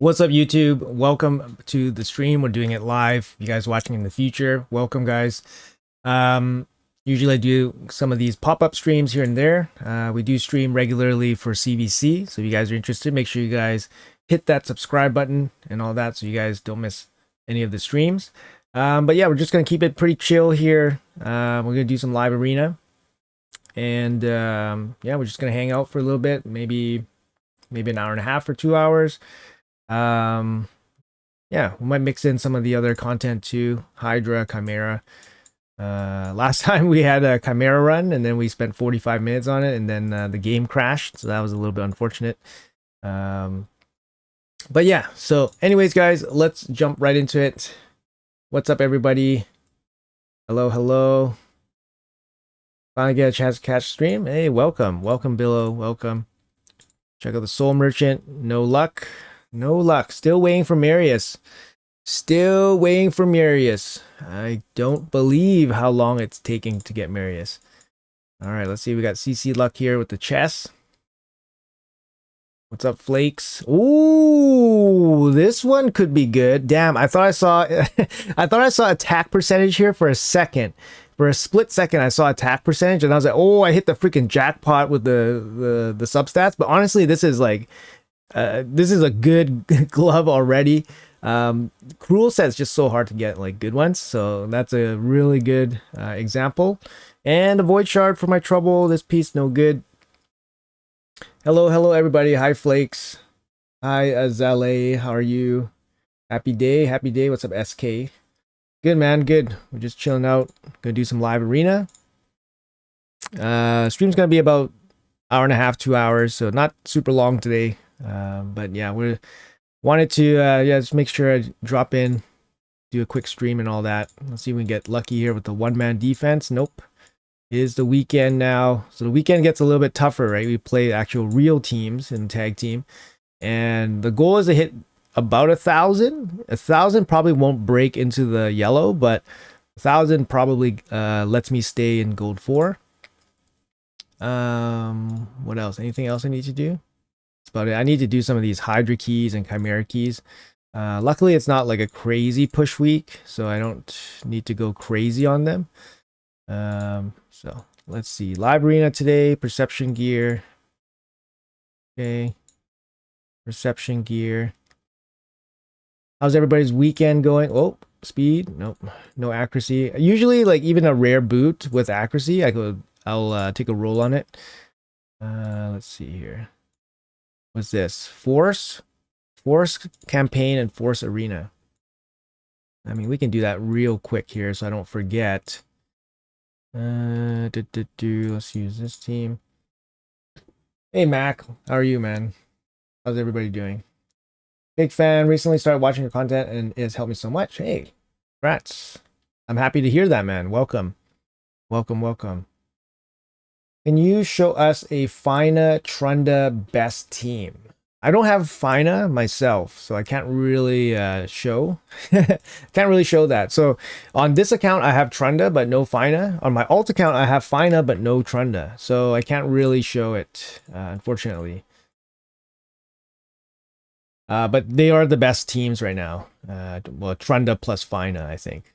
What's up, YouTube? Welcome to the stream. We're doing it live. You guys watching in the future, welcome, guys. Usually I do some of these pop-up streams here and there. We do stream regularly for CVC, so if you guys are interested, make sure you guys hit that subscribe button and all that so you guys don't miss any of the streams. But yeah, we're just gonna keep it pretty chill here. We're gonna do some live arena, and yeah, we're just gonna hang out for a little bit, maybe an hour and a half or 2 hours. Yeah, we might mix in some of the other content too. Hydra, Chimera. Last time we had a Chimera run and then we spent 45 minutes on it and then the game crashed, so that was a little bit unfortunate. But yeah, so anyways, guys, let's jump right into it. What's up, everybody? Hello. Finally get a chance to catch stream. Hey, welcome, Billow, welcome. Check out the Soul Merchant. No luck. Still waiting for Marius. I don't believe how long it's taking to get Marius. All right, let's see. We got CC Luck here with the chess. What's up, Flakes? Ooh, this one could be good. Damn, I thought I saw attack percentage here for a second. For a split second, I saw attack percentage, and I was like, "Oh, I hit the freaking jackpot with the substats." But honestly, this is like, this is a good glove already. Cruel set's just so hard to get like good ones, so that's a really good example. And a void shard for my trouble. This piece no good. Hello everybody. Hi Flakes. Hi Azale. How are you? Happy day. What's up, SK? Good, man, good. We're just chilling out. Gonna do some live arena. Stream's gonna be about hour and a half, 2 hours, so not super long today. But yeah, we wanted to just make sure I drop in, do a quick stream and all that. Let's see if we can get lucky here with the one-man defense. Nope. It is the weekend now, so the weekend gets a little bit tougher, right? We play actual real teams in tag team, and the goal is to hit about 1,000. 1,000 probably won't break into the yellow, but 1,000 probably lets me stay in gold 4. What else? Anything else I need to do? That's about it. I need to do some of these Hydra keys and Chimera keys. Luckily, it's not like a crazy push week, so I don't need to go crazy on them. So let's see. Live arena today. Perception gear. Okay. Perception gear. How's everybody's weekend going? Oh, speed. Nope. No accuracy. Usually, like even a rare boot with accuracy, I'll take a roll on it. Let's see here. What's this? Force campaign and force arena. I mean, we can do that real quick here so I don't forget. Let's use this team. Hey Mac, how are you, man? How's everybody doing? Big fan. Recently started watching your content and it's helped me so much. Hey, congrats. I'm happy to hear that, man. Welcome. Can you show us a Fina Trunda best team? I don't have Fina myself, so I can't really show. Can't really show that. So on this account, I have Trunda, but no Fina. On my alt account, I have Fina, but no Trunda. So I can't really show it, unfortunately. But they are the best teams right now. Well, Trunda plus Fina, I think.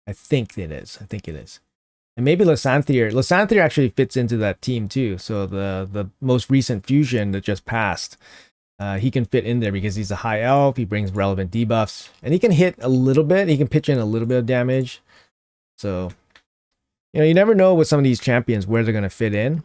I think it is. And maybe Lysanthier actually fits into that team too. So the most recent fusion that just passed, he can fit in there because he's a high elf. He brings relevant debuffs, and he can hit a little bit. He can pitch in a little bit of damage. So, you never know with some of these champions where they're gonna fit in.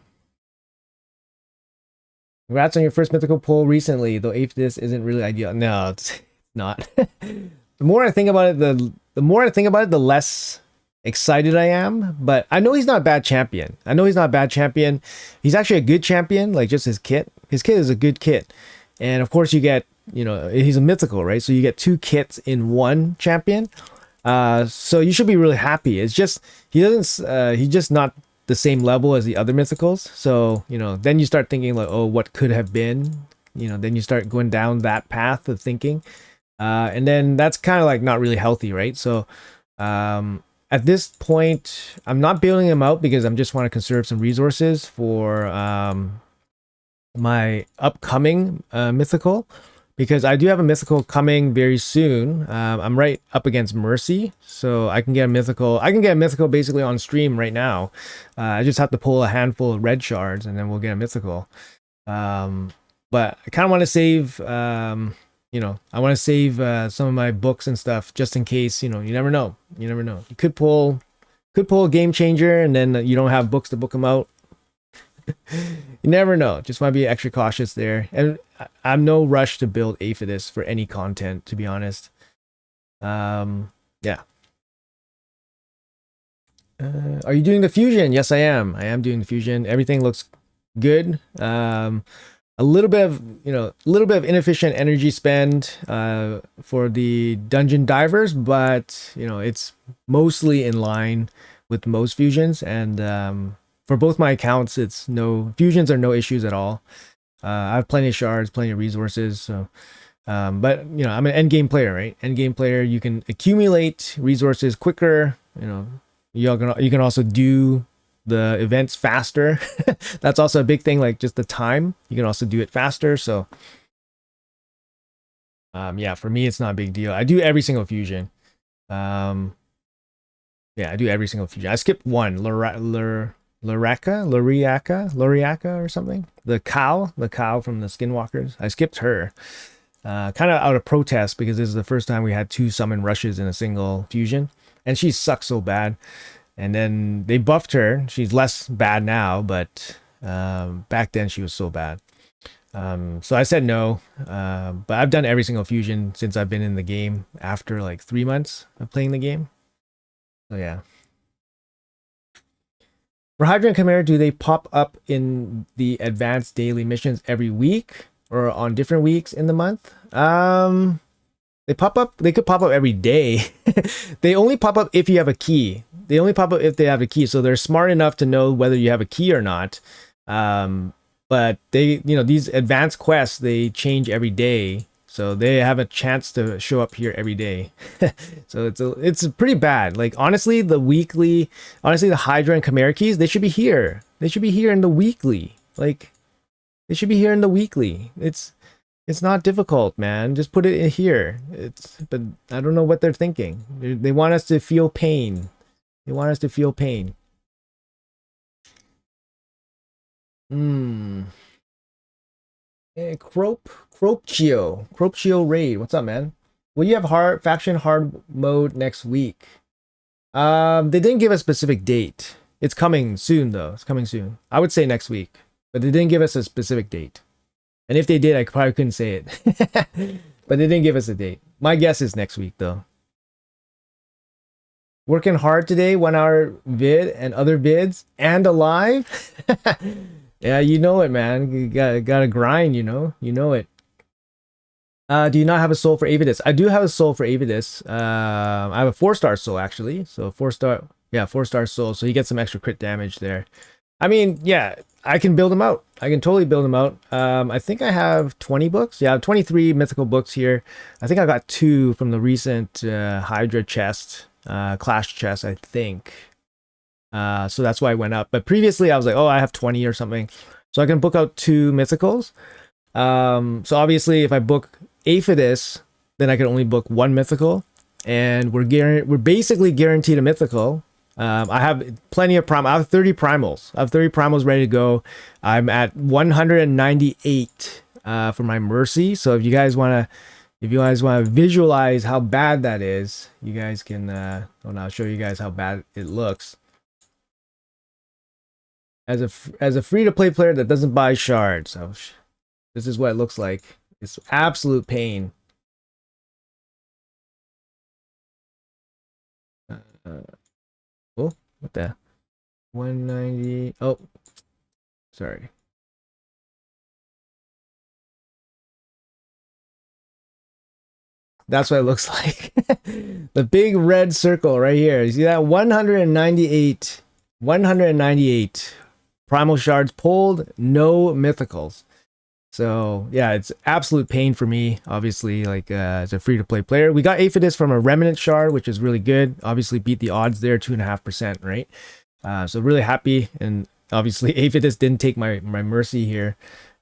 Congrats on your first mythical pull recently, though this isn't really ideal. No, it's not. The more I think about it, the less excited I am. But I know he's not a bad champion. He's actually a good champion, like just his kit. His kit is a good kit. And of course you get, he's a mythical, right? So you get 2 kits in one champion. So you should be really happy. It's just, he's just not the same level as the other mythicals. So, then you start thinking like, oh, what could have been? Then you start going down that path of thinking. And then that's kind of like not really healthy, right? So, at this point, I'm not building him out because I just want to conserve some resources for my upcoming mythical. because I do have a mythical coming very soon. I'm right up against Mercy, so I can get a mythical. I can get a mythical basically on stream right now. I just have to pull a handful of red shards, and then we'll get a mythical. But I kind of want to save. You know, I want to save some of my books and stuff just in case. You know, you never know. You never know. You could pull a game changer, and then you don't have books to book them out. You never know. Just want to be extra cautious there. And I'm no rush to build Aphidus for any content, to be honest. Yeah. Are you doing the fusion? Yes, I am. I am doing the fusion. Everything looks good. A little bit of, you know, a little bit of inefficient energy spend for the dungeon divers, but you know, it's mostly in line with most fusions, and for both my accounts, it's no fusions are no issues at all. I have plenty of shards, plenty of resources. So, but you know, I'm an end game player, right? End game player, you can accumulate resources quicker. You know, you can also do the events faster. That's also a big thing. Like just the time, you can also do it faster. So, yeah, for me, it's not a big deal. I do every single fusion. Yeah, I do every single fusion. I skipped one, Loriaka or something. The cow from the Skinwalkers. I skipped her, kind of out of protest because this is the first time we had 2 summon rushes in a single fusion, and she sucks so bad. And then they buffed her. She's less bad now, but back then she was so bad. So I said no. But I've done every single fusion since I've been in the game after like 3 months of playing the game. So yeah. For Hydra and Chimera, do they pop up in the advanced daily missions every week or on different weeks in the month? They pop up. They could pop up every day. They only pop up if you have a key. They only pop up if they have a key. So they're smart enough to know whether you have a key or not. But they, you know, these advanced quests, they change every day. So they have a chance to show up here every day. So it's pretty bad. Like honestly, the Hydra and Chimera keys, they should be here. They should be here in the weekly. Like they should be here in the weekly. It's not difficult, man. Just put it in here. But I don't know what they're thinking. They want us to feel pain. They want us to feel pain. Hey, Cropchio Raid. What's up, man? Will you have faction hard mode next week? They didn't give a specific date. It's coming soon, though. It's coming soon. I would say next week, but they didn't give us a specific date. And if they did, I probably couldn't say it. But they didn't give us a date. My guess is next week, though. Working hard today, 1 hour vid and other vids and alive. Yeah, you know it, man. You gotta grind, you know it. Do you not have a soul for Avidus? I do have a soul for Avidus. I have a 4-star soul actually. So 4-star soul. So he gets some extra crit damage there. I mean, yeah, I can build him out. I can totally build him out. I think I have 20 books. Yeah, I have 23 mythical books here. I think I got 2 from the recent Hydra chest, Clash chest, I think. So that's why I went up. But previously I was like, oh, I have 20 or something. So I can book out 2 mythicals. So obviously if I book Aphidus, then I can only book 1 mythical. And we're basically guaranteed a mythical. I have plenty of I have 30 primals. I have 30 primals ready to go. I'm at 198 for my mercy. So if you guys want to visualize how bad that is, you guys can I'll show you guys how bad it looks. As a free-to-play player that doesn't buy shards. So this is what it looks like. It's absolute pain. Oh, what the 190. Oh, sorry. That's what it looks like. The big red circle right here. You see that? 198 primal shards pulled, no mythicals. So yeah, it's absolute pain for me, obviously, like as a free-to-play player. We got Aphidus from a remnant shard, which is really good. Obviously beat the odds there, 2.5%, right? So really happy. And obviously Aphidus didn't take my mercy here.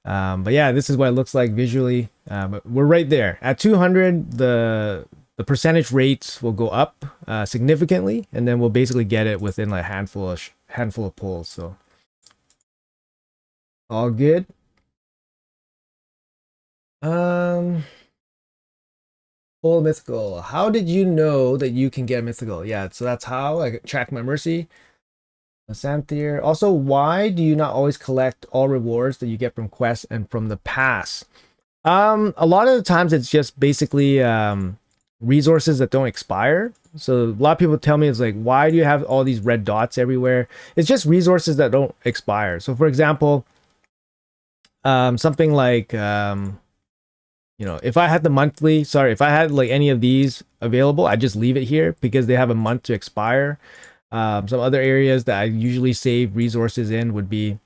But yeah, this is what it looks like visually. But we're right there at 200. The percentage rates will go up significantly, and then we'll basically get it within like a handful of pulls. So all good. Full mythical. How did you know that you can get a mythical? Yeah, so that's how I track my mercy. Santhier. Also, why do you not always collect all rewards that you get from quests and from the pass? A lot of the times it's just basically resources that don't expire. So a lot of people tell me, it's like, why do you have all these red dots everywhere? It's just resources that don't expire. So for example, something like if I had if I had like any of these available, I just leave it here because they have a month to expire. Some other areas that I usually save resources in would be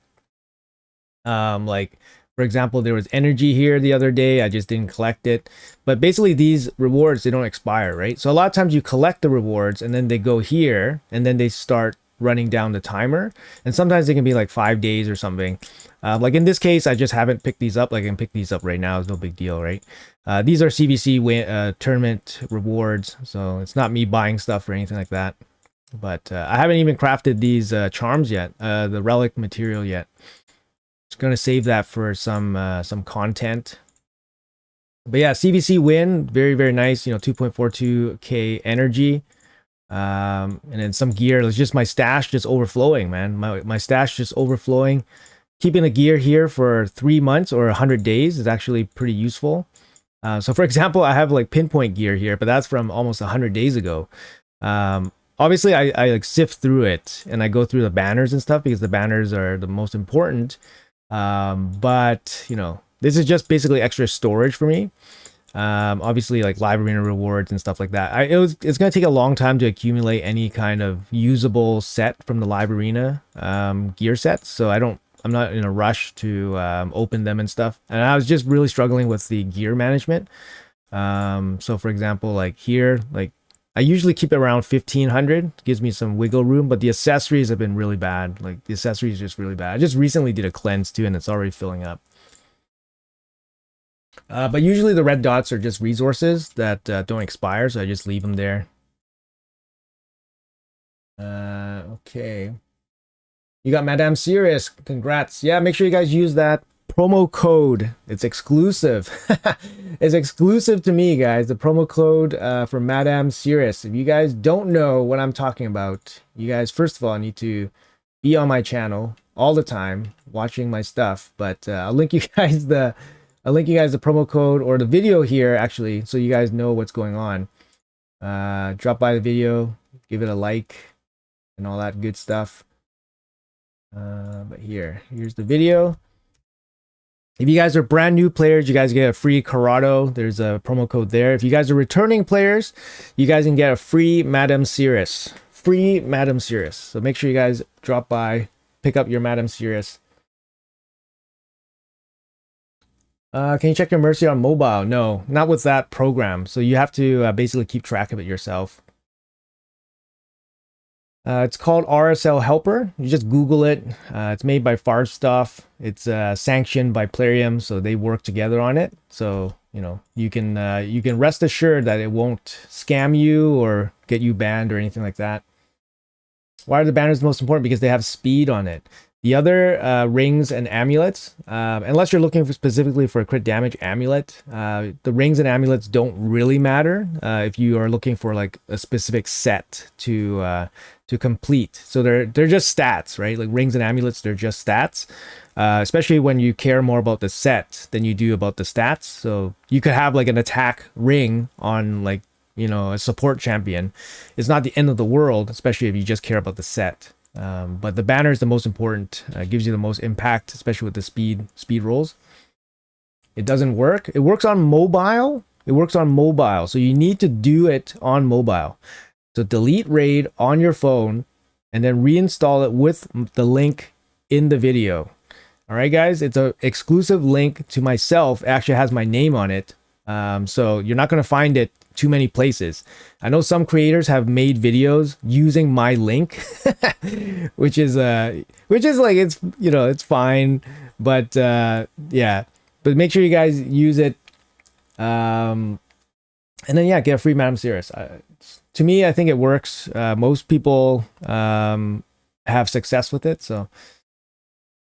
like, for example, there was energy here the other day. I just didn't collect it. But basically these rewards, they don't expire, right? So a lot of times you collect the rewards and then they go here and then they start running down the timer. And sometimes they can be like 5 days or something. Like in this case, I just haven't picked these up. Like I can pick these up right now. It's no big deal, right? These are CVC tournament rewards. So it's not me buying stuff or anything like that. But I haven't even crafted these charms yet, the relic material yet. Just gonna save that for some content. But yeah, CVC win, very, very nice. 2.42k energy. And then some gear. It's just my stash just overflowing, man. My stash just overflowing. Keeping the gear here for 3 months or 100 days is actually pretty useful. So for example, I have like pinpoint gear here, but that's from almost 100 days ago. Obviously I like sift through it and I go through the banners and stuff because the banners are the most important. But this is just basically extra storage for me. Obviously like live arena rewards and stuff like that. It's going to take a long time to accumulate any kind of usable set from the live arena gear sets. So I'm not in a rush to open them and stuff. And I was just really struggling with the gear management. So for example, like here, like I usually keep it around 1500, gives me some wiggle room, but the accessories have been really bad. Like the accessories are just really bad. I just recently did a cleanse too, and it's already filling up. But usually the red dots are just resources that don't expire, so I just leave them there. Okay. You got Madame Sirius. Congrats. Yeah, make sure you guys use that promo code. It's exclusive. It's exclusive to me, guys. The promo code for Madame Sirius. If you guys don't know what I'm talking about, you guys, first of all, need to be on my channel all the time, watching my stuff. But I'll link you guys the promo code or the video here, actually, so you guys know what's going on. Drop by the video, give it a like, and all that good stuff. But here's the video. If you guys are brand new players, you guys get a free Corrado. There's a promo code there. If you guys are returning players, you guys can get a free Madame Sirius. Free Madame Sirius. So make sure you guys drop by, pick up your Madame Sirius. Can you check your mercy on mobile? No, not with that program. So you have to basically keep track of it yourself. It's called RSL Helper. You just Google it. It's made by Far Stuff. It's sanctioned by Plarium, so they work together on it. So you can rest assured that it won't scam you or get you banned or anything like that. Why are the banners the most important? Because they have speed on it. The other rings and amulets, unless you're looking specifically for a crit damage amulet, the rings and amulets don't really matter if you are looking for like a specific set to complete. So they're just stats, right? Like rings and amulets, they're just stats. Especially when you care more about the set than you do about the stats. So you could have like an attack ring on like a support champion. It's not the end of the world, especially if you just care about the set. But the banner is the most important. Gives you the most impact, especially with the speed rolls. It doesn't work. It works on mobile. So you need to do it on mobile. So delete raid on your phone and then reinstall it with the link in the video. All right, guys, it's an exclusive link to myself. It actually has my name on it. So you're not going to find it too many places. I know some creators have made videos using my link, which is like, it's fine, But yeah, but make sure you guys use it. And then yeah, get a free Madame Cirrus. To me, I think it works. Most people have success with it. So,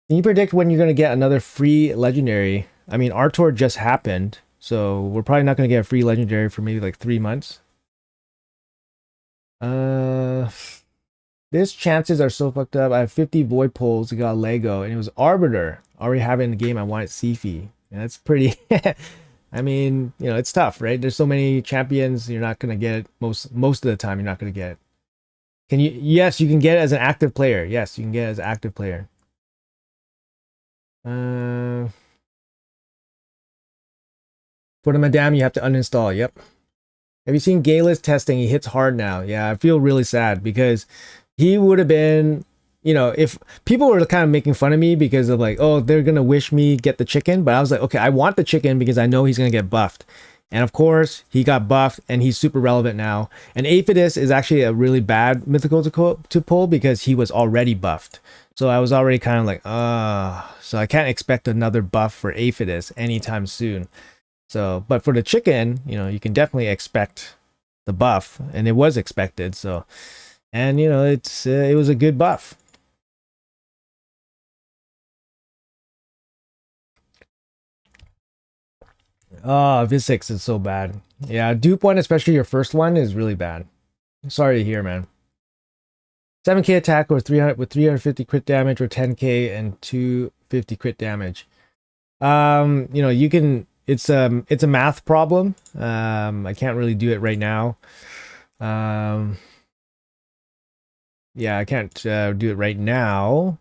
can you predict when you're gonna get another free legendary? I mean, our tour just happened, so we're probably not gonna get a free legendary for maybe like 3 months. This chances are so fucked up. I have 50 void poles. I got Lego, and it was Arbiter. Already have it in the game. I wanted Sifi. And that's pretty. I mean, you know, it's tough, right? There's so many champions. You're not gonna get it most of the time. You're not gonna get it. Can you? Yes, you can get it as an active player. Yes, you can get it as an active player. For the Madame, you have to uninstall. Yep. Have you seen Gayless testing? He hits hard now. Yeah, I feel really sad because he would have been, you know, if people were kind of making fun of me because of like, oh, they're going to wish me get the chicken. But I was like, okay, I want the chicken because I know he's going to get buffed. And of course, he got buffed and he's super relevant now. And Aphidus is actually a really bad mythical to pull because he was already buffed. So I was already kind of like, so I can't expect another buff for Aphidus anytime soon. So, but for the chicken, you know, you can definitely expect the buff, and it was expected. So, and you know, it was a good buff. Oh, Visix is so bad. Yeah, dupe one, especially your first one, is really bad. Sorry to hear, man. 7k attack or 300 with 350 crit damage, or 10k and 250 crit damage. You know, you can. It's a math problem. I can't really do it right now. Yeah, I can't do it right now.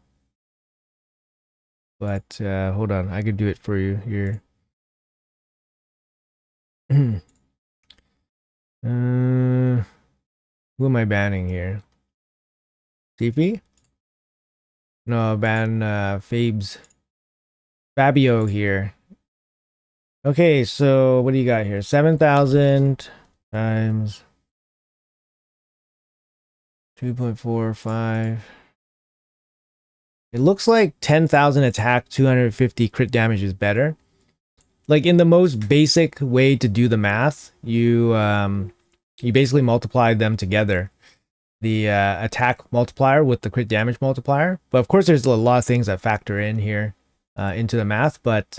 But hold on, I could do it for you here. Who am I banning here? TP? No, ban Fabes. Fabio here. Okay, so what do you got here? 7,000 times 2.45. It looks like 10,000 attack, 250 crit damage is better. Like in the most basic way to do the math, you basically multiply them together. The attack multiplier with the crit damage multiplier. But of course, there's a lot of things that factor in here into the math. But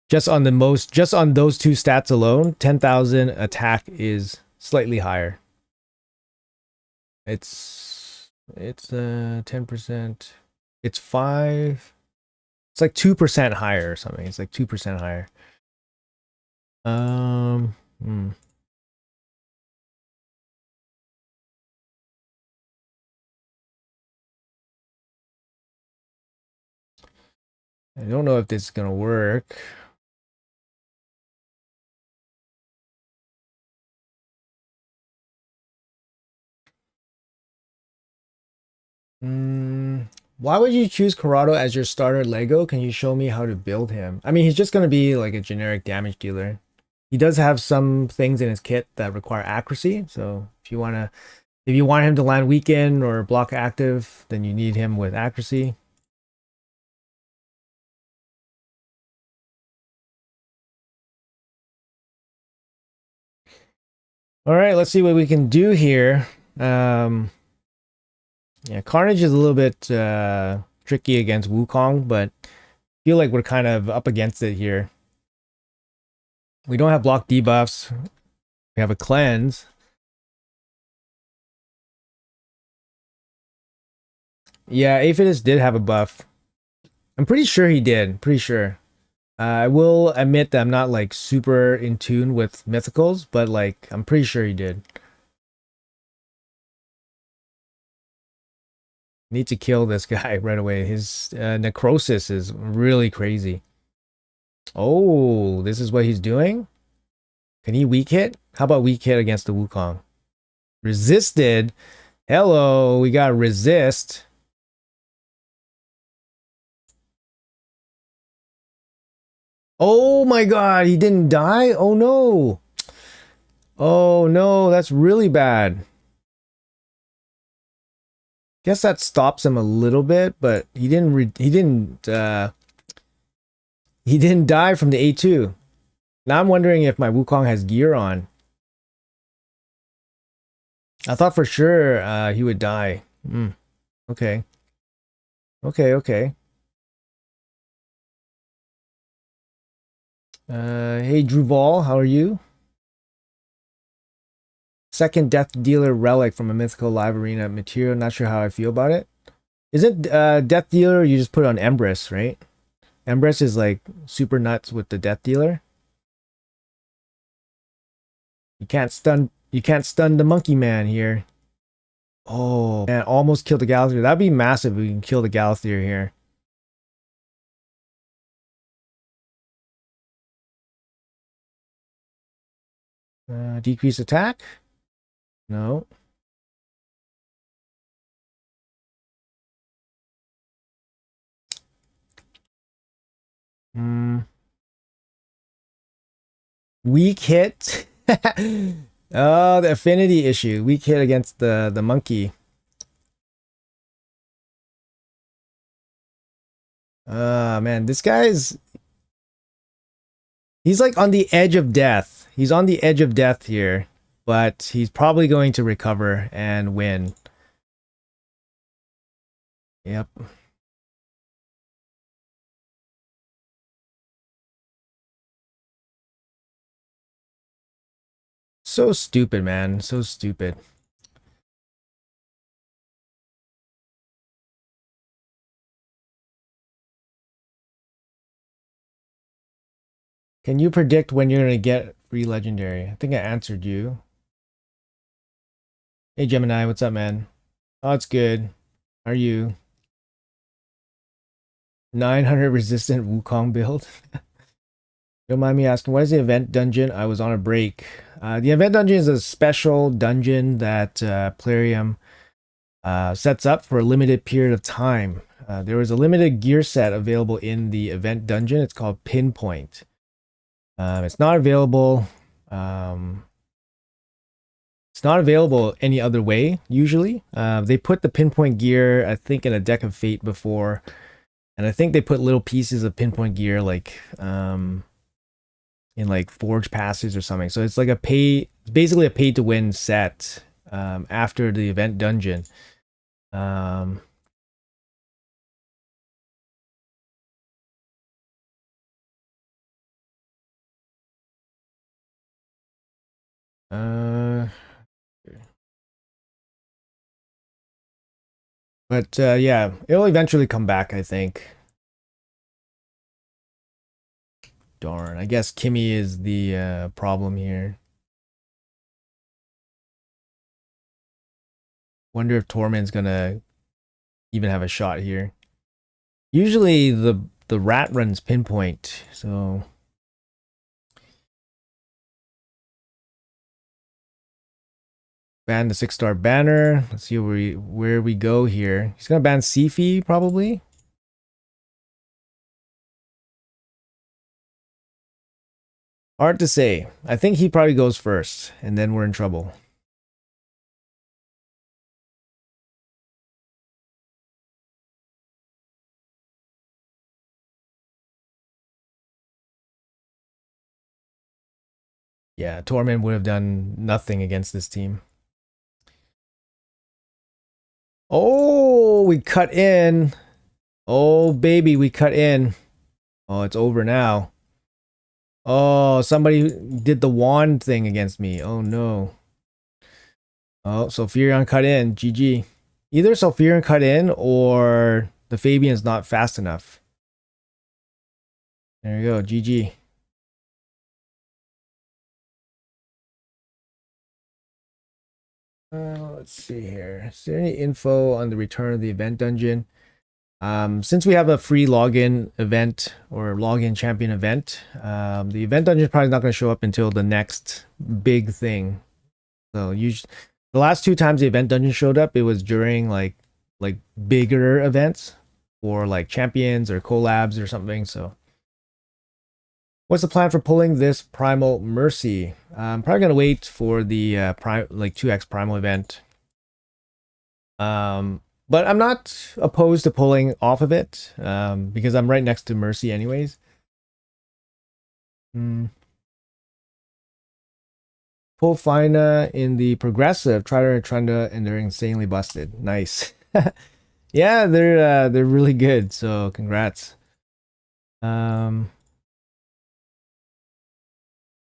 just on those two stats alone, 10,000 attack is slightly higher. It's 10%. It's 5. It's like 2% higher or something. It's like 2% higher. I don't know if this is gonna work. Why would you choose Corrado as your starter Lego? Can you show me how to build him? I mean, he's just gonna be like a generic damage dealer. He does have some things in his kit that require accuracy. So if you want him to land weaken or block active, then you need him with accuracy. All right, let's see what we can do here. Yeah, Carnage is a little bit tricky against Wukong, but I feel like we're kind of up against it here. We don't have block debuffs. We have a cleanse. Yeah, Aphidus did have a buff. I'm pretty sure he did. Pretty sure. I will admit that I'm not like super in tune with mythicals, but like I'm pretty sure he did. Need to kill this guy right away. His necrosis is really crazy. Oh, this is what he's doing? Can he weak hit? How about weak hit against the Wukong? Resisted. Hello, we got resist. Oh my god, he didn't die? Oh no. Oh no, that's really bad. Guess that stops him a little bit, but he didn't die from the A2. Now I'm wondering if my Wukong has gear on. I thought for sure he would die. Okay. Okay. Hey Druval, how are you? Second Death Dealer relic from a mythical live arena material. Not sure how I feel about it. Isn't Death Dealer you just put on Empress, right? Empress is like super nuts with the Death Dealer. You can't stun the monkey man here. Oh man, almost killed the Galathir. That'd be massive if we can kill the Galathir here. Decrease attack? No. Weak hit. Oh, the affinity issue. Weak hit against the monkey. Man, this guy's he's like on the edge of death. He's on the edge of death here, but he's probably going to recover and win. Yep. So stupid, man. So stupid. Can you predict when you're going to get free legendary? I think I answered you. Hey, Gemini, what's up, man? Oh, it's good. How are you? 900 resistant Wukong build. Don't mind me asking, what is the event dungeon? I was on a break. The event dungeon is a special dungeon that Plarium sets up for a limited period of time. There was a limited gear set available in the event dungeon. It's called Pinpoint. It's not available. It's not available any other way. Usually, they put the Pinpoint gear, I think, in a Deck of Fate before, and I think they put little pieces of Pinpoint gear like in like Forge passes or something. So it's like basically a pay to win set after the event dungeon. But yeah, it'll eventually come back, I think. Darn, I guess Kimmy is the problem here. Wonder if Tormund's gonna even have a shot here. Usually the rat runs Pinpoint, so ban the 6-star banner. Let's see where we go here. He's gonna ban Sifi probably. Hard to say. I think he probably goes first, and then we're in trouble. Yeah, Tormund would have done nothing against this team. Oh, we cut in. Oh, baby, we cut in. Oh, it's over now. Oh, somebody did the wand thing against me. Oh, no. Oh, Sulfurion cut in. GG. Either Sulfurion cut in or the Fabian's not fast enough. There you go. GG. Let's see here. Is there any info on the return of the event dungeon? Since we have a free login event or login champion event, the event dungeon is probably not going to show up until the next big thing. So usually, the last 2 times the event dungeon showed up, it was during like bigger events or like champions or collabs or something. So, what's the plan for pulling this Primal Mercy? I'm probably going to wait for the 2x Primal event. But I'm not opposed to pulling off of it because I'm right next to Mercy anyways. Mm. Pull Fina in the progressive, Trider and Trunda, and they're insanely busted. Nice. Yeah, they're really good. So congrats. Um,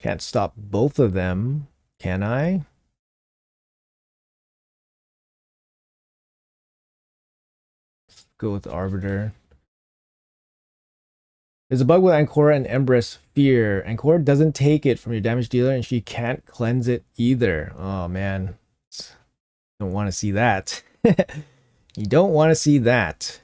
can't stop both of them, can I? Let's go with Arbiter. There's a bug with Ancora and Empress Fear. Ancora doesn't take it from your damage dealer, and she can't cleanse it either. Oh man, don't want to see that. You don't want to see that.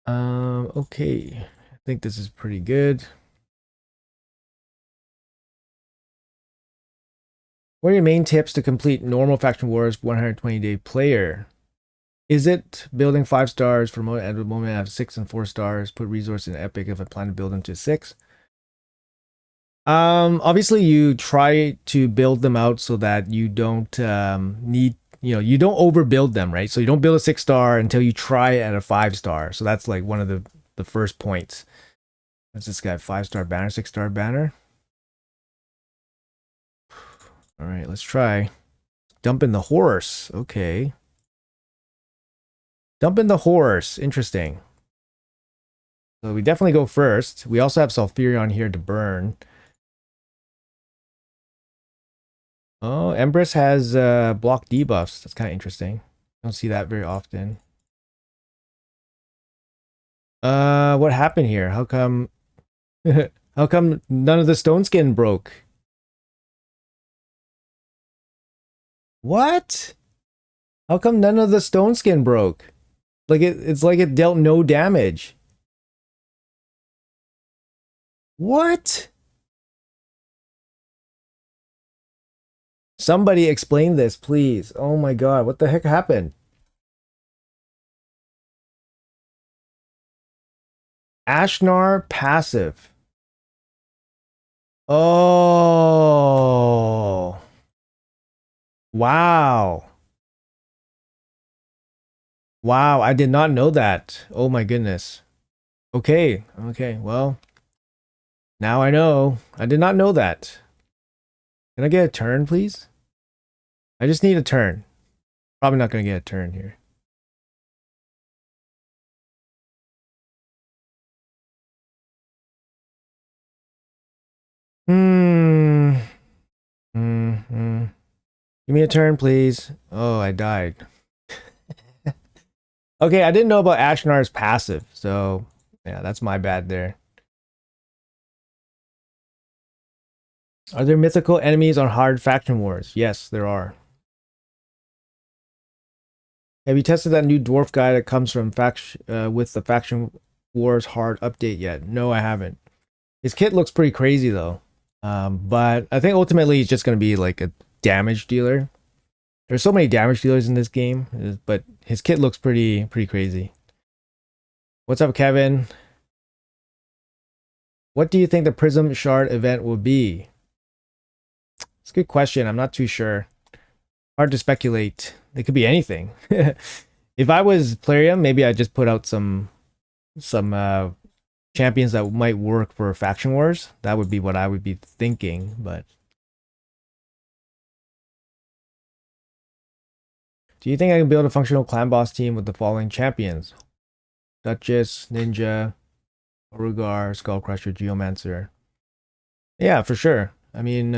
Okay. I think this is pretty good. What are your main tips to complete normal Faction Wars 120-day player? Is it building 5 stars for at the moment I have 6 and 4 stars? Put resource in Epic if I plan to build them to 6. Obviously you try to build them out so that you don't need, you don't overbuild them, right? So you don't build a 6 star until you try at a 5 star. So that's like one of the first points. That's this guy, 5-star banner, 6-star banner. All right, let's try. Dump in the horse. Okay. Dump in the horse. Interesting. So we definitely go first. We also have Sulfurion here to burn. Oh, Empress has block debuffs. That's kind of interesting. Don't see that very often. What happened here? How come how come none of the stone skin broke? What? How come none of the stone skin broke? Like it's like it dealt no damage. What? Somebody explain this, please. Oh my god, what the heck happened? Ashnar passive. Oh. Wow. Wow, I did not know that. Oh my goodness. Okay, okay, well, now I know. I did not know that. Can I get a turn, please? I just need a turn. Probably not going to get a turn here. Hmm. Hmm. Give me a turn, please. Oh, I died. Okay, I didn't know about Ashnar's passive, so yeah, that's my bad there. Are there mythical enemies on hard faction wars? Yes, there are. Have you tested that new dwarf guy that comes from with the faction wars hard update yet? No, I haven't. His kit looks pretty crazy though. But I think ultimately he's just gonna be like a damage dealer. There's so many damage dealers in this game, but his kit looks pretty crazy. What's up, Kevin? What do you think the Prism Shard event will be? It's a good question. I'm not too sure. Hard to speculate. It could be anything. If I was Plarium, maybe I'd just put out some champions that might work for faction wars. That would be what I would be thinking, but do you think I can build a functional clan boss team with the following champions? Duchess, Ninja, Orugar, Skullcrusher, Geomancer. Yeah, for sure. I mean,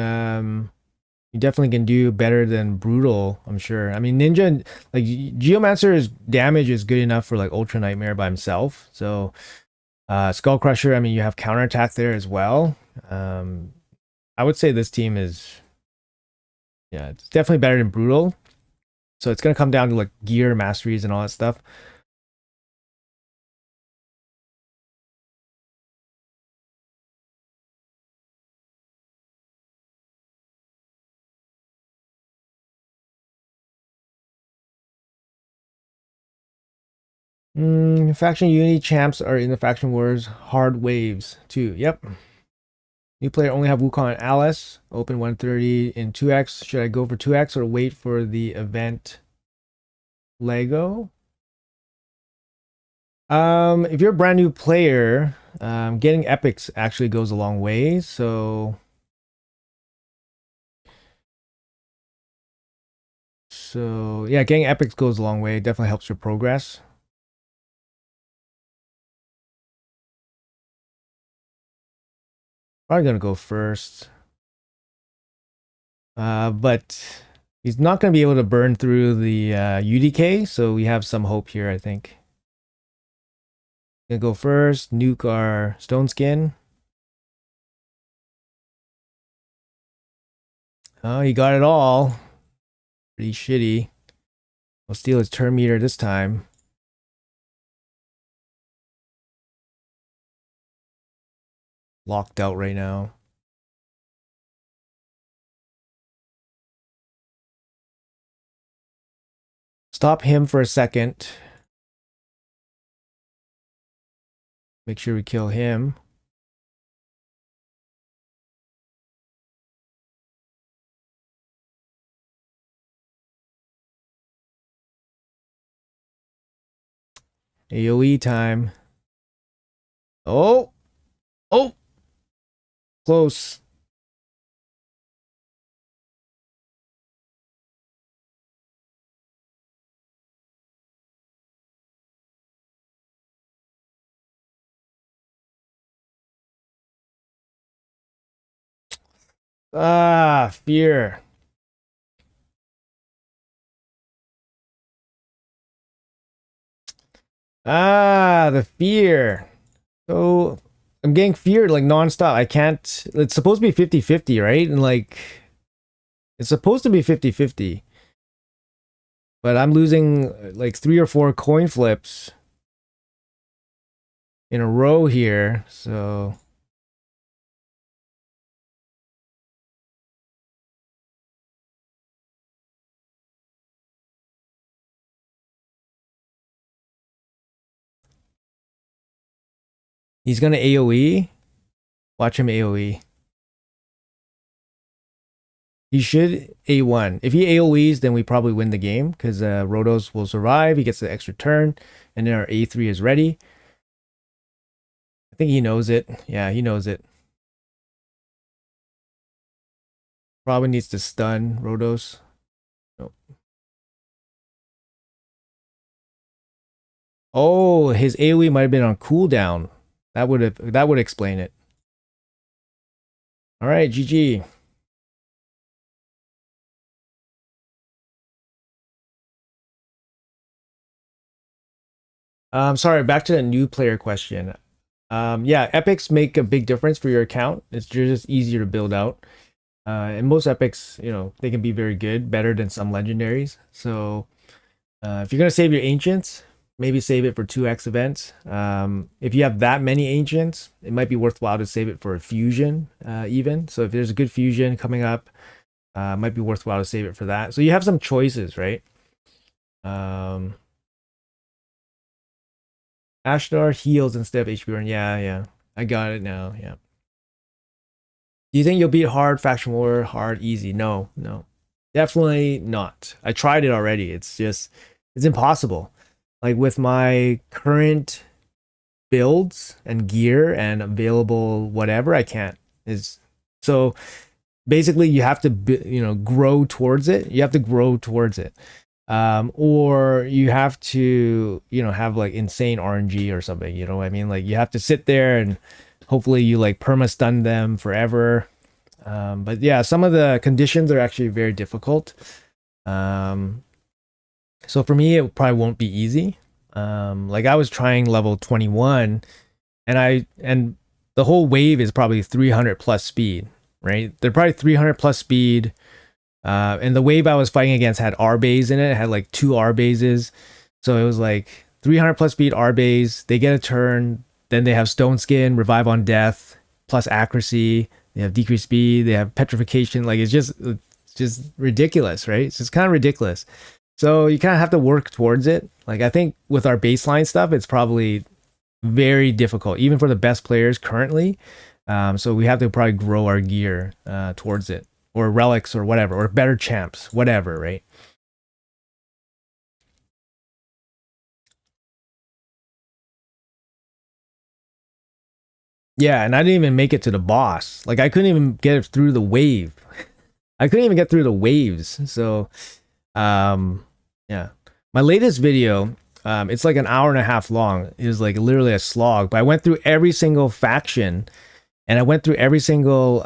you definitely can do better than Brutal, I'm sure. I mean, Ninja, like, Geomancer's damage is good enough for, like, Ultra Nightmare by himself. So, Skullcrusher, I mean, you have counterattack there as well. I would say this team is, yeah, it's definitely better than Brutal. So it's going to come down to, like, gear, masteries, and all that stuff. Faction Unity champs are in the Faction Wars hard waves too. Yep. New player only have Wukong and Alice. Open 130 in 2x. Should I go for 2x or wait for the event Lego? If you're a brand new player, getting epics actually goes a long way. So yeah, getting epics goes a long way. It definitely helps your progress. Probably gonna go first. But he's not gonna be able to burn through the UDK, so we have some hope here, I think. Gonna go first, nuke our stone skin. Oh, he got it all. Pretty shitty. We'll steal his turn meter this time. Locked out right now. Stop him for a second. Make sure we kill him. AoE time. Oh! Oh! Close. Ah, fear. Ah, the fear. So I'm getting feared like nonstop. I can't. It's supposed to be 50-50, right? And like, it's supposed to be 50-50. But I'm losing like 3 or 4 coin flips in a row here. So he's gonna AoE. Watch him AoE. He should A1. If he AoEs, then we probably win the game because Rotos will survive. He gets the extra turn, and then our A3 is ready. I think he knows it. Yeah, he knows it. Probably needs to stun Rotos. Nope. Oh, his AoE might have been on cooldown. That would explain it. All right, GG. Sorry, back to the new player question. Yeah, epics make a big difference for your account. It's just easier to build out. And most epics, you know, they can be very good, better than some legendaries. So if you're gonna save your ancients, maybe save it for 2x events. If you have that many ancients, it might be worthwhile to save it for a fusion even. So if there's a good fusion coming up, it might be worthwhile to save it for that. So you have some choices, right? Ashdar heals instead of HP burn. Yeah, yeah. I got it now. Yeah. Do you think you'll beat hard, faction war, hard, easy? No, no. Definitely not. I tried it already. It's impossible. Like with my current builds and gear and available whatever, I can't. Is so basically you have to grow towards it. You have to grow towards it. Or you have to, have like insane RNG or something, you know what I mean? Like you have to sit there and hopefully you like perma stun them forever. But yeah, some of the conditions are actually very difficult. So for me, it probably won't be easy. Like I was trying level 21 and the whole wave is probably 300 plus speed, right? They're probably 300 plus speed. And the wave I was fighting against had R bays in it. It had like 2 R bases. So it was like 300 plus speed R bays. They get a turn. Then they have stone skin, revive on death, plus accuracy. They have decreased speed. They have petrification. Like it's just ridiculous, right? It's just kind of ridiculous. So you kind of have to work towards it. Like I think with our baseline stuff, it's probably very difficult, even for the best players currently. So we have to probably grow our gear towards it, or relics, or whatever, or better champs, whatever, right? Yeah, and I didn't even make it to the boss. Like I couldn't even get it through the wave. I couldn't even get through the waves. So, yeah. My latest video, it's like an hour and a half long. It was like literally a slog. But I went through every single faction, and I went through every single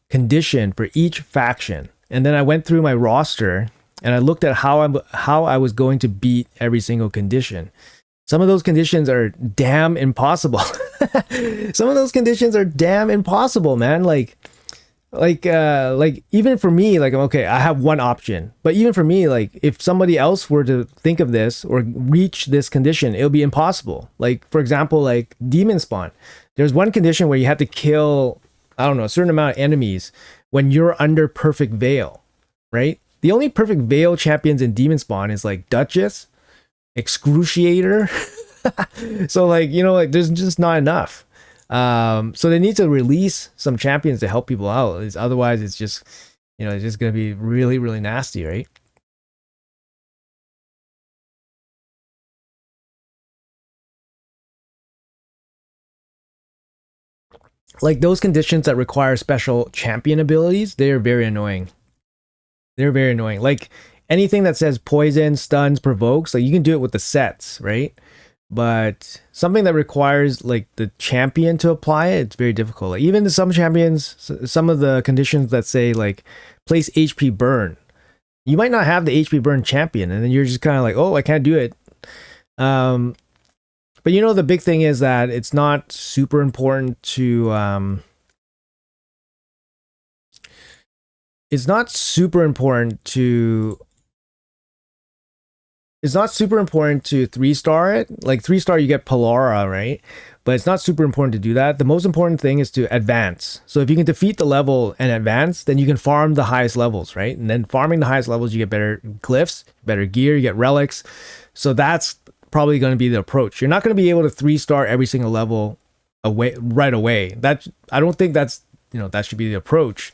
condition for each faction, and then I went through my roster and I looked at how I was going to beat every single condition. Some of those conditions are damn impossible. Some of those conditions are damn impossible, man. Like even for me, like okay, I have one option, but even for me, like if somebody else were to think of this or reach this condition, it'll be impossible. Like for example, like demon spawn, there's one condition where you have to kill, I don't know, a certain amount of enemies when you're under perfect veil, right? The only perfect veil champions in demon spawn is like Duchess, Excruciator. So like, you know, like there's just not enough. So they need to release some champions to help people out. Otherwise, it's just, you know, it's just gonna be really, really nasty, right? Like those conditions that require special champion abilities, they are very annoying. They're very annoying. Like anything that says poison, stuns, provokes, like you can do it with the sets, right? But something that requires like the champion to apply it, it's very difficult. Like even some champions, some of the conditions that say like place HP burn, you might not have the HP burn champion, and then you're just kind of like, oh, I can't do it. Um, but you know, the big thing is that it's not super important to it's not super important to it's not super important to 3-star it. Like 3-star, you get Polara, right? But it's not super important to do that. The most important thing is to advance. So if you can defeat the level and advance, then you can farm the highest levels, right? And then farming the highest levels, you get better glyphs, better gear, you get relics. So that's probably going to be the approach. You're not going to be able to 3-star every single level away right away. That I don't think that's, you know, that should be the approach.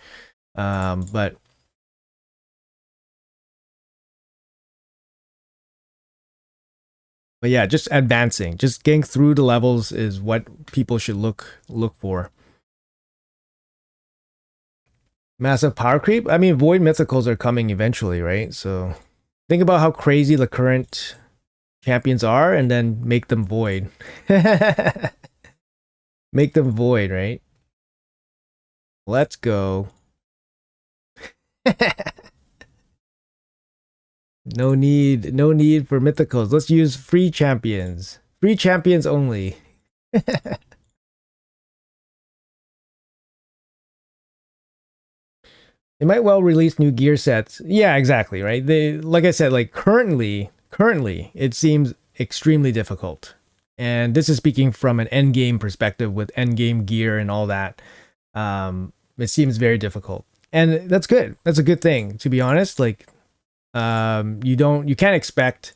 But yeah, just advancing, just getting through the levels is what people should look for. Massive power creep. I mean, void mythicals are coming eventually, right? So think about how crazy the current champions are, and then make them void. Make them void, right? Let's go. No need for mythicals. Let's use free champions. Free champions only. They might well release new gear sets. Yeah, exactly, right? They, like I said, like currently it seems extremely difficult. And this is speaking from an end game perspective with end game gear and all that. It seems very difficult. And that's good. That's a good thing, to be honest. Like you can't expect,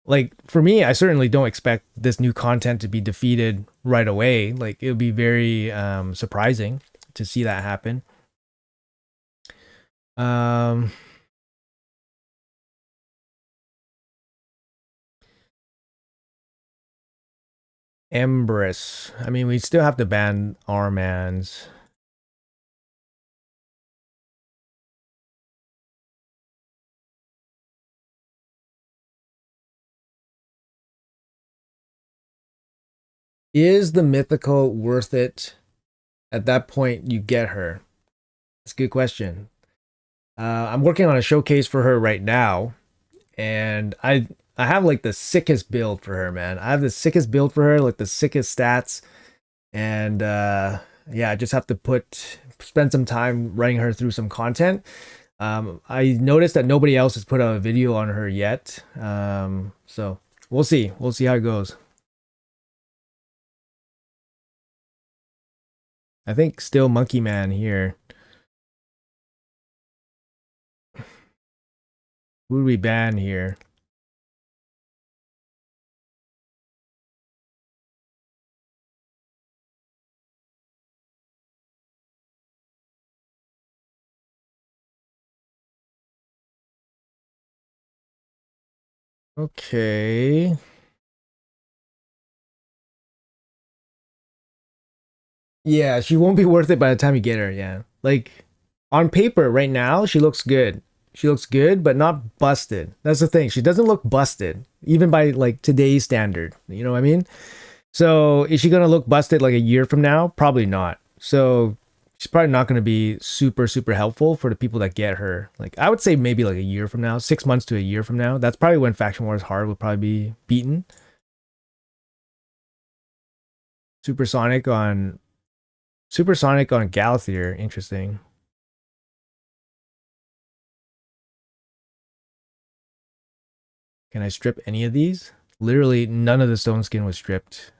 like for me, I certainly don't expect this new content to be defeated right away. Like it would be very surprising to see that happen. Um, Empress. I mean, we still have to ban Armans. Is the mythical worth it? At that point, you get her. That's a good question. I'm working on a showcase for her right now, and I have like the sickest build for her, man. I have the sickest build for her, like the sickest stats, and yeah, I just have to spend some time running her through some content. I noticed that nobody else has put out a video on her yet, so we'll see. We'll see how it goes. I think still Monkey Man here. Who do we ban here? Okay. Yeah, she won't be worth it by the time you get her. Yeah. Like on paper right now, she looks good. She looks good, but not busted. That's the thing. She doesn't look busted, even by like today's standard. You know what I mean? So is she gonna look busted like a year from now? Probably not. So she's probably not gonna be super, super helpful for the people that get her. Like I would say maybe like a year from now, 6 months to a year from now. That's probably when Faction Wars Hard will probably be beaten. Supersonic on Supersonic on Galathier. Interesting. Can I strip any of these? Literally none of the stone skin was stripped.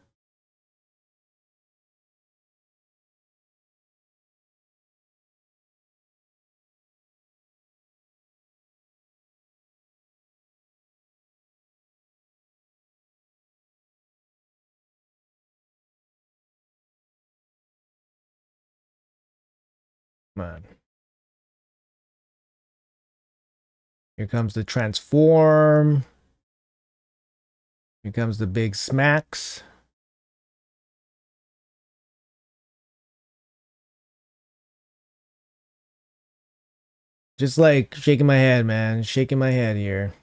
Come on. Here comes the transform. Here comes the big smacks. Just like shaking my head, man. Shaking my head here.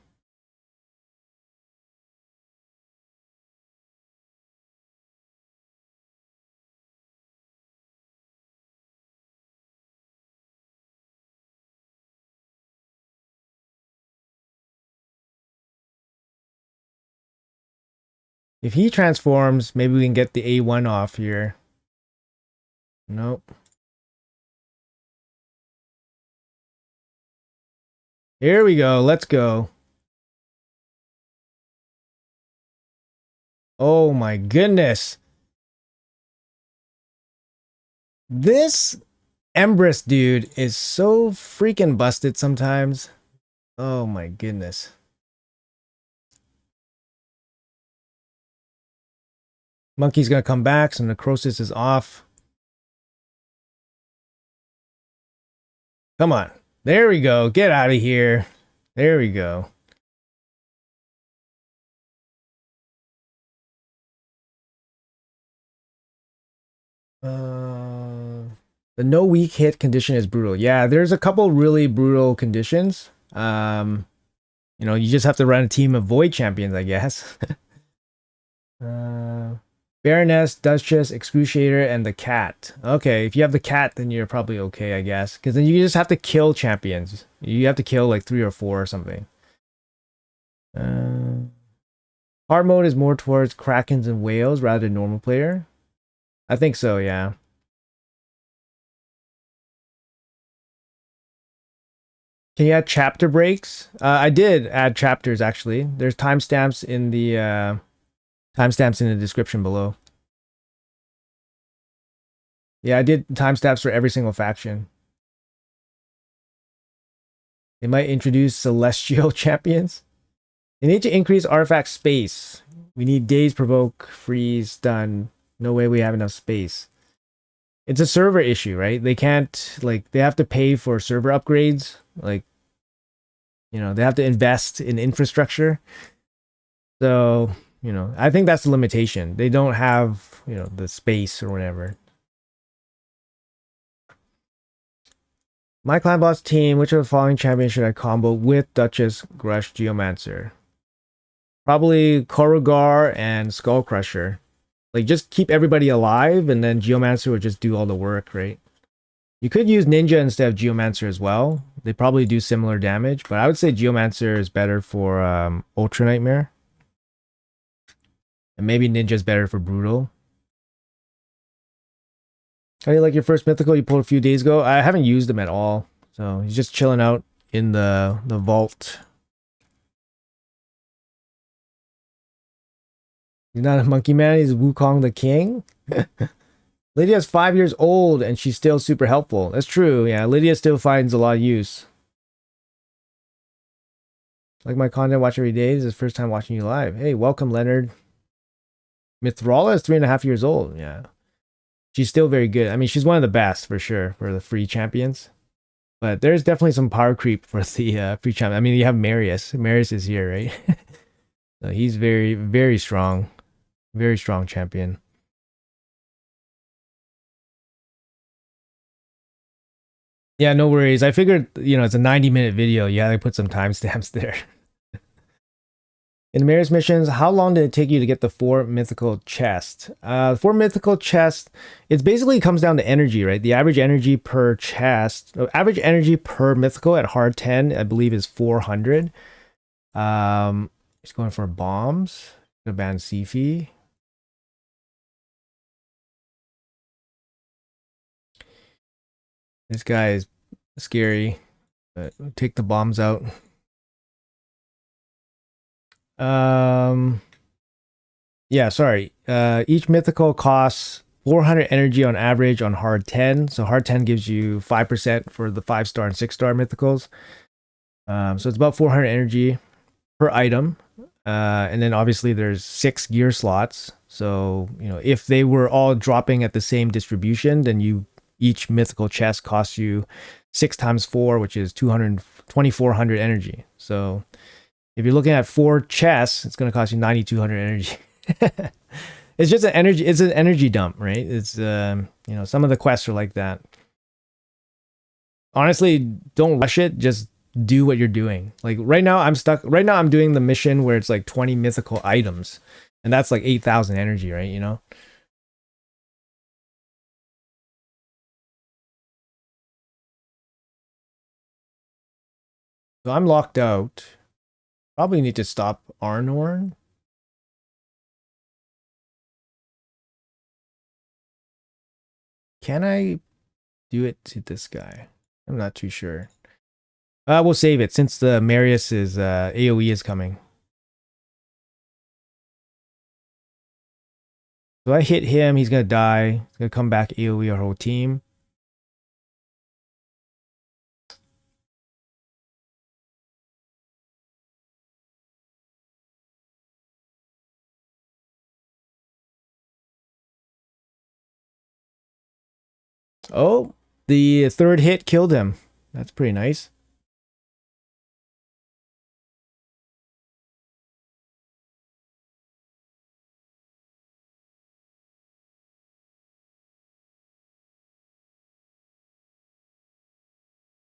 If he transforms, maybe we can get the A1 off here. Nope. Here we go. Let's go. Oh my goodness. This Empress dude is so freaking busted sometimes. Oh my goodness. Monkey's gonna come back, so Necrosis is off. Come on. There we go. Get out of here. There we go. The no weak hit condition is brutal. Yeah, there's a couple really brutal conditions. You just have to run a team of void champions, I guess. Baroness, Duchess, Excruciator, and the cat. Okay, if you have the cat, then you're probably okay, I guess. Because then you just have to kill champions. You have to kill like 3 or 4 or something. Hard mode is more towards Krakens and whales rather than normal player. I think so, yeah. Can you add chapter breaks? I did add chapters actually. There's timestamps in the description below. Yeah, I did timestamps for every single faction. They might introduce celestial champions. They need to increase artifact space. We need daze, provoke, freeze, stun. No way we have enough space. It's a server issue, right? They can't, like, they have to pay for server upgrades. Like, they have to invest in infrastructure. So, I think that's the limitation. They don't have, the space or whatever. My clan boss team, which of the following champions should I combo with Duchess, Grush, Geomancer? Probably Korugar and Skull Crusher. Like, just keep everybody alive, and then Geomancer would just do all the work, right? You could use Ninja instead of Geomancer as well. They probably do similar damage, but I would say Geomancer is better for Ultra Nightmare. And maybe Ninja's better for Brutal. How do you like your first mythical you pulled a few days ago? I haven't used them at all. So he's just chilling out in the vault. He's not a monkey man, he's Wukong the king. Lydia's 5 years old and she's still super helpful. That's true, yeah. Lydia still finds a lot of use. Like my content, watch every day. This is the first time watching you live. Hey, welcome, Leonard. Mithrala is 3.5 years old, yeah. She's still very good. I mean, she's one of the best for sure for the free champions. But there's definitely some power creep for the free champion. I mean, you have Marius. Marius is here, right? So he's very, very strong. Very strong champion. Yeah, no worries. I figured, it's a 90-minute video. You gotta put some timestamps there. In the Marius missions, how long did it take you to get the 4 mythical chest? 4 mythical chest, it basically comes down to energy, right? The average energy per chest, average energy per mythical at hard 10, I believe, is 400. He's going for bombs. Gonna ban Sifi. This guy is scary, but take the bombs out. Yeah, sorry. Each mythical costs 400 energy on average on hard 10. So hard 10 gives you 5% for the 5-star and 6-star mythicals. So it's about 400 energy per item. And then obviously there's 6 gear slots. So, if they were all dropping at the same distribution, then each mythical chest costs you 6 times 4, which is 2,400 energy. So if you're looking at 4 chests, it's going to cost you 9,200 energy. It's just it's an energy dump, right? It's some of the quests are like that. Honestly, don't rush it, just do what you're doing. Like right now I'm doing the mission where it's like 20 mythical items, and that's like 8,000 energy, right? So I'm locked out. Probably need to stop Arnorn. Can I do it to this guy? I'm not too sure. We'll save it since the Marius is AoE is coming. So I hit him, he's gonna die. He's gonna come back AoE our whole team. Oh, the 3rd hit killed him. That's pretty nice.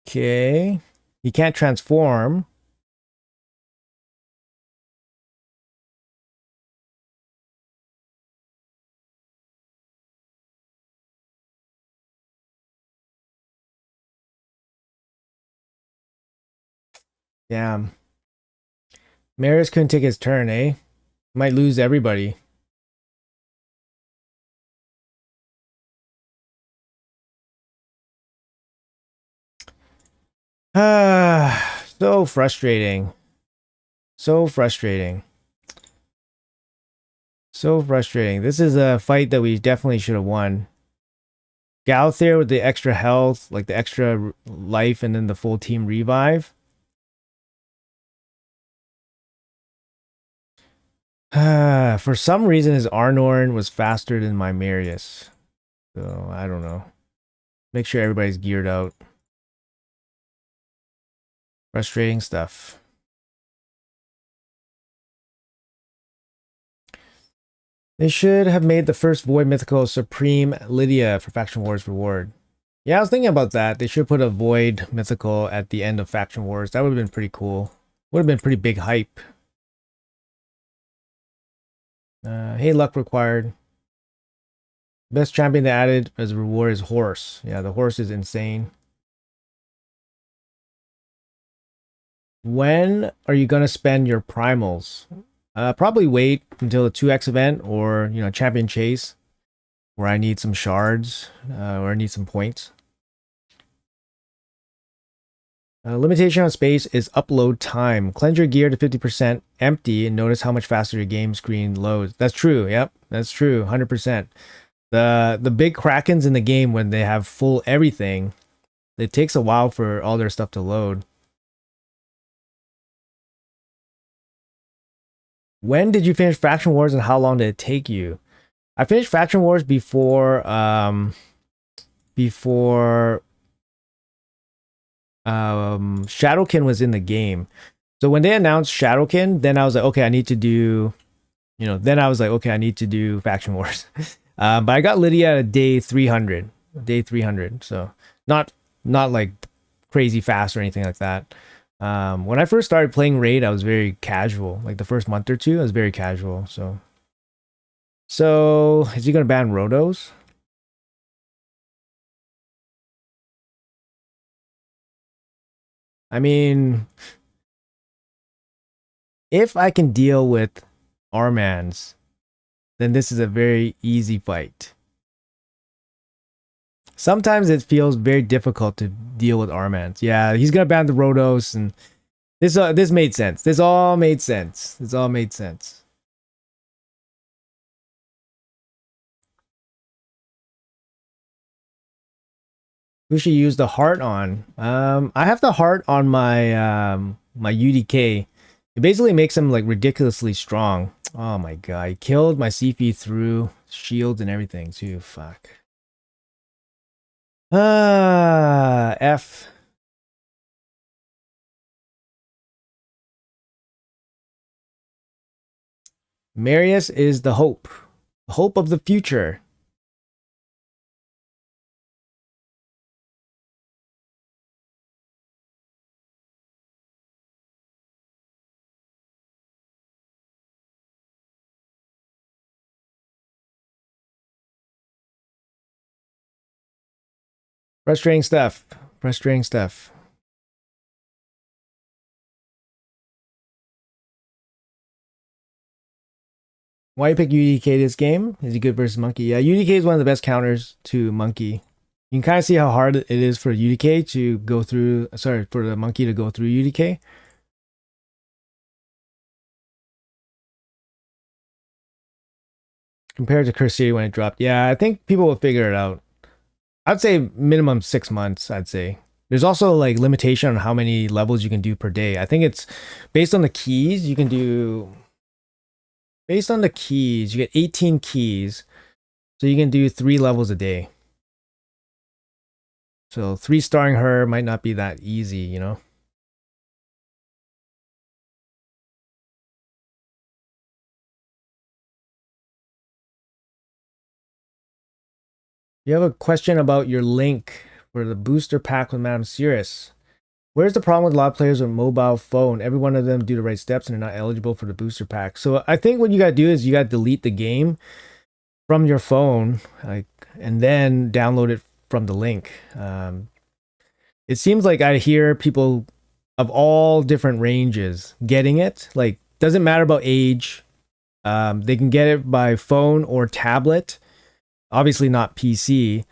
Okay. He can't transform. Damn. Marius couldn't take his turn, eh? Might lose everybody. Ah, so frustrating. So frustrating. So frustrating. This is a fight that we definitely should have won. Galthier with the extra health, like the extra life, and then the full team revive. For some reason, his Arnorn was faster than my Marius. So, I don't know. Make sure everybody's geared out. Frustrating stuff. They should have made the first Void Mythical Supreme Lydia for Faction Wars reward. Yeah, I was thinking about that. They should put a Void Mythical at the end of Faction Wars. That would have been pretty cool. Would have been pretty big hype. Hey, luck required. Best champion they added as a reward is horse. Yeah, the horse is insane. When are you going to spend your primals? Probably wait until the 2x event or, champion chase, where I need some shards or I need some points. Limitation on space is upload time. Cleanse your gear to 50% empty and notice how much faster your game screen loads. That's true. Yep, that's true. 100%. The big krakens in the game, when they have full everything, it takes a while for all their stuff to load. When did you finish Faction Wars and how long did it take you? I finished Faction Wars before Shadowkin was in the game. So when they announced Shadowkin, then I was like, okay, I need to do, then I was like, okay, I need to do Faction Wars. But I got Lydia at day 300, day 300. So not like crazy fast or anything like that. When I first started playing Raid, I was very casual. Like the first month or two, I was very casual. So is he gonna ban Rotos? I mean, if I can deal with Armans, then this is a very easy fight. Sometimes it feels very difficult to deal with Armans. Yeah, he's gonna ban the Rotos, and this made sense. This all made sense. This all made sense. Who should use the heart on? I have the heart on my UDK. It basically makes him like ridiculously strong. Oh my god, he killed my CP through shields and everything too. Fuck. F. Marius is the hope of the future. Frustrating stuff. Frustrating stuff. Why you pick UDK this game? Is he good versus Monkey? Yeah, UDK is one of the best counters to Monkey. You can kind of see how hard it is for UDK to go through. Sorry, for the Monkey to go through UDK. Compared to Curse City when it dropped. Yeah, I think people will figure it out. I'd say minimum 6 months, I'd say. There's also like limitation on how many levels you can do per day. I think it's based on the keys. You can do based on the keys, you get 18 keys. So you can do 3 levels a day. So 3-starring her might not be that easy, you know? You have a question about your link for the booster pack with Madame Cirrus. Where's the problem with a lot of players with mobile phone? Every one of them do the right steps and they're not eligible for the booster pack. So I think what you gotta do is you gotta delete the game from your phone, like, and then download it from the link. It seems like I hear people of all different ranges getting it. Like, doesn't matter about age. They can get it by phone or tablet. Obviously not PC.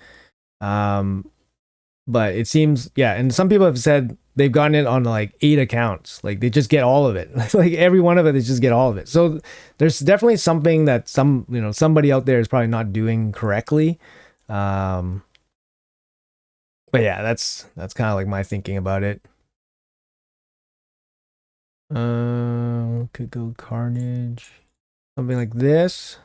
But it seems, yeah, and some people have said they've gotten it on like 8 accounts. Like they just get all of it. Like every one of it, they just get all of it. So there's definitely something that somebody out there is probably not doing correctly. Um, but yeah, that's kind of like my thinking about it. Could go Carnage, something like this.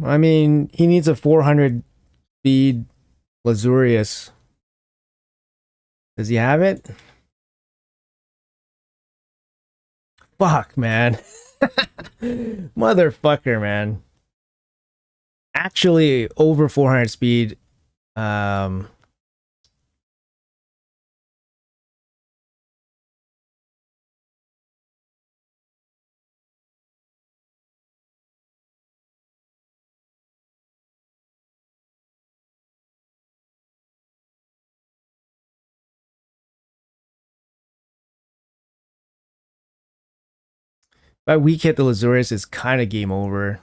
I mean, he needs a 400 speed Lazurius. Does he have it? Fuck, man. Motherfucker, man. Actually, over 400 speed. Um, if I weak hit the Lazurius, it's kind of game over.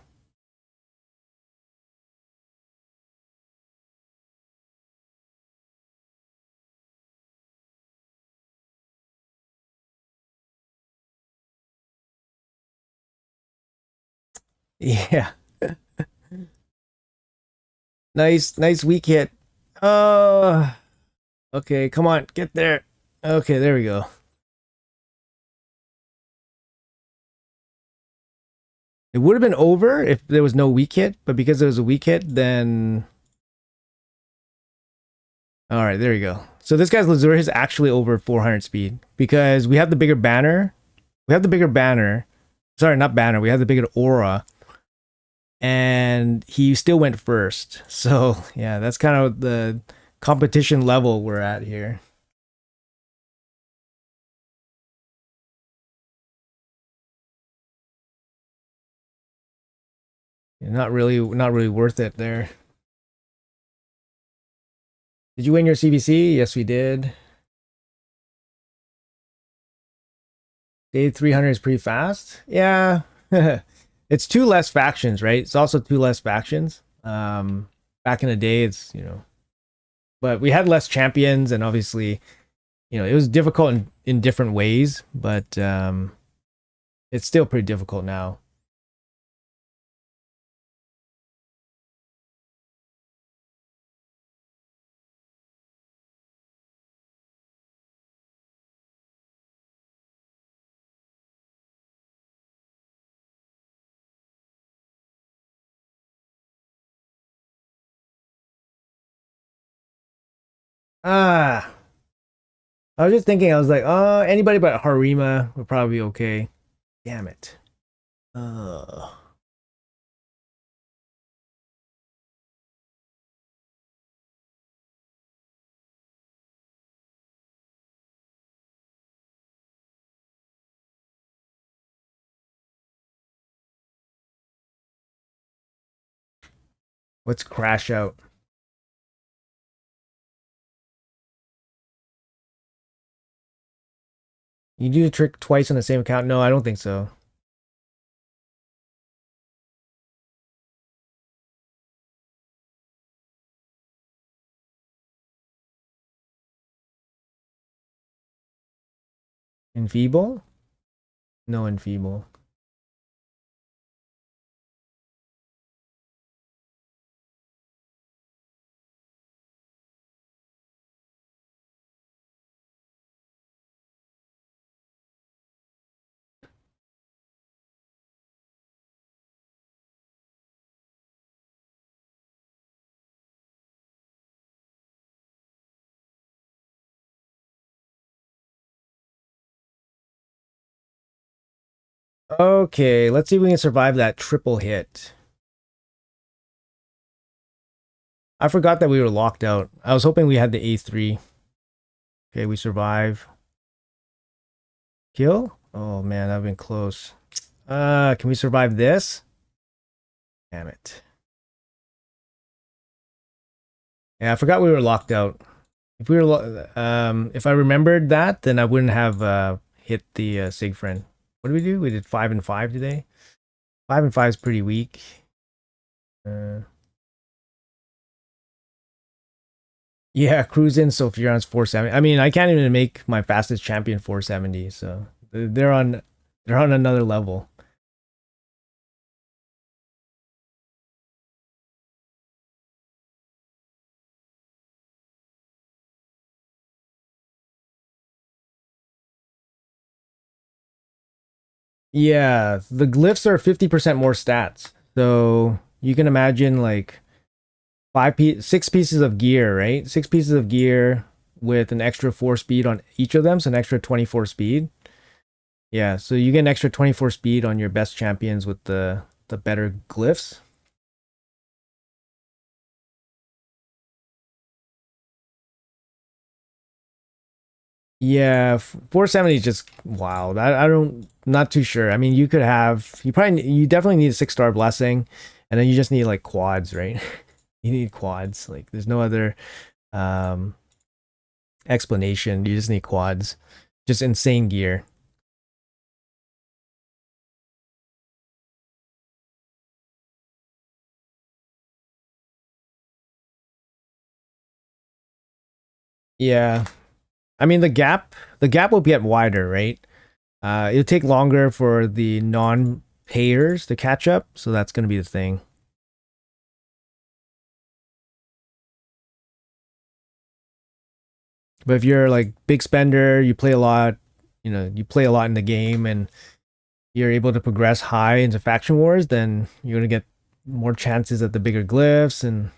Yeah. Nice weak hit. Oh, okay, come on, get there. Okay, there we go. It would have been over if there was no weak hit, but because there was a weak hit, then all right, there you go. So this guy's Lazura is actually over 400 speed because we have the bigger banner. We have the bigger banner. Sorry, not banner. We have the bigger aura, and he still went first. So yeah, that's kind of the competition level we're at here. Not really worth it there. Did you win your CBC? Yes, we did. Day 300 is pretty fast. Yeah. It's two less factions, right? It's also two less factions. Back in the day, it's, but we had less champions, and obviously, it was difficult in different ways, but it's still pretty difficult now. Ah, I was just thinking, I was like, anybody but Harima would probably be okay. Damn it. Uh, let's crash out. You do the trick twice on the same account? No, I don't think so. Enfeeble? No enfeeble. Okay, let's see if we can survive that triple hit. I forgot that we were locked out. I was hoping we had the A3. Okay, we survive. Kill? Oh man, that'd been close. Can we survive this? Damn it. Yeah, I forgot we were locked out. If we were, if I remembered that, then I wouldn't have hit the Sigfriend. What did we do? We did 5 and 5 today. 5 and 5 is pretty weak. Uh, yeah, cruising. So Furion's 470. I mean, I can't even make my fastest champion 470. So they're on another level. Yeah, the glyphs are 50% more stats. So you can imagine like 6 pieces of gear, right? 6 pieces of gear with an extra 4 speed on each of them, so an extra 24 speed. Yeah, so you get an extra 24 speed on your best champions with the better glyphs. Yeah, 470 is just wild. I don't not too sure. I mean, you definitely need a 6-star blessing, and then you just need like quads, right? You need quads. Like there's no other um explanation. You just need quads. Just insane gear. Yeah. I mean the gap will get wider, right? It'll take longer for the non payers to catch up, so that's going to be the thing. But if you're like big spender, you play a lot, you play a lot in the game and you're able to progress high into faction wars, then you're going to get more chances at the bigger glyphs, and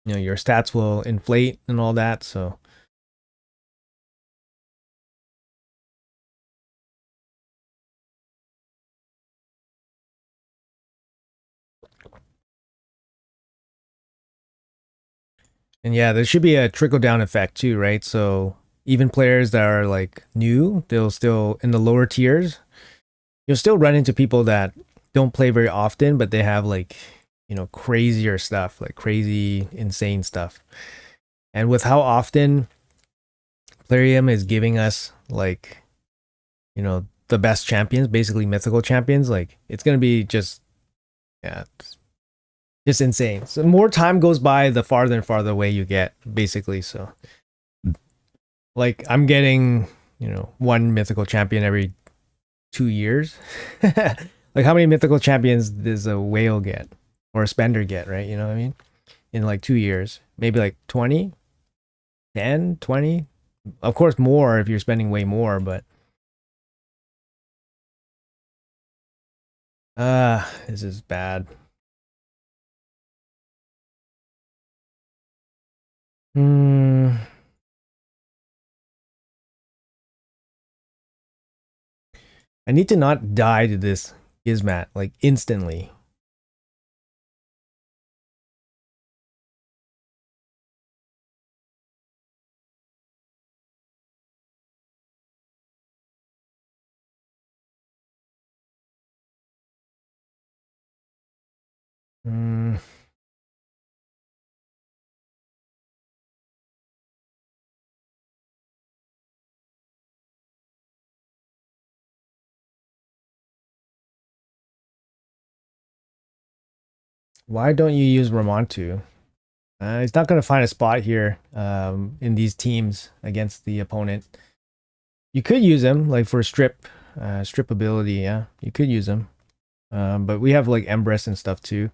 your stats will inflate and all that. So and yeah, there should be a trickle down effect too, right? So even players that are like new, they'll still in the lower tiers, you'll still run into people that don't play very often, but they have like, crazier stuff, like crazy, insane stuff. And with how often Plarium is giving us like, the best champions, basically mythical champions, like it's gonna be just, yeah, just insane. So the more time goes by, the farther and farther away you get, basically. So like I'm getting, one mythical champion every 2 years. Like how many mythical champions does a whale get or a spender get, right? You know what I mean? In like 2 years, maybe like 20, 10, 20. Of course, more if you're spending way more, but this is bad. Hmm. I need to not die to this Gizmat like instantly. Hmm. Why don't you use Ramontu? He's not going to find a spot here in these teams against the opponent. You could use him like for strip ability. Yeah, you could use him. But we have like Empress and stuff too.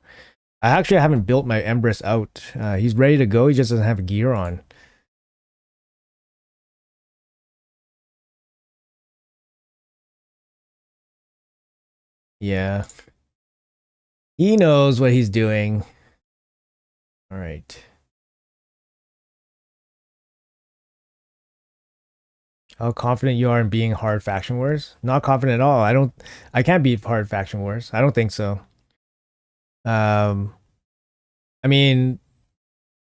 I actually haven't built my Empress out. He's ready to go. He just doesn't have gear on. Yeah, he knows what he's doing. All right. How confident you are in being hard faction wars? Not confident at all. I can't beat hard faction wars. I don't think so. Um, I mean,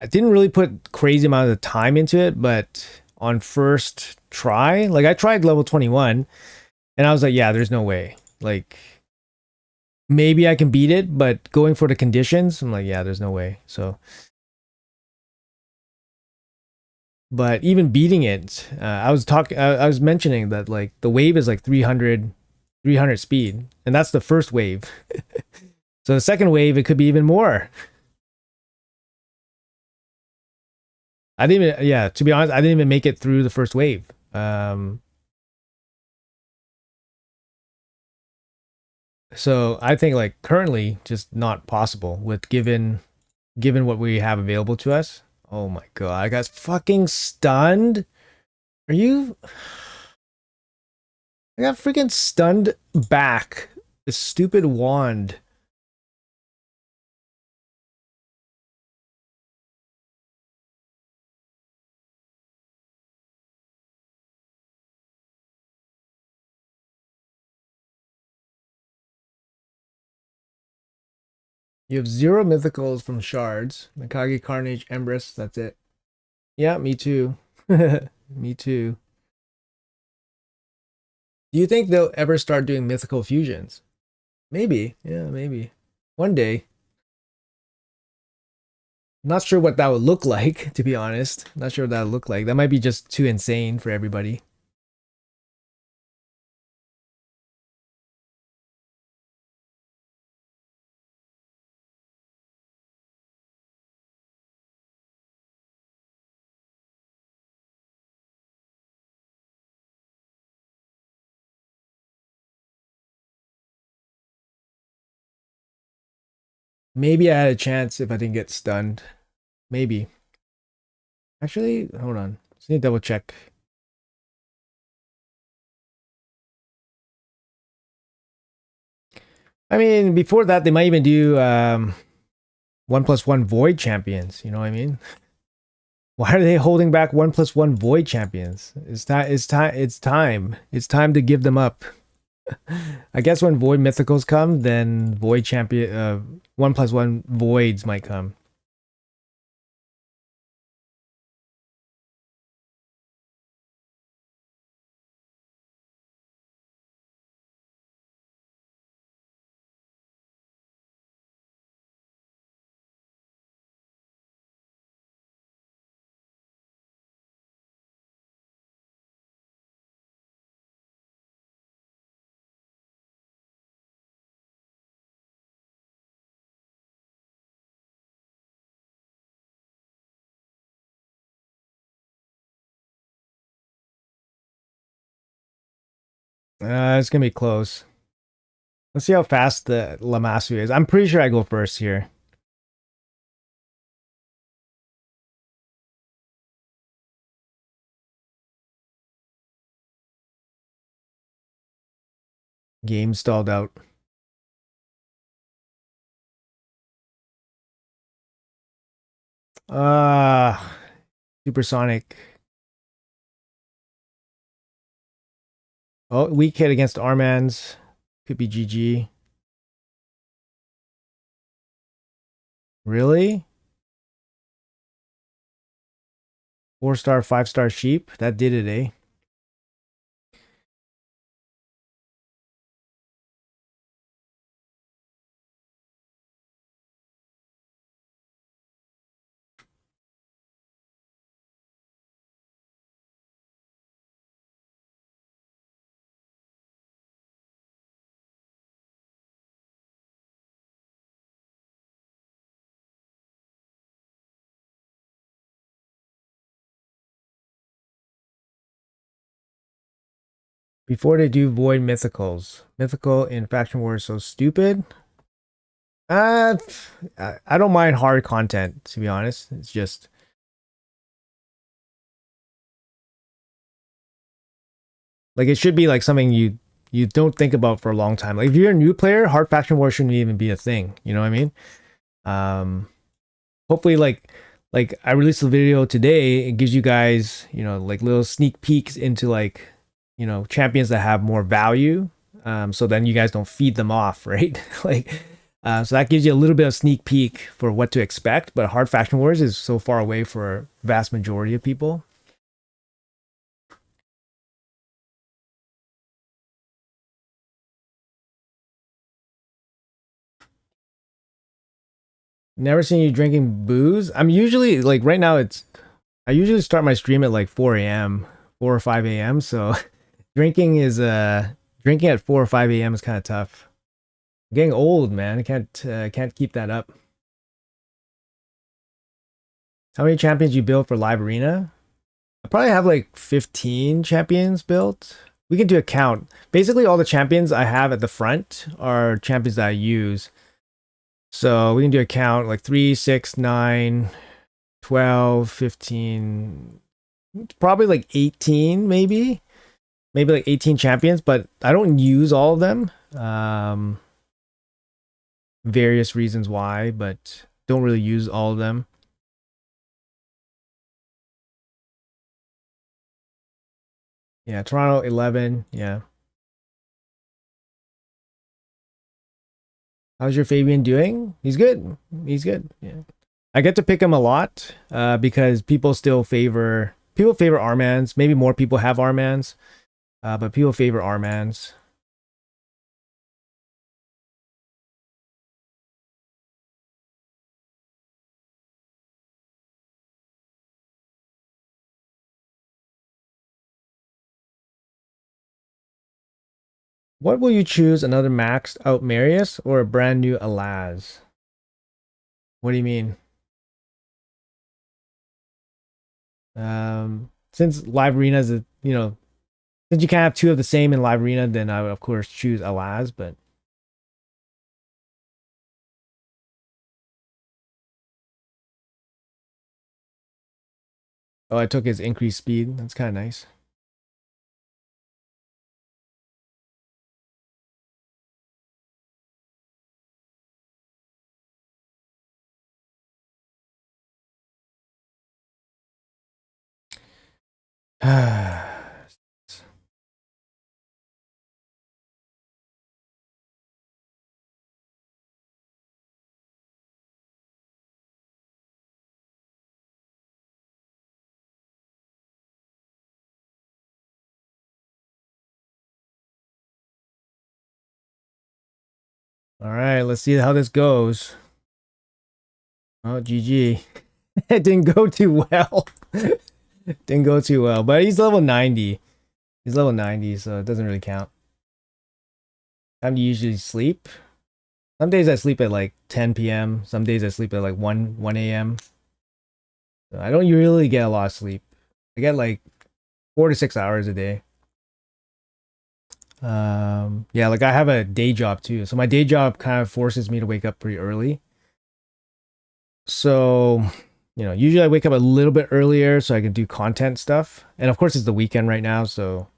I didn't really put crazy amount of time into it, but on first try, like I tried level 21 and I was like, yeah, there's no way. Like maybe I can beat it, but going for the conditions, I'm like, yeah, there's no way. So, but even beating it, I was mentioning that like the wave is like 300 speed, and that's the first wave. So the second wave, it could be even more. I didn't even, yeah, to be honest, I didn't even make it through the first wave. So I think like currently just not possible with given what we have available to us. Oh my god, I got fucking stunned. Are you? I got freaking stunned back. The stupid wand. You have zero mythicals from shards. Mikage, Carnage, Empress. That's it. Yeah, me too. Me too. Do you think they'll ever start doing mythical fusions? Maybe. Yeah, maybe. One day. Not sure what that would look like, to be honest. Not sure what that would look like. That might be just too insane for everybody. Maybe I had a chance if I didn't get stunned. Maybe. Actually, hold on. Just need to double check. I mean, before that, they might even do 1+1 Void champions. You know what I mean? Why are they holding back 1+1 Void champions? It's time. It's time. It's time. It's time to give them up. I guess when Void Mythicals come, then Void champion 1+1 Voids might come. It's gonna be close. Let's see how fast the Lamasu is. I'm pretty sure I go first here. Game stalled out. Supersonic. Oh, weak hit against Armans. Could be GG. Really? 4-star, 5-star sheep? That did it, eh? Before they do Void Mythicals. Mythical in Faction War is so stupid. I don't mind hard content, to be honest. It's just like it should be like something you don't think about for a long time. Like if you're a new player, hard faction war shouldn't even be a thing. You know what I mean? Um, hopefully, like I released a video today. It gives you guys like little sneak peeks into like champions that have more value. So then you guys don't feed them off, right? like. So that gives you a little bit of sneak peek for what to expect, but hard faction wars is so far away for vast majority of people. Never seen you drinking booze. I'm usually like right now. I usually start my stream at like 4 a.m., 4 or 5 a.m. So drinking at 4 or 5 a.m. is kind of tough. I'm getting old, man. I can't keep that up. How many champions you build for live arena? I probably have like 15 champions built. We can do a count. Basically, all the champions I have at the front are champions that I use. So we can do a count like 3, 6, 9, 12, 15, probably like 18, maybe like 18 champions, but I don't use all of them. Various reasons why, but don't really use all of them. Yeah, Toronto 11. Yeah. How's your Fabian doing? He's good. He's good. Yeah. I get to pick him a lot because people favor Armans. Maybe more people have Armans, but people favor Armans. What will you choose? Another maxed out Marius or a brand new Alaz? What do you mean? Since live arena is since you can't have two of the same in live arena, then I would of course choose Alaz. But Oh, I took his increased speed. That's kind of nice. All right, let's see how this goes. Oh, GG. It didn't go too well. Didn't go too well, but he's level 90. He's level 90, so it doesn't really count. Time to usually sleep. Some days I sleep at like 10 p.m. Some days I sleep at like 1 a.m. So I don't really get a lot of sleep. I get like 4 to 6 hours a day. Yeah, like I have a day job too. So my day job kind of forces me to wake up pretty early. So, usually I wake up a little bit earlier so I can do content stuff. And of course it's the weekend right now, so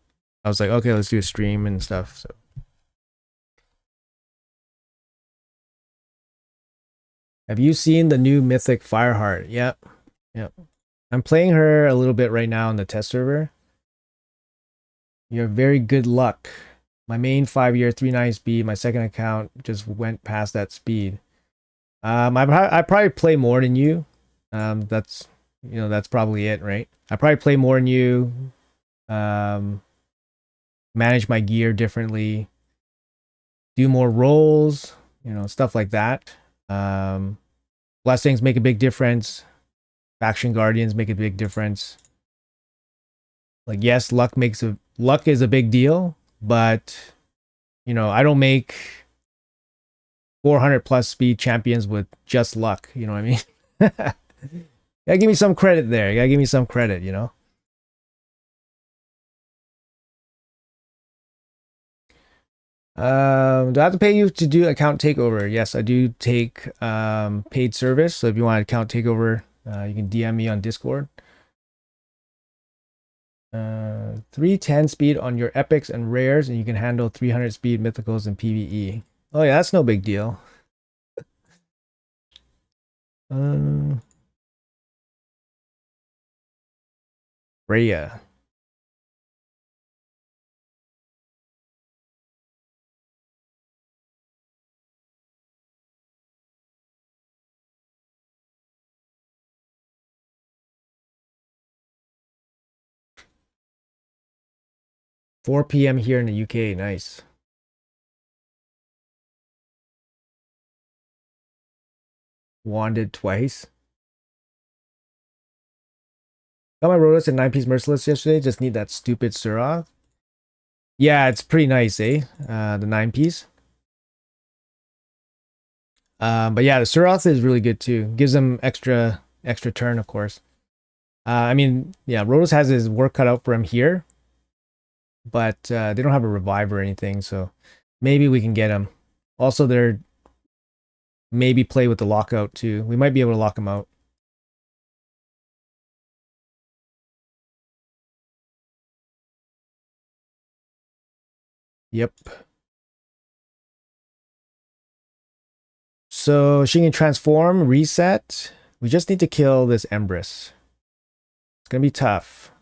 I was like, okay, let's do a stream and stuff. So have you seen the new Mythic Fireheart? Yep. Yep. I'm playing her a little bit right now on the test server. You have very good luck. My main 5-year 3.9 speed, my second account just went past that speed. I probably play more than you. That's probably it, right? I probably play more than you. Um, Manage my gear differently, do more rolls, stuff like that. Blessings make a big difference. Faction guardians make a big difference. Like, yes, luck is a big deal, but I don't make 400 plus speed champions with just luck. You know what I mean? Gotta give me some credit there. You gotta give me some credit. Do I have to pay you to do account takeover? Yes, I do take paid service. So if you want account takeover, you can DM me on Discord. 310 speed on your epics and rares, and you can handle 300 speed mythicals and PvE. Oh yeah, that's no big deal. Um, Rhea. 4 p.m. here in the UK. Nice. Wanded twice. Got my Rotos and 9-piece Merciless yesterday. Just need that stupid Surah. Yeah, it's pretty nice, eh? The 9-piece. But yeah, the Suroth is really good too. Gives them extra turn, of course. I mean, yeah, Rotos has his work cut out for him here, but they don't have a revive or anything, so maybe we can get him. Also, they're maybe play with the lockout too. We might be able to lock him out. Yep. So she can transform, reset. We just need to kill this Empress. It's gonna be tough.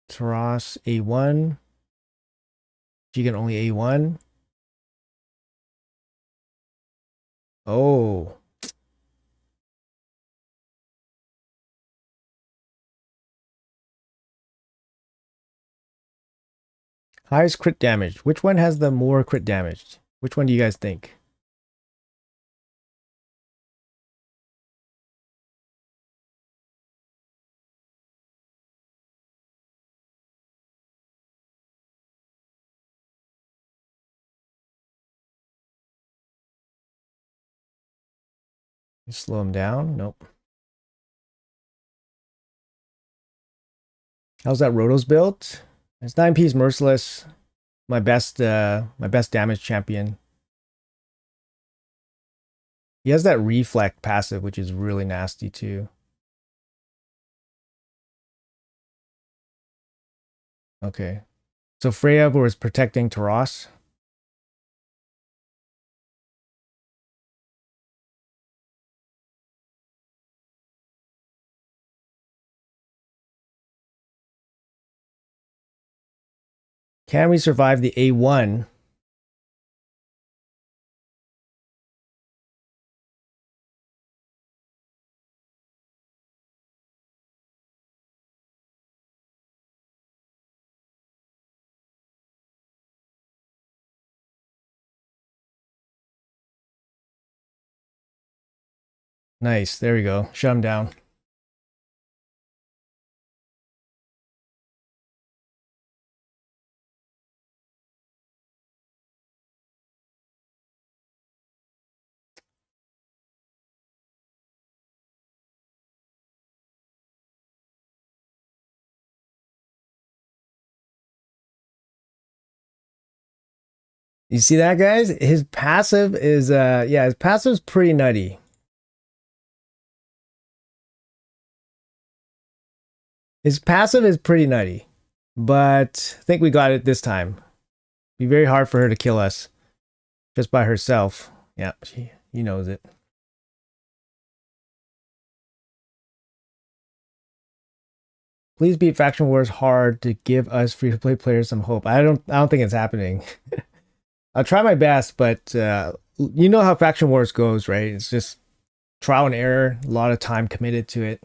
Taras A1. She can only A1. Oh. Highest crit damage. Which one has the more crit damage? Which one do you guys think? Slow him down? Nope. How's that Rotos built? It's 9-piece Merciless. My best damage champion. He has that reflect passive, which is really nasty too. Okay. So Freya was protecting Taras. Can we survive the A1? Nice. There we go. Shut him down. You see that, guys? His passive is yeah, his passive's pretty nutty. His passive is pretty nutty. But I think we got it this time. Be very hard for her to kill us just by herself. Yeah, he knows it. Please beat Faction Wars hard to give us free to play players some hope. I don't think it's happening. I'll try my best, but you know how Faction Wars goes, right? It's just trial and error, a lot of time committed to it.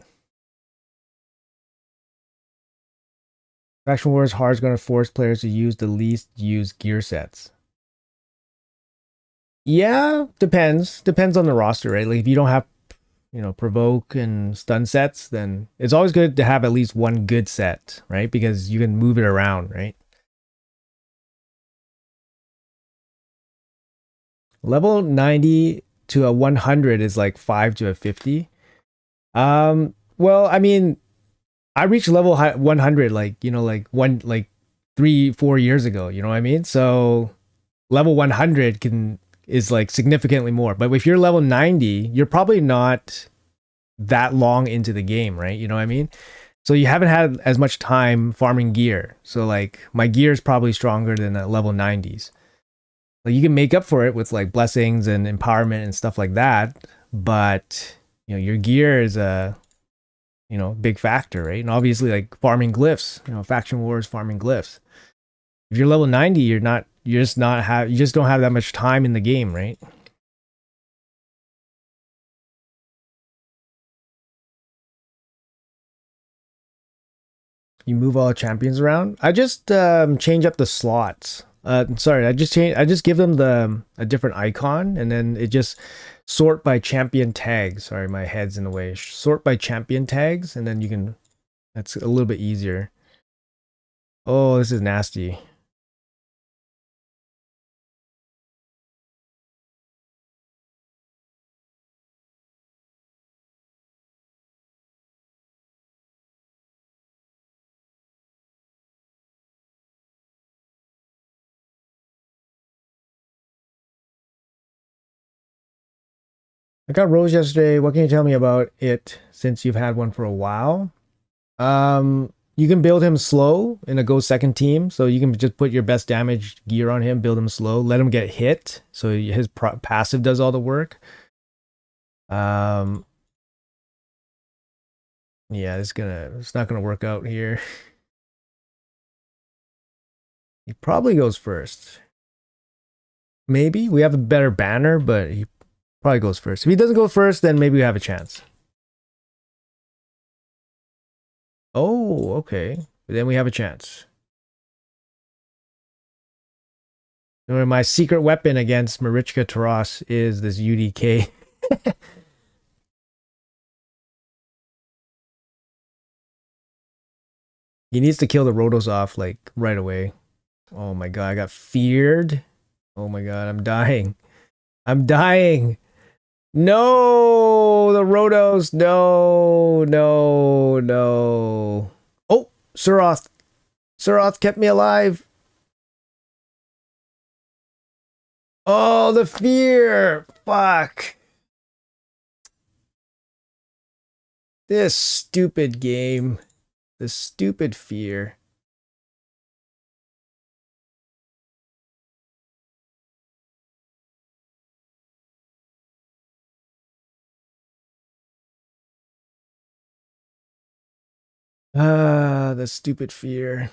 Faction Wars hard is going to force players to use the least used gear sets. Yeah, depends on the roster, right? Like if you don't have, you know, provoke and stun sets, then it's always good to have at least one good set, right? Because you can move it around, right? Level 90 to a 100 is like 5 to a 50. Well, I mean, I reached level 100 like, you know, like 3-4 years ago, you know what I mean? So level 100 is like significantly more. But if you're level 90, you're probably not that long into the game, right? You know what I mean? So you haven't had as much time farming gear. So like my gear is probably stronger than at level 90s. Like you can make up for it with like blessings and empowerment and stuff like that, but you know, your gear is a, you know, big factor, right? And obviously like farming glyphs, you know, faction wars farming glyphs. If you're level 90, you just don't have that much time in the game, right? You move all the champions around. I just change up the slots. Sorry, I just give them a different icon, and then it just sort by champion tags. Sorry, my head's in the way. Sort by champion tags, and then you can. That's a little bit easier. Oh, this is nasty. I got Rose yesterday. What can you tell me about it since you've had one for a while? You can build him slow in a go second team, so you can just put your best damage gear on him, build him slow, let him get hit, so his passive does all the work. Um, yeah, it's not gonna work out here. He probably goes first. Maybe we have a better banner, but he probably goes first. If he doesn't go first, then maybe we have a chance. Oh, okay. Then we have a chance. My secret weapon against Marichka Taras is this UDK. He needs to kill the Rotos off like right away. Oh my god, I got feared. Oh my god, I'm dying. I'm dying. No, the Rotos. No, no, no. Oh, Suroth. Suroth kept me alive. Oh, the fear. Fuck. This stupid game. This stupid fear. Ah, the stupid fear.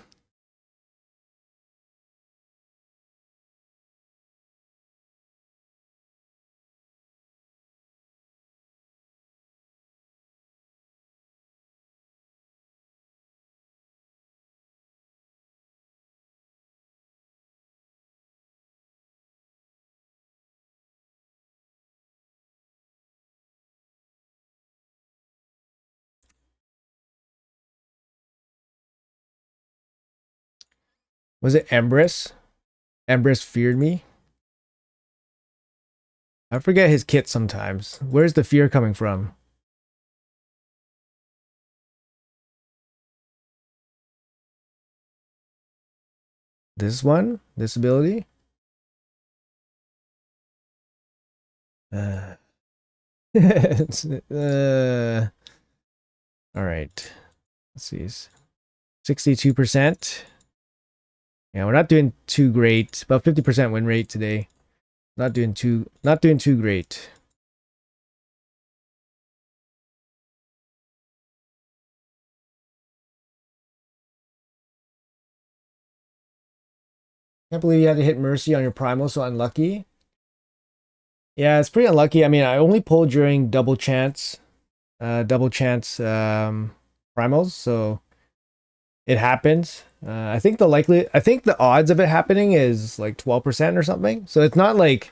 Was it Empress? Empress feared me. I forget his kit sometimes. Where's the fear coming from? This one? This ability? Uh, all right. Let's see. 62%. Yeah, we're not doing too great. About 50% win rate today. Not doing too great. Can't believe you had to hit Mercy on your primal, so unlucky. Yeah, it's pretty unlucky. I mean, I only pulled during double chance primals, so it happens. I think the odds of it happening is like 12% or something. So it's not like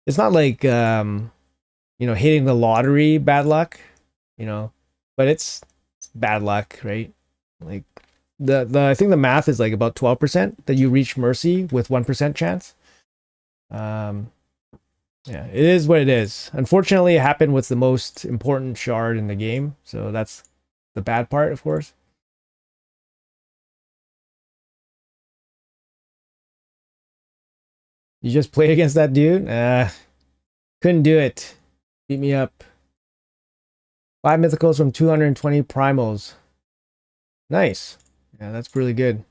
hitting the lottery bad luck, you know, but it's bad luck, right? Like the I think the math is like about 12% that you reach Mercy with 1% chance. Um yeah, it is what it is. Unfortunately, it happened with the most important shard in the game, so that's the bad part, of course. You just played against that dude? Couldn't do it. Beat me up. 5 mythicals from 220 primals. Nice. Yeah, that's really good.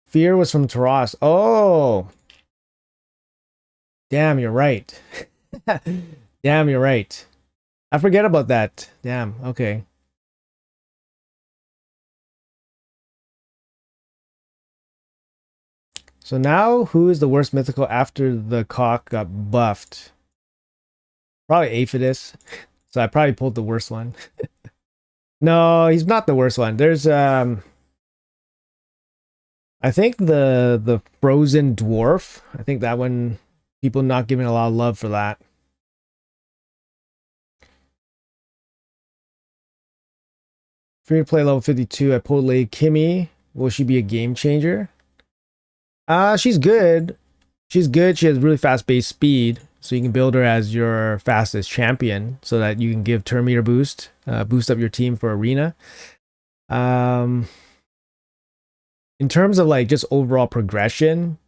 Fear was from Taras. Oh, damn, you're right. Damn, you're right. I forget about that. Damn, okay. So now, who is the worst mythical after the cock got buffed? Probably Aphidus. So I probably pulled the worst one. No, he's not the worst one. There's I think the frozen dwarf. I think that one people not giving a lot of love for that. Free to play level 52. I pulled Lady Kimmy. Will she be a game changer? She's good. She's good. She has really fast base speed, so you can build her as your fastest champion, so that you can give turn meter boost, boost up your team for arena. Um, in terms of like just overall progression,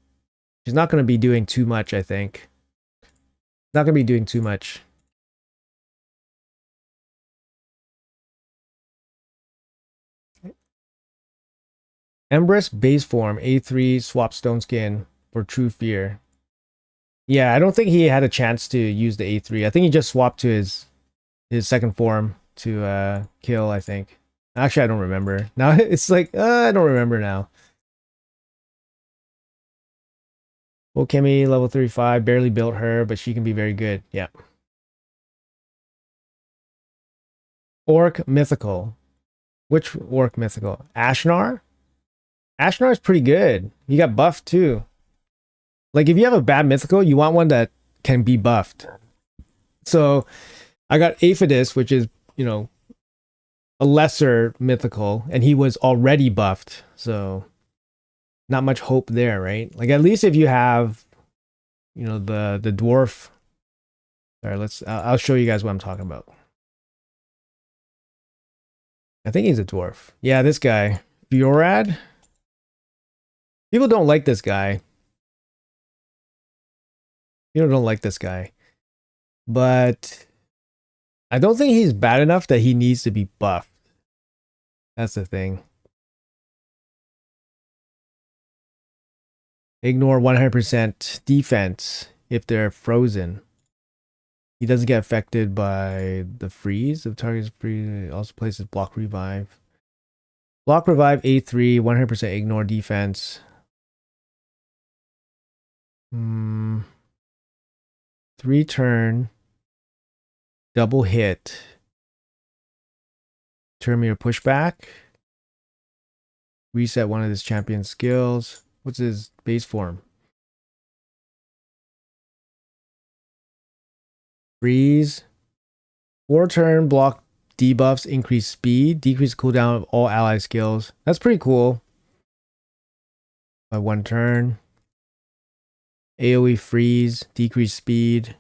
she's not going to be doing too much. I think not going to be doing too much. Empress base form A3 swap stone skin for true fear. Yeah, I don't think he had a chance to use the A3. I think he just swapped to his second form to kill, I think. Actually, I don't remember. Now it's like I don't remember now. Well, Kimmy, level 35, barely built her, but she can be very good. Yeah. Orc mythical. Which orc mythical? Ashnar? Ashnar is pretty good. He got buffed too. Like if you have a bad mythical, you want one that can be buffed. So I got Aphidus, which is, a lesser mythical, and he was already buffed. So not much hope there, right? Like at least if you have, the dwarf. All right, I'll show you guys what I'm talking about. I think he's a dwarf. Yeah, this guy, Fiorad. People don't like this guy. People don't like this guy. but I don't think he's bad enough that he needs to be buffed. That's the thing. Ignore 100% defense if they're frozen. He doesn't get affected by the freeze. If target is free, it also places block revive. Block revive A3, 100% ignore defense. 3-turn. Double hit. Turn meter pushback. Reset one of his champion skills. What's his base form? Freeze. 4-turn block debuffs, increase speed, decrease cooldown of all ally skills. That's pretty cool. By 1 turn. AoE freeze, decrease speed.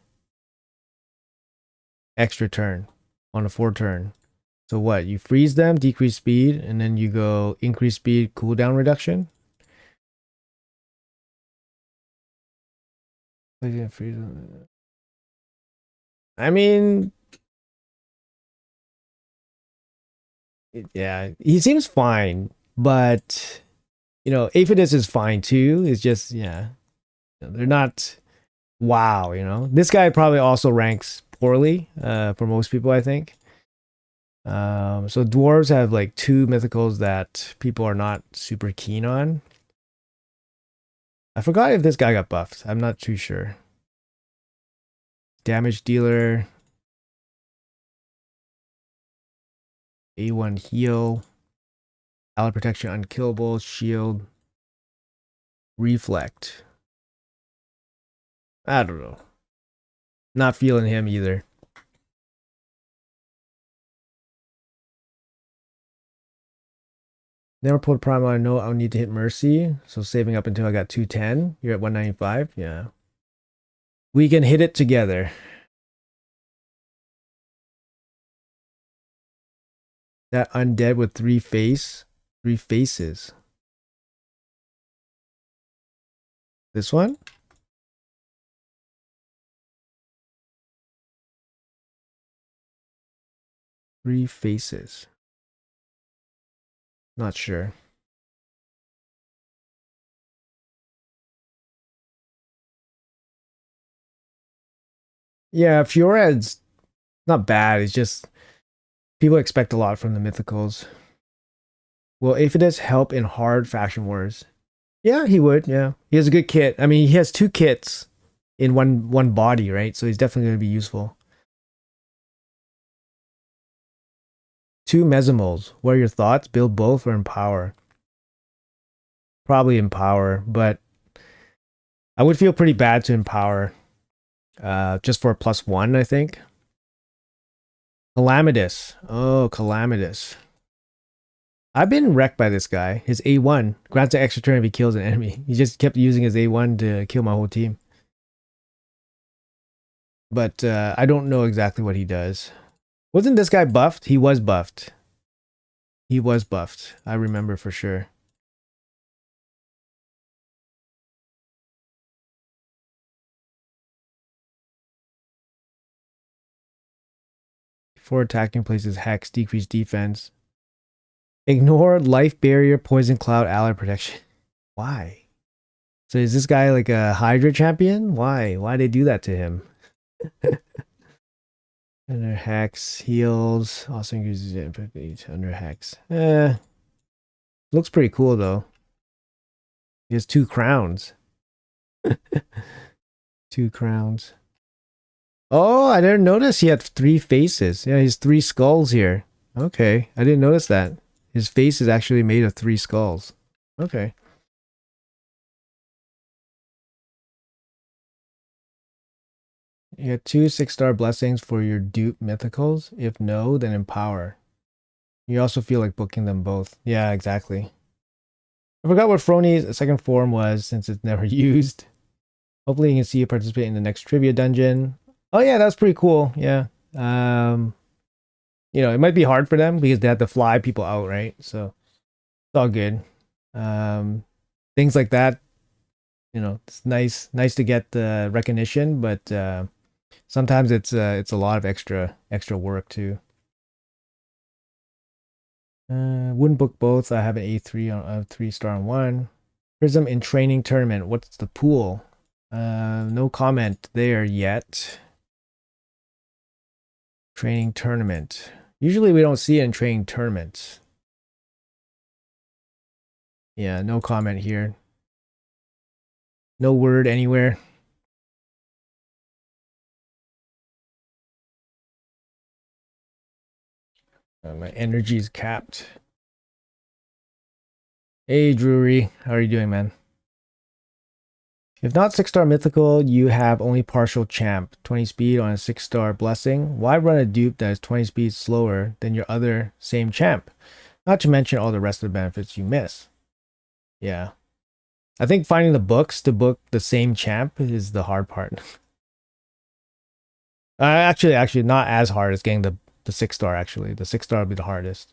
Extra turn on a 4-turn. So what? You freeze them, decrease speed, and then you go increase speed, cooldown reduction. I mean, yeah, he seems fine, but you know, Aphidus is fine too. It's just, yeah, they're not wow, you know. This guy probably also ranks poorly for most people, I think. So dwarves have like 2 mythicals that people are not super keen on. I forgot if this guy got buffed. I'm not too sure. Damage dealer. A1 heal. Ally protection unkillable. Shield. Reflect. I don't know. Not feeling him either. Never pulled Primal. I know I'll need to hit Mercy. So saving up until I got 210. You're at 195. Yeah. We can hit it together. That undead with 3 faces. This one? Three faces. Not sure. Yeah, Fiorad's not bad. It's just people expect a lot from the mythicals. Will Aphidus help in hard faction wars? Yeah, he would. Yeah, he has a good kit. I mean, he has 2 kits in one body, right? So he's definitely going to be useful. 2 Mesimoles. What are your thoughts? Build both or empower? Probably empower, but I would feel pretty bad to empower. Just for a +1, I think. Calamitous. Oh, Calamitous. I've been wrecked by this guy. His A1 grants an extra turn if he kills an enemy. He just kept using his A1 to kill my whole team. But I don't know exactly what he does. Wasn't this guy buffed? He was buffed. He was buffed. I remember for sure. Before attacking places Hex, decrease defense. Ignore life barrier, poison cloud, ally protection. Why? So is this guy like a Hydra champion? Why? Why they do that to him? Under Hex, heals, also increases it under Hex. Looks pretty cool though. He has 2 crowns. 2 crowns. Oh, I didn't notice he had 3 faces. Yeah, he has 3 skulls here. Okay, I didn't notice that. His face is actually made of 3 skulls. Okay. You get 2 6-star blessings for your dupe mythicals. If no, then empower. You also feel like booking them both. Yeah, exactly. I forgot what Frony's second form was since it's never used. Hopefully you can see you participate in the next trivia dungeon. Oh yeah, that's pretty cool. Yeah. You know, it might be hard for them because they have to fly people out, right? So it's all good. Things like that, you know, it's nice to get the recognition, but Sometimes it's a lot of extra work too. Wouldn't book both. I have an A3 on a 3-star on one. Prism in training tournament. What's the pool? No comment there yet. Training tournament. Usually we don't see it in training tournaments. Yeah, no comment here. No word anywhere. My energy is capped. Hey, Drury. How are you doing, man? If not 6-star mythical, you have only partial champ. 20 speed on a 6-star blessing. Why run a dupe that is 20 speed slower than your other same champ? Not to mention all the rest of the benefits you miss. Yeah. I think finding the books to book the same champ is the hard part. Actually, not as hard as getting the 6-star, actually. The 6-star would be the hardest.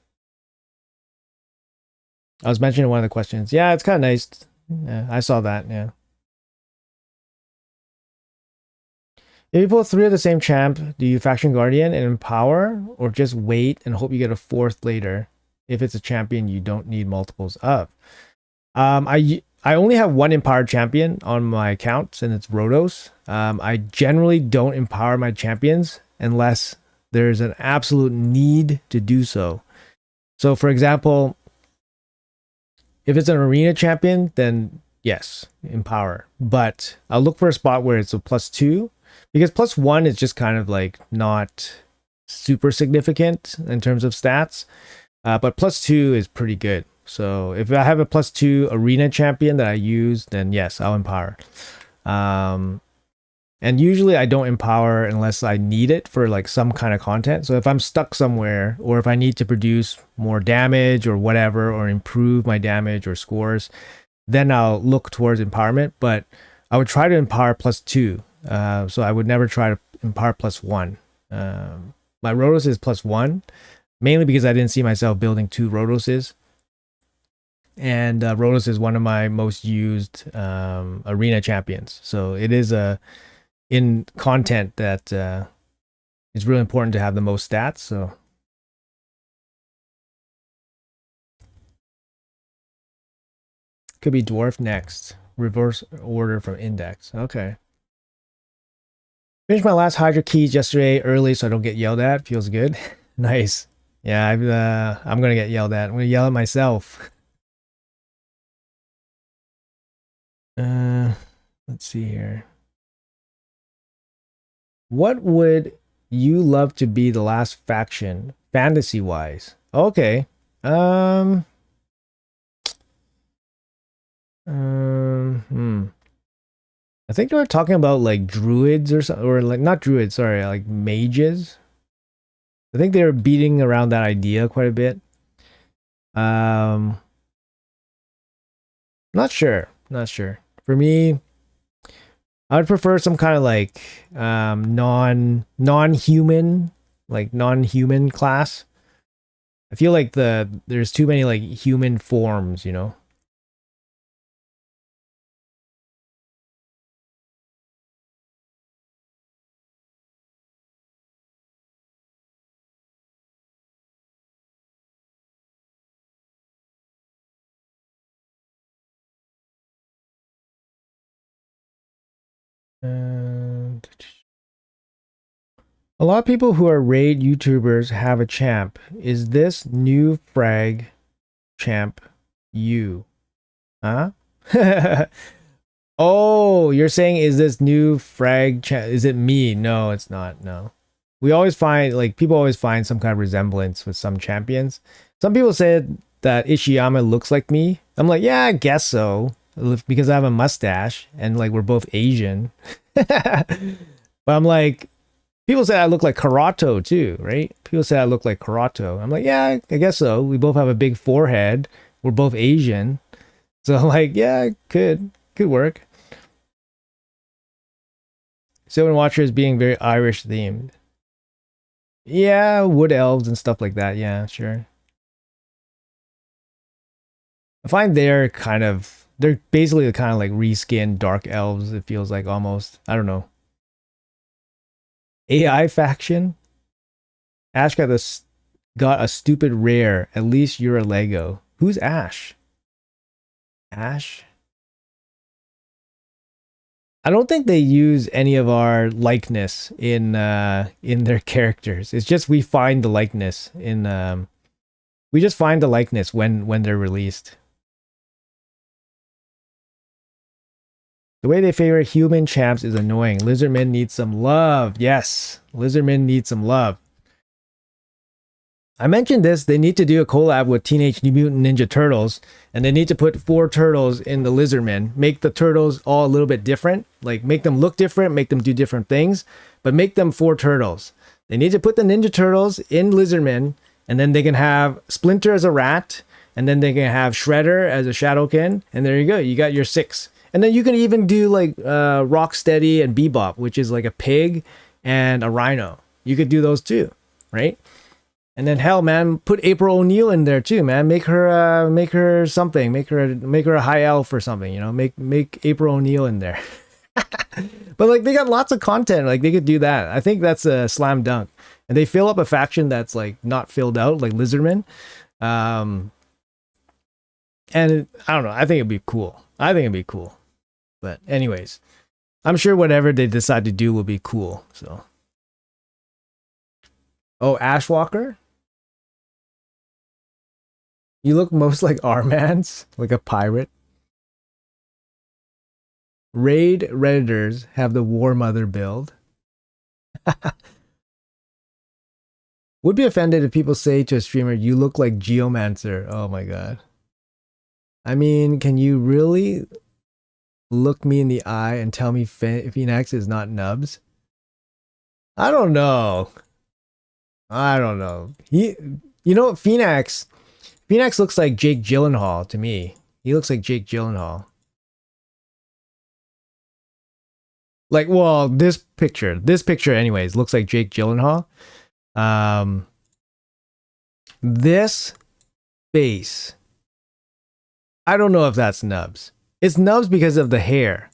I was mentioning one of the questions. Yeah, it's kind of nice. Yeah, I saw that, yeah. If you pull 3 of the same champ, do you faction guardian and empower, or just wait and hope you get a 4th later if it's a champion you don't need multiples of? I only have one empowered champion on my account, and it's Rotos. I generally don't empower my champions unless there's an absolute need to do so. So, for example, if it's an arena champion, then yes, empower. But I'll look for a spot where it's a +2, because +1 is just kind of like not super significant in terms of stats. But +2 is pretty good. So if I have a +2 arena champion that I use, then yes, I'll empower. And usually I don't empower unless I need it for like some kind of content. So if I'm stuck somewhere, or if I need to produce more damage or whatever, or improve my damage or scores, then I'll look towards empowerment. But I would try to empower +2. So I would never try to empower +1. My Rotos is +1, mainly because I didn't see myself building 2 Rotoses. And Rotos is one of my most used arena champions. So it is in content that it's really important to have the most stats. So could be dwarf next. Reverse order from index. Okay. Finished my last Hydra keys yesterday early, so I don't get yelled at. Feels good. Nice. Yeah, I'm gonna get yelled at. I'm gonna yell at myself. Let's see here. What would you love to be the last faction, fantasy wise? Okay. I think they were talking about like druids or something, or like not druids, sorry, like mages. I think they were beating around that idea quite a bit. Not sure. Not sure. For me, I would prefer some kind of like non-human, like non-human class. I feel like there's too many like human forms, you know. And a lot of people who are raid YouTubers have a champ. Is this new frag champ you? Huh? Oh, you're saying is this new frag champ? Is it me? No, it's not. No. We always find like people always find some kind of resemblance with some champions. Some people said that Ishiyama looks like me. I'm like, yeah, I guess so. Because I have a mustache and like we're both Asian. But I'm like, people say I look like Karato too, right? People say I look like Karato. I'm like, yeah, I guess so. We both have a big forehead. We're both Asian. So I'm like, yeah, could work. Sylvan Watchers being very Irish themed. Yeah, wood elves and stuff like that. Yeah, sure. I find they're basically the kind of like reskinned dark elves, it feels like almost. I don't know. AI faction. Ash got a stupid rare. At least you're a Lego. Who's Ash? Ash? I don't think they use any of our likeness in their characters. It's just we find the likeness in we just find the likeness when they're released. The way they favor human champs is annoying. Lizardmen need some love. Yes, Lizardmen need some love. I mentioned this. They need to do a collab with Teenage Mutant Ninja Turtles, and they need to put 4 turtles in the Lizardmen. Make the turtles all a little bit different. Like, make them look different, make them do different things, but make them 4 turtles. They need to put the Ninja Turtles in Lizardmen, and then they can have Splinter as a rat, and then they can have Shredder as a Shadowkin, and there you go. You got your 6. And then you can even do like Rocksteady and Bebop, which is like a pig and a rhino. You could do those too, right? And then hell, man, put April O'Neil in there too, man. Make her something. Make her a high elf or something. You know, make April O'Neil in there. But like they got lots of content. Like they could do that. I think that's a slam dunk. And they fill up a faction that's like not filled out, like Lizardmen. And I don't know. I think it'd be cool. But anyways, I'm sure whatever they decide to do will be cool. So, oh, Ashwalker, you look most like Armans, like a pirate. Raid Redditors have the War Mother build. Would be offended if people say to a streamer, "You look like Geomancer." Oh my god. I mean, can you really look me in the eye and tell me Phoenix is not Nubs? I don't know. You know, Phoenix looks like Jake Gyllenhaal to me. He looks like Jake Gyllenhaal. Like, well, this picture anyways looks like Jake Gyllenhaal. This face, I don't know if that's Nubs. It's Nubs because of the hair,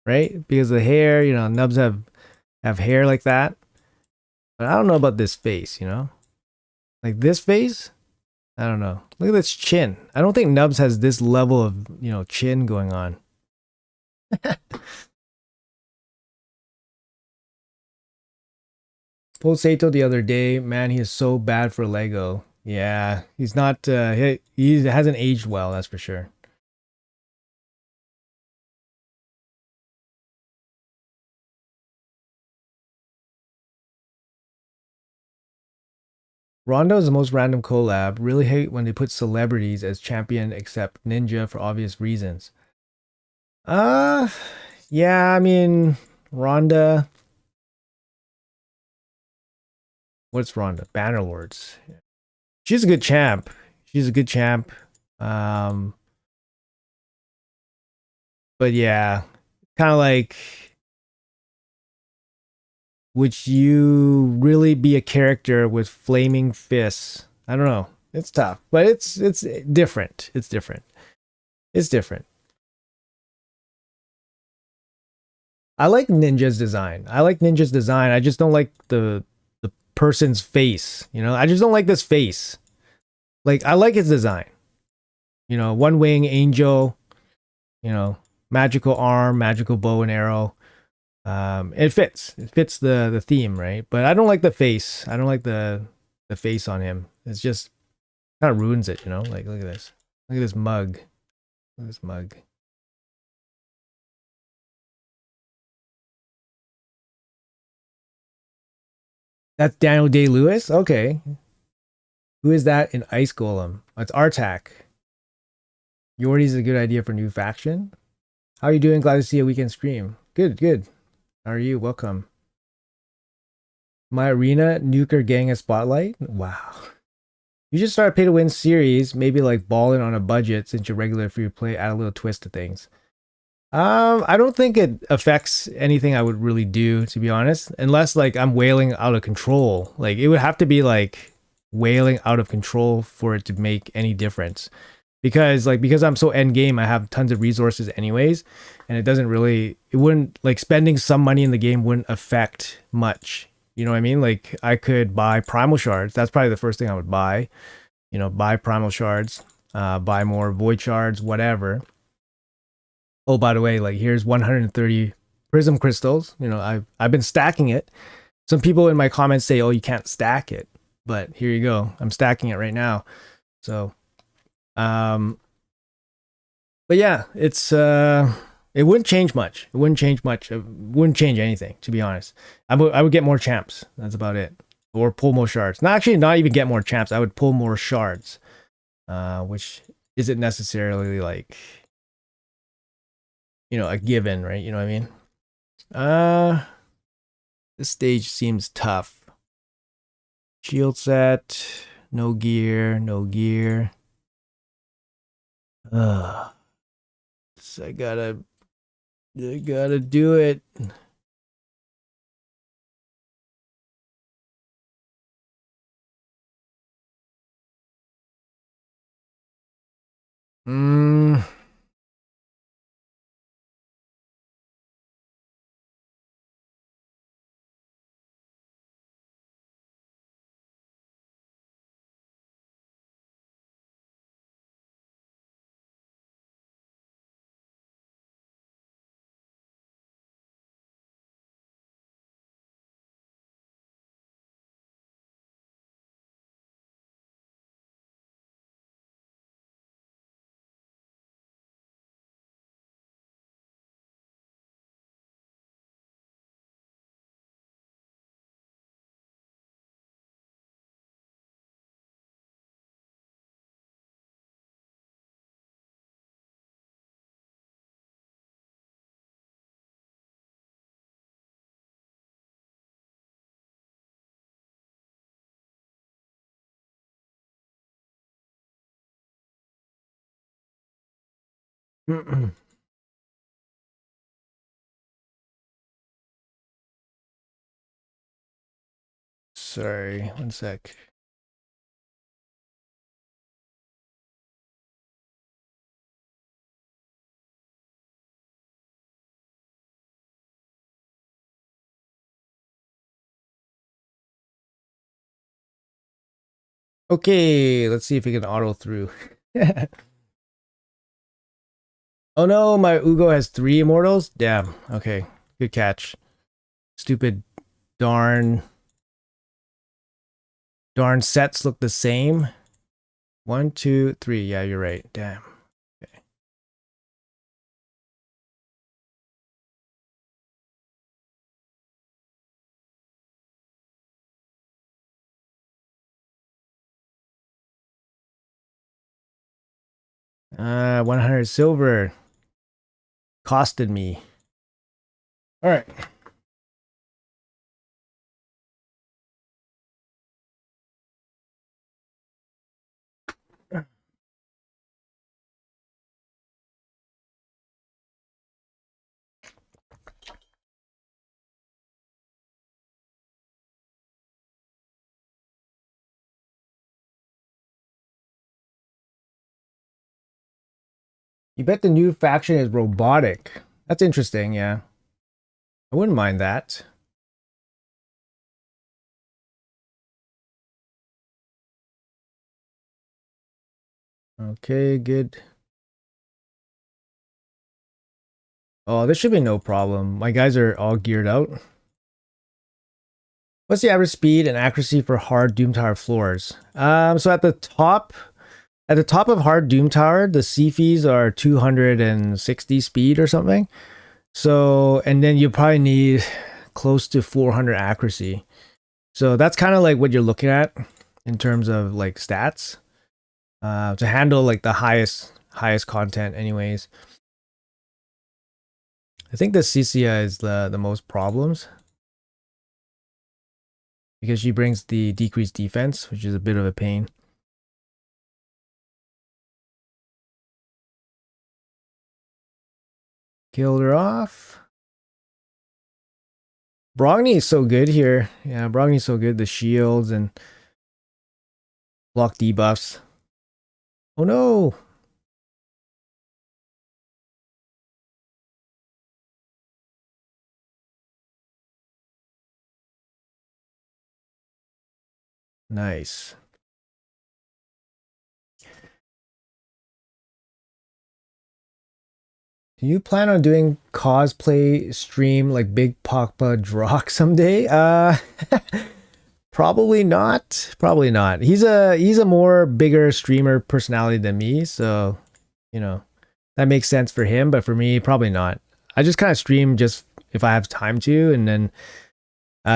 right? Because the hair, you know, Nubs have hair like that. But I don't know about this face, you know? Like this face? I don't know. Look at this chin. I don't think Nubs has this level of, you know, chin going on. Told Sato the other day, man, he is so bad for Lego. Yeah, he's not, he hasn't aged well, that's for sure. Rondo is the most random collab. Really hate when they put celebrities as champion except Ninja for obvious reasons. Yeah, I mean, Ronda. What's Ronda? Bannerlords. She's a good champ. But yeah, kind of like, would you really be a character with flaming fists? I don't know. It's tough, but it's different. It's different. I like Ninja's design. I just don't like the person's face. You know, I just don't like this face. Like, I like his design. You know, one wing angel. You know, magical arm, magical bow and arrow. It fits the theme, right? But I don't like the face. I don't like the face on him. It's just kind of ruins it, you know? Like, look at this mug. That's Daniel Day-Lewis. Okay, who is that in Ice Golem? It's Artak. Yordi's a good idea for new faction. How are you doing? Glad to see a weekend stream. Good. How are you? Welcome. My arena nuker gang a spotlight. Wow. You should start a pay to win series, maybe like balling on a budget since you're regular free to play, add a little twist to things. I don't think it affects anything I would really do, to be honest, unless like I'm wailing out of control. Like it would have to be like wailing out of control for it to make any difference. Because I'm so end game, I have tons of resources anyways, and it wouldn't, like, spending some money in the game wouldn't affect much You know what I mean? Like I could buy primal shards. That's probably the first thing I would buy. You know, buy primal shards, buy more void shards, whatever. Oh, by the way, like here's 130 prism crystals. You know, I've been stacking it. Some people in my comments say, "Oh, you can't stack it," but here you go. I'm stacking it right now. So, um, but yeah, it wouldn't change much. It wouldn't change much. It wouldn't change anything, to be honest. I would get more champs. That's about it. Or pull more shards. Not actually, not even get more champs. I would pull more shards, which isn't necessarily like, you know, a given, right? You know what I mean? Uh, this stage seems tough. Shield set, no gear, no gear. Ugh. So I gotta do it. Mm, sorry, one sec. Okay, let's see if we can auto through. Oh no, my Ugo has 3 immortals? Damn. Okay, good catch. Stupid darn sets look the same. 1, 2, 3. Yeah, you're right. Damn. Okay. 100 silver costed me. All right. You bet the new faction is robotic. That's interesting, yeah. I wouldn't mind that. Okay, good. Oh, there should be no problem. My guys are all geared out. What's the average speed and accuracy for hard Doom Tower floors? So at the top of hard Doom Tower, the CFs are 260 speed or something. So, and then you probably need close to 400 accuracy. So that's kind of like what you're looking at in terms of like stats to handle like the highest content, anyways. I think the Cisia is the most problems because she brings the decreased defense, which is a bit of a pain. Killed her off. Brogni is so good here. Yeah, Brogni's so good. The shields and block debuffs. Oh no! Nice. Do you plan on doing cosplay stream like Big Papa Drock someday? Probably not. Probably not. He's a more bigger streamer personality than me, so you know that makes sense for him. But for me, probably not. I just kind of stream just if I have time to, and then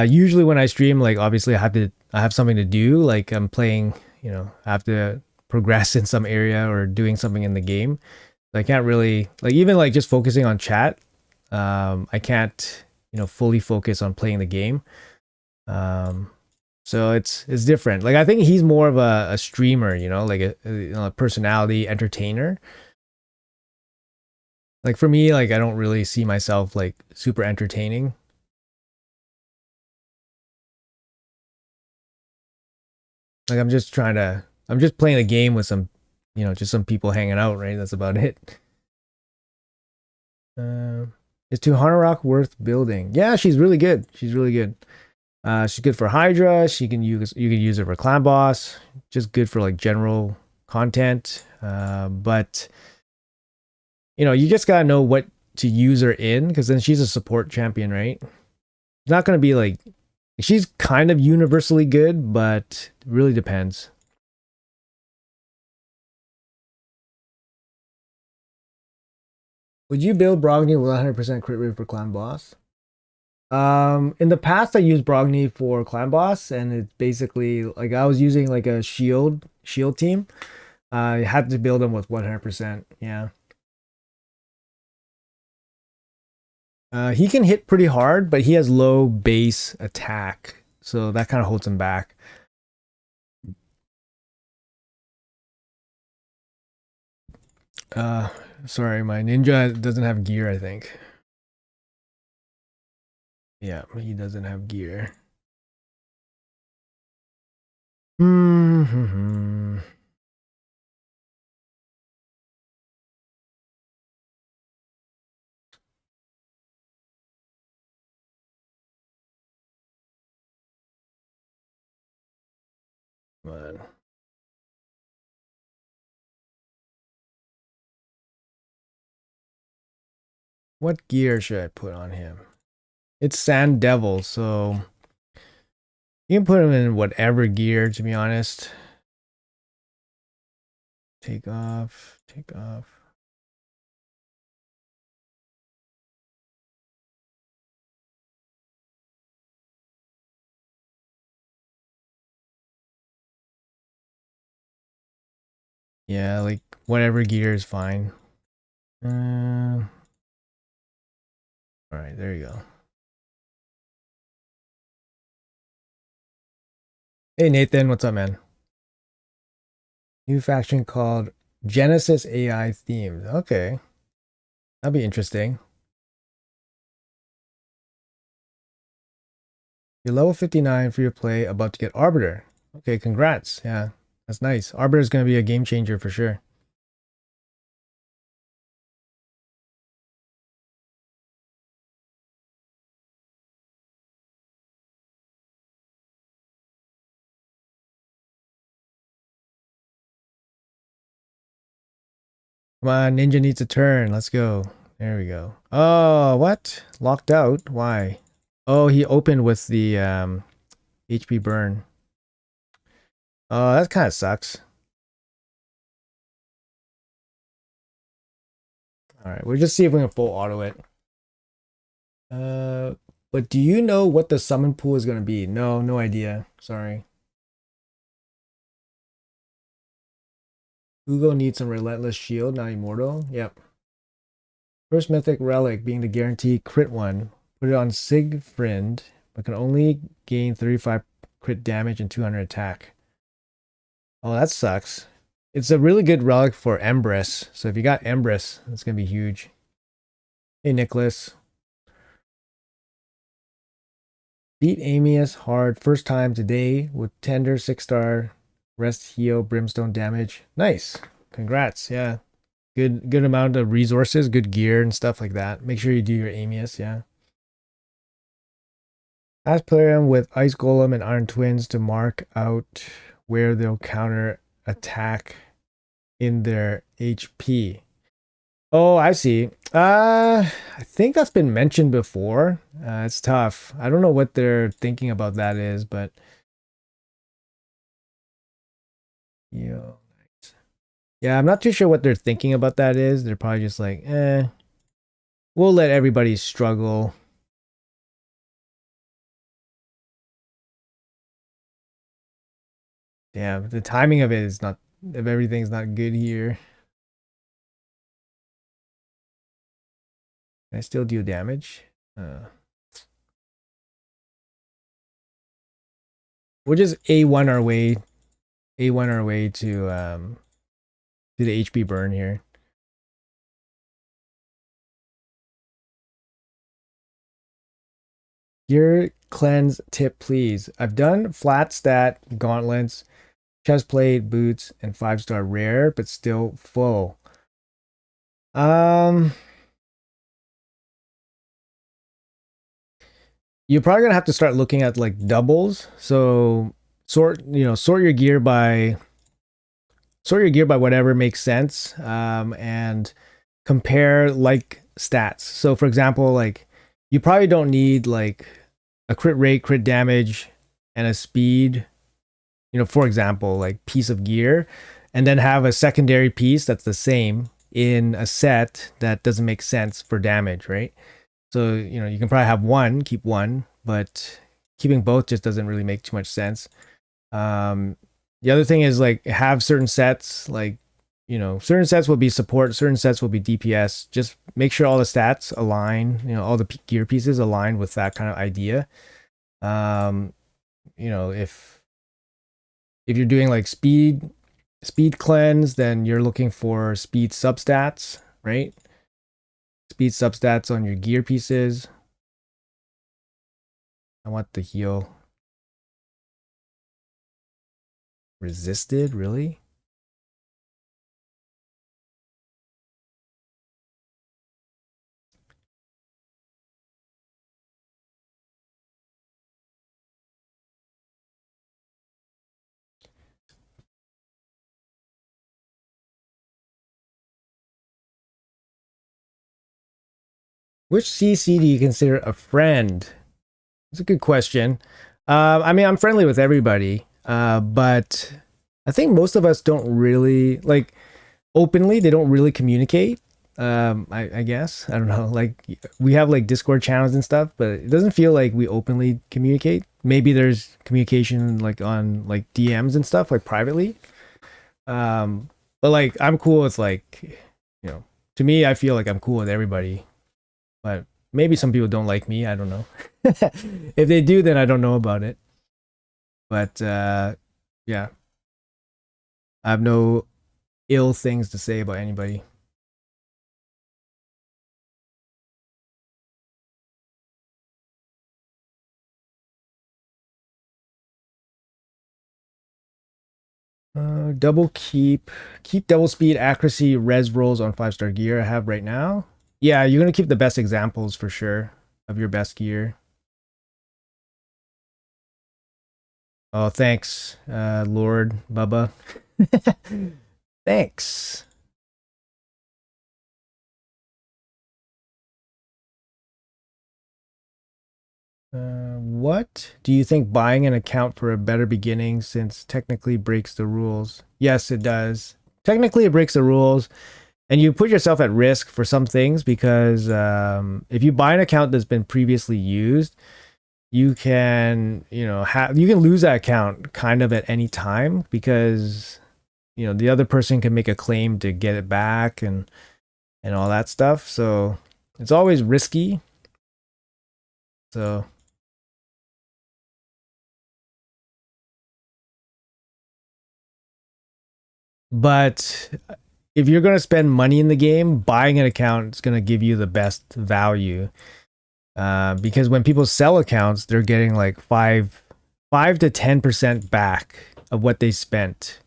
usually when I stream, like obviously I have something to do. Like I'm playing, I have to progress in some area or doing something in the game. I can't really like even like just focusing on chat. I can't fully focus on playing the game. Um, so it's different. Like I think he's more of a streamer, like a personality entertainer. Like for me, like I don't really see myself like super entertaining. Like I'm just playing a game with some, just some people hanging out, right? That's about it. Uh, is Tuhana Rock worth building? Yeah, she's really good. She's really good. She's good for Hydra. You can use her for Clan Boss. Just good for like general content. But you just gotta know what to use her in because then she's a support champion, right? It's not gonna be like she's kind of universally good, but it really depends. Would you build Brogni with 100% crit rate for Clan Boss? In the past, I used Brogni for Clan Boss, and it's basically like I was using like a shield team. I had to build them with 100%. Yeah. He can hit pretty hard, but he has low base attack, so that kind of holds him back. Uh, Sorry, my ninja doesn't have gear. I think. Yeah, he doesn't have gear. Hmm. What gear should I put on him? It's Sand Devil, so you can put him in whatever gear. To be honest, take off, take off. Yeah, like whatever gear is fine. All right, there you go. Hey Nathan, what's up, man? New faction called Genesis AI themed. Okay, that'll be interesting. You're level 59 for your play, about to get Arbiter. Okay, congrats. Yeah, that's nice. Arbiter is going to be a game changer for sure. Come on, Ninja needs a turn. Let's go. There we go. Oh, what? Locked out? Why? Oh, he opened with the HP burn. Oh, that kind of sucks. All right, we'll just see if we can full auto it. Uh, but do you know what the summon pool is going to be? No, no idea. Sorry. Ugo needs some relentless shield, not immortal. Yep. First mythic relic being the guaranteed crit one. Put it on Sigfrind, but can only gain 35 crit damage and 200 attack. Oh, that sucks. It's a really good relic for Empress. So if you got Empress, it's gonna be huge. Hey Nicholas. Beat Amius hard first time today with tender 6-star rest heal brimstone damage. Nice. Congrats. Yeah. Good amount of resources, good gear and stuff like that. Make sure you do your Amius, yeah. Ask player with Ice Golem and Iron Twins to mark out where they'll counter attack in their HP. Oh, I see. I think that's been mentioned before. It's tough. I don't know what they're thinking about that is, but yeah. Yeah, I'm not too sure what they're thinking about that is. They're probably just like, we'll let everybody struggle. Yeah, the timing of it is not, if everything's not good here. Can I still deal damage? We'll just A1 our way to the HP burn here. Gear cleanse tip, please. I've done flat stat gauntlets, chest plate, boots, and 5-star rare, but still full. You're probably gonna have to start looking at like doubles. So sort your gear by whatever makes sense, and compare like stats. So for example, like you probably don't need like a crit rate, crit damage, and a speed. For example, like piece of gear, and then have a secondary piece that's the same in a set that doesn't make sense for damage, right? So, you can probably have one, keep one, but keeping both just doesn't really make too much sense. The other thing is like have certain sets, like, certain sets will be support, certain sets will be DPS. Just make sure all the stats align, all the gear pieces align with that kind of idea. If you're doing like speed cleanse, then you're looking for speed substats, right? Speed substats on your gear pieces. I want the heal. Resisted, really? Which CC do you consider a friend? It's a good question. I mean, I'm friendly with everybody, but I think most of us don't really like openly. They don't really communicate. I guess I don't know. Like we have like Discord channels and stuff, but it doesn't feel like we openly communicate. Maybe there's communication like on like DMs and stuff, like privately. But like I'm cool with like, to me, I feel like I'm cool with everybody. But maybe some people don't like me. I don't know. If they do, then I don't know about it. But yeah, I have no ill things to say about anybody. Double keep double speed accuracy res rolls on 5-star gear I have right now. Yeah, you're gonna keep the best examples for sure of your best gear. Oh, thanks, Lord Bubba. Thanks. What do you think buying an account for a better beginning since technically breaks the rules? Yes, it does. Technically, it breaks the rules, and you put yourself at risk for some things because if you buy an account that's been previously used, you can you can lose that account kind of at any time because the other person can make a claim to get it back and all that stuff. So it's always risky. So but if you're going to spend money in the game, buying an account is going to give you the best value. Because when people sell accounts, they're getting like 5 to 10% back of what they spent.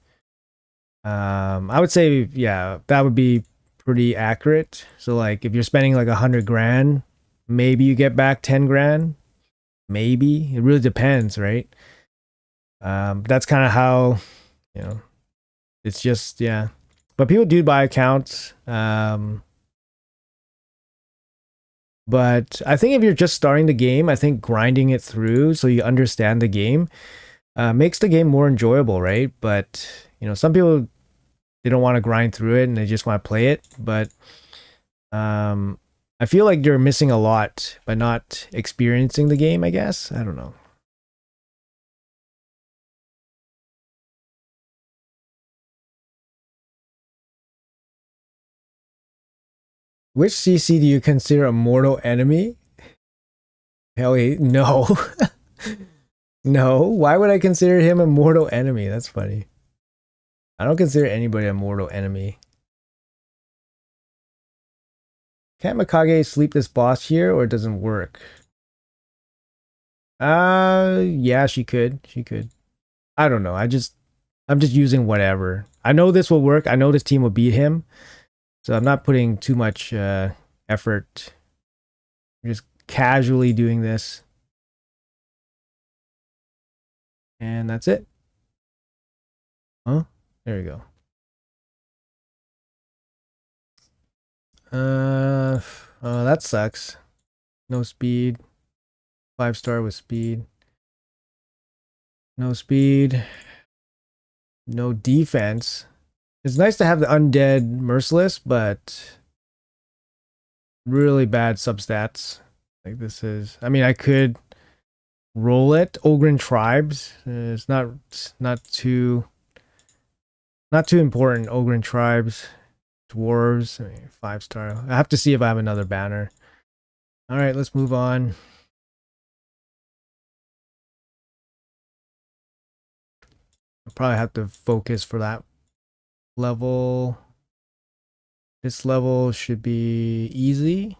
I would say, yeah, that would be pretty accurate. So like if you're spending like 100 grand, maybe you get back 10 grand, maybe. It really depends, right? That's kind of how, you know, it's just, yeah. But people do buy accounts. But I think if you're just starting the game, I think grinding it through so you understand the game makes the game more enjoyable, right? But some people, they don't want to grind through it and they just want to play it. But um, I feel like you're missing a lot by not experiencing the game. I guess I don't know. Which CC do you consider a mortal enemy? Hell, no, no. Why would I consider him a mortal enemy? That's funny. I don't consider anybody a mortal enemy. Can't Mikage sleep this boss here, or it doesn't work? Yeah, she could. She could. I don't know. I'm just using whatever. I know this will work. I know this team will beat him. So I'm not putting too much effort. I'm just casually doing this. And that's it. Huh? There we go. That sucks. No speed. 5-star with speed. No speed. No defense. It's nice to have the undead merciless, but really bad substats. Like this is. I mean, I could roll it. Ogren tribes. It's not too important. Ogren tribes, dwarves. I mean, 5-star. I have to see if I have another banner. All right, let's move on. I'll probably have to focus for that level. This level should be easy.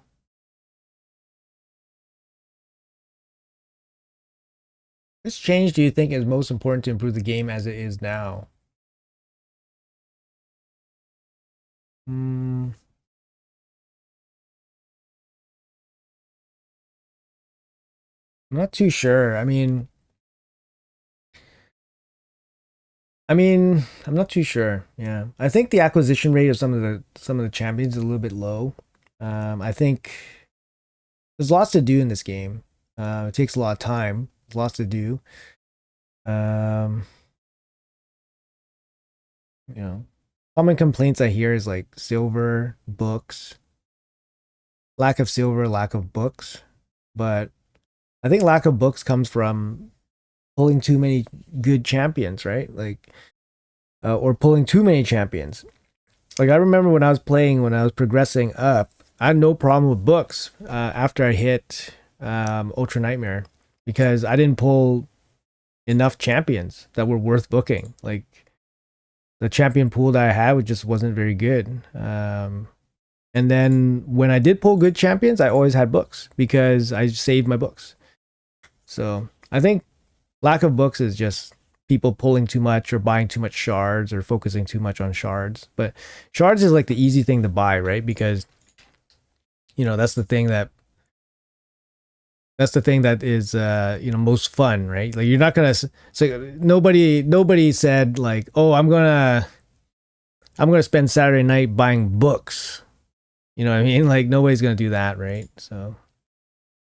Which change do you think is most important to improve the game as it is now? Hmm, I'm not too sure. I'm not too sure. Yeah, I think the acquisition rate of some of the champions is a little bit low. I think there's lots to do in this game. It takes a lot of time. There's lots to do. Um, you know, common complaints I hear is like silver, books, lack of silver, lack of books. But I think lack of books comes from pulling too many good champions, right? Like, or pulling too many champions. Like I remember when I was playing, when I was progressing up, I had no problem with books after I hit Ultra Nightmare because I didn't pull enough champions that were worth booking. Like the champion pool that I had just wasn't very good. And then when I did pull good champions, I always had books because I saved my books. So I think lack of books is just people pulling too much or buying too much shards or focusing too much on shards. But shards is like the easy thing to buy, right? Because that's the thing that is most fun, right? Like you're not gonna so nobody said like, oh, I'm gonna spend Saturday night buying books. You know what I mean? Like nobody's gonna do that, right? So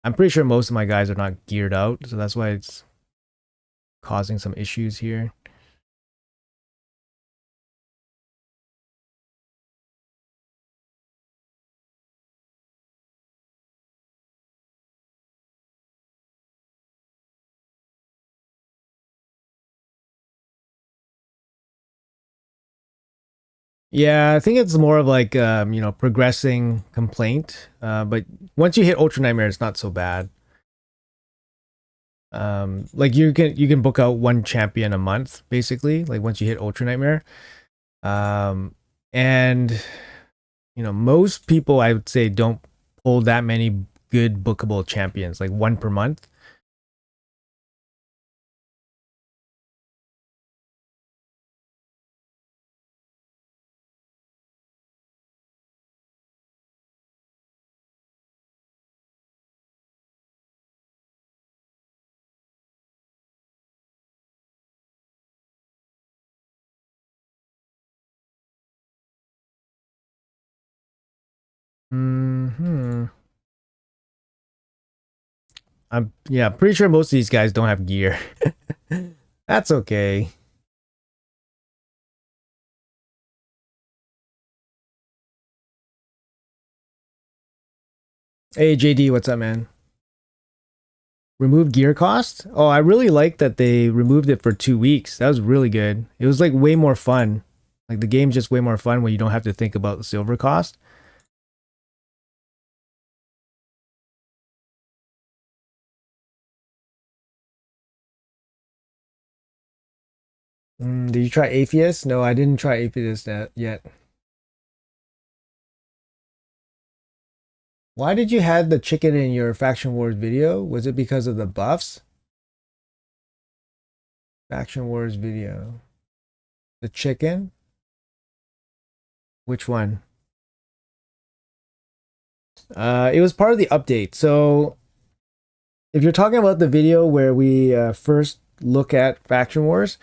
I'm pretty sure most of my guys are not geared out, so that's why it's causing some issues here. Yeah, I think it's more of like progressing complaint. But once you hit Ultra Nightmare, it's not so bad. Like you can book out one champion a month, basically, like once you hit Ultra Nightmare. Um and most people I would say don't pull that many good bookable champions, like one per month. Hmm. I'm yeah, pretty sure most of these guys don't have gear. That's okay. Hey JD, what's up, man? Remove gear cost? Oh, I really like that they removed it for 2 weeks. That was really good. It was like way more fun. Like the game's just way more fun when you don't have to think about the silver cost. Did you try Atheist? No, I didn't try Atheist yet. Why did you have the chicken in your Faction Wars video? Was it because of the buffs? Faction Wars video. The chicken? Which one? It was part of the update. So if you're talking about the video where we first look at Faction Wars,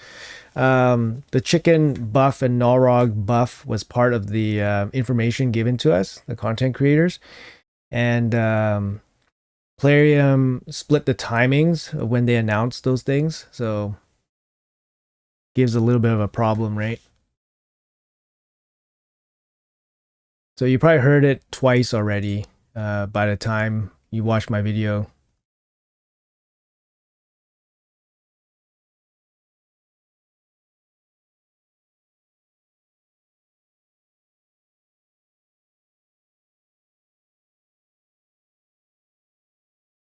the chicken buff and Nalrog buff was part of the information given to us, the content creators, and Plarium split the timings of when they announced those things, so gives a little bit of a problem, right? So you probably heard it twice already by the time you watched my video.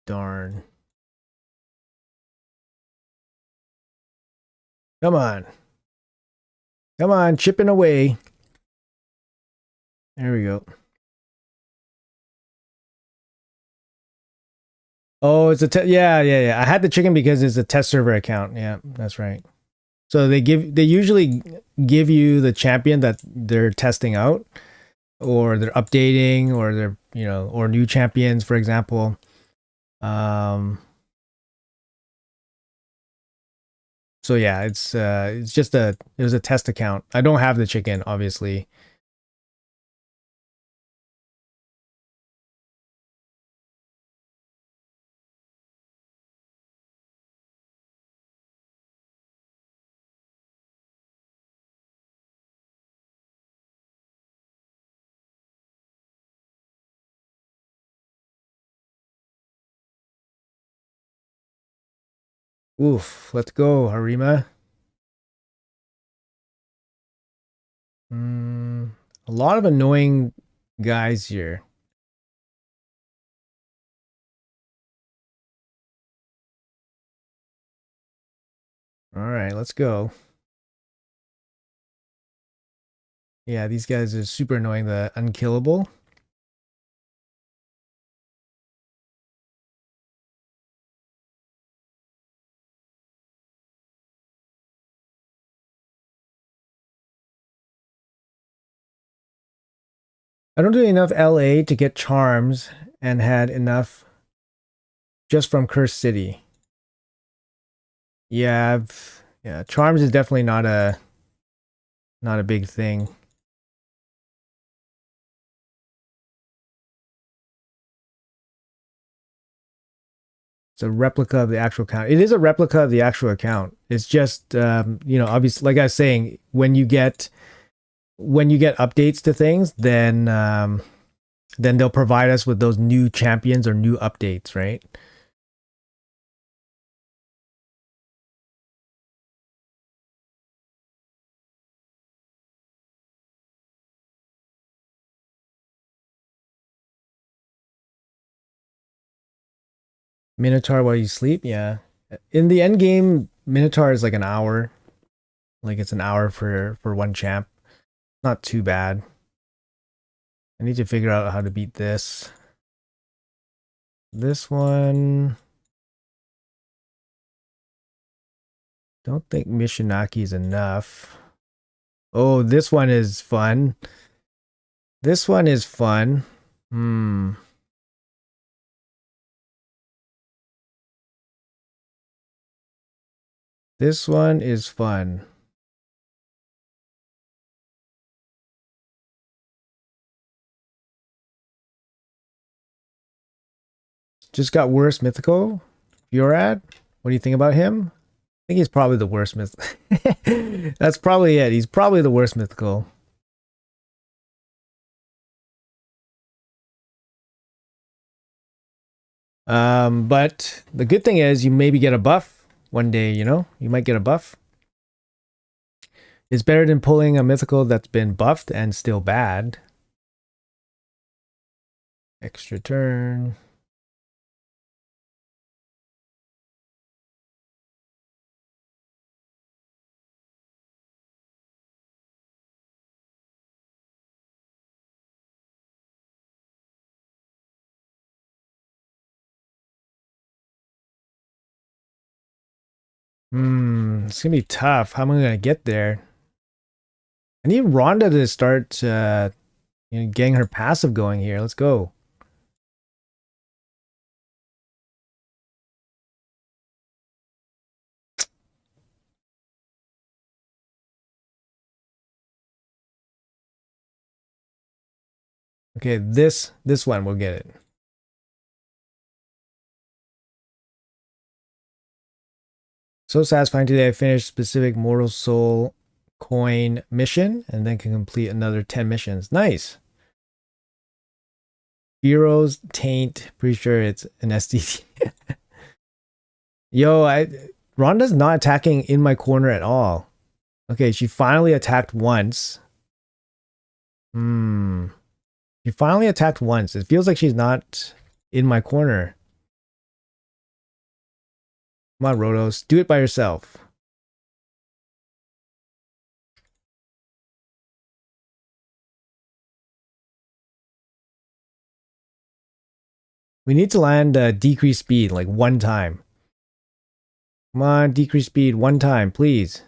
Darn. Come on. Come on, chipping away. There we go. Oh, it's a yeah. I had the chicken because it's a test server account. Yeah, that's right. So they usually give you the champion that they're testing out, or they're updating, or they're or new champions, for example. Um, so yeah, it's just it was a test account. I don't have the chicken, obviously. Oof, let's go, Harima. Mm, a lot of annoying guys here. All right, let's go. Yeah, these guys are super annoying. The unkillable. I don't do enough LA to get charms and had enough just from Cursed City. Yeah, yeah, charms is definitely not a big thing. It's a replica of the actual account. It is a replica of the actual account. It's just obviously, like I was saying, when you get updates to things, then they'll provide us with those new champions or new updates, right? Minotaur while you sleep, yeah. In the end game, Minotaur is like an hour. Like it's an hour for one champ. Not too bad. I need to figure out how to beat this. This one, don't think Mishinaki is enough. Oh, this one is fun. This one is fun. Hmm. This one is fun. just got worse mythical. Fiorad, what do you think about him? I think he's probably the worst mythical. That's probably it. He's probably the worst mythical. But the good thing is you maybe get a buff one day, you know? You might get a buff. It's better than pulling a mythical that's been buffed and still bad. Extra turn. It's gonna be tough. How am I gonna get there? I need Rhonda to start getting her passive going here. Let's go. Okay, this one will get it. So satisfying today. I finished specific Mortal Soul coin mission and then can complete another 10 missions. Nice. Heroes Taint. Pretty sure it's an SDT. Yo, Rhonda's not attacking in my corner at all. Okay, she finally attacked once. She finally attacked once. It feels like she's not in my corner. Come on, Rotos. Do it by yourself. We need to land decrease speed like one time. Come on, decrease speed one time, please.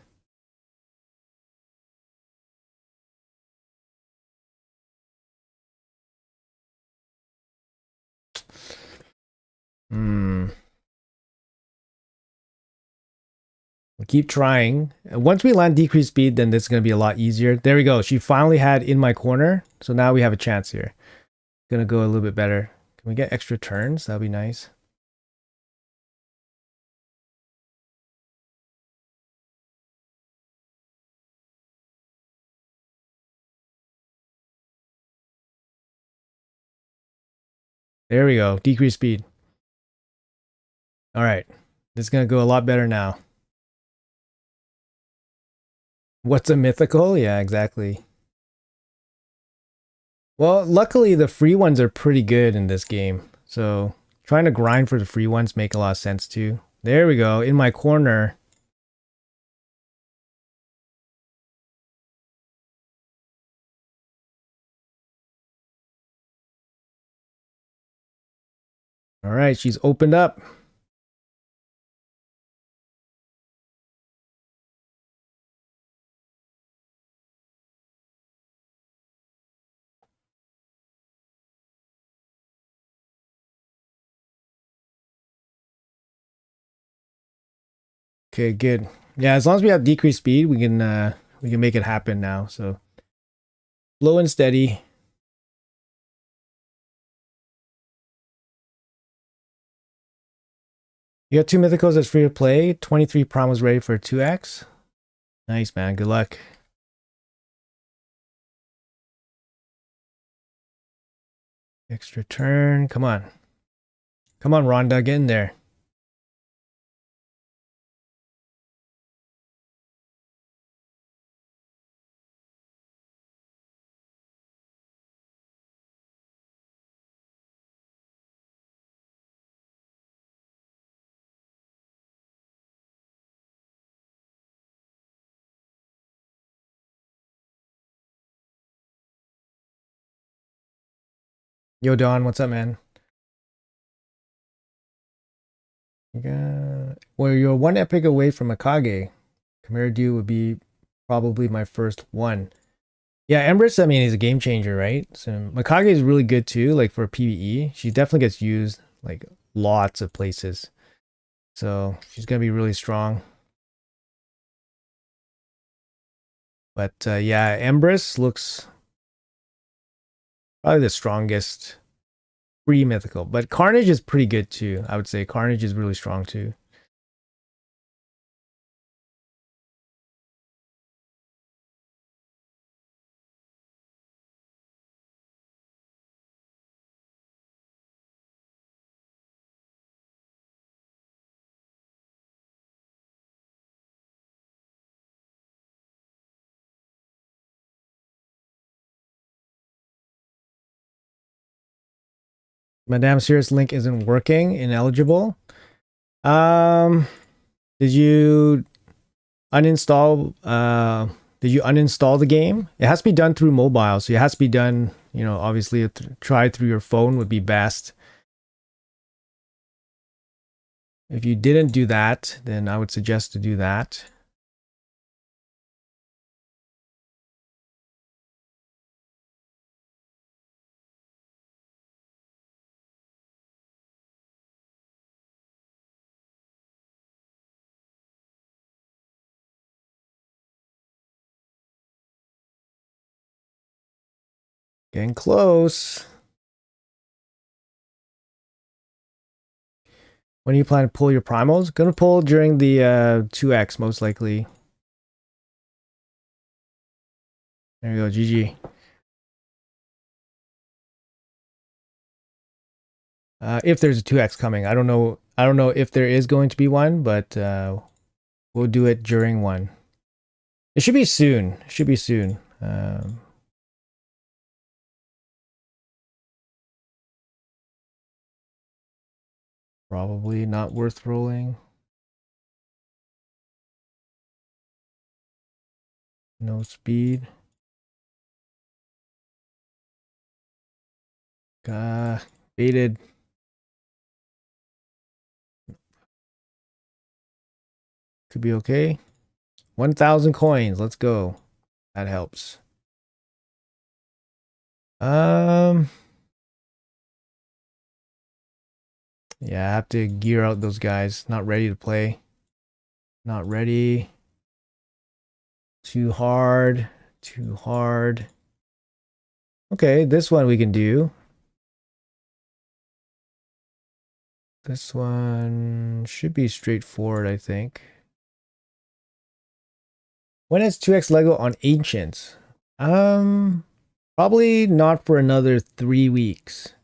We'll keep trying. Once we land decrease speed, then this is going to be a lot easier. There we go. She finally had in my corner. So now we have a chance here. Gonna go a little bit better. Can we get extra turns? That'd be nice. There we go. Decrease speed. All right. This is going to go a lot better now. What's a mythical? Yeah, exactly. Well, luckily the free ones are pretty good in this game. So trying to grind for the free ones make a lot of sense too. There we go. In my corner. All right. She's opened up. Okay, good. Yeah, as long as we have decreased speed, we can make it happen now. So slow and steady. You got 2 mythicals that's free to play. 23 promos ready for 2x. Nice, man. Good luck. Extra turn. Come on. Come on, Rhonda. Get in there. Yo, Don. What's up, man? Well, you're 1 epic away from Akage. Chimera Dew would be probably my first one. Yeah, Empress, I mean, is a game changer, right? So Mikage is really good too, like for PvE. She definitely gets used like lots of places. So she's gonna be really strong. But yeah, Empress looks probably the strongest pre-mythical. But Carnage is pretty good too. I would say Carnage is really strong too. Madame Serious link isn't working. Ineligible. Um, did you uninstall? Did you uninstall the game? It has to be done through mobile, so it has to be done. You know, obviously, try through your phone would be best. If you didn't do that, then I would suggest to do that. Getting close. When do you plan to pull your primals? Gonna pull during the 2x, most likely. There you go, GG. If there's a 2x coming. I don't know if there is going to be one, but we'll do it during one. It should be soon. It should be soon. Probably not worth rolling. No speed. Baited. Could be okay. 1,000 coins. Let's go. That helps. Yeah, I have to gear out those guys. Not ready to play. Not ready. Too hard. Too hard. Okay, this one we can do. This one should be straightforward, I think. When is 2x Lego on Ancients? Probably not for another 3 weeks.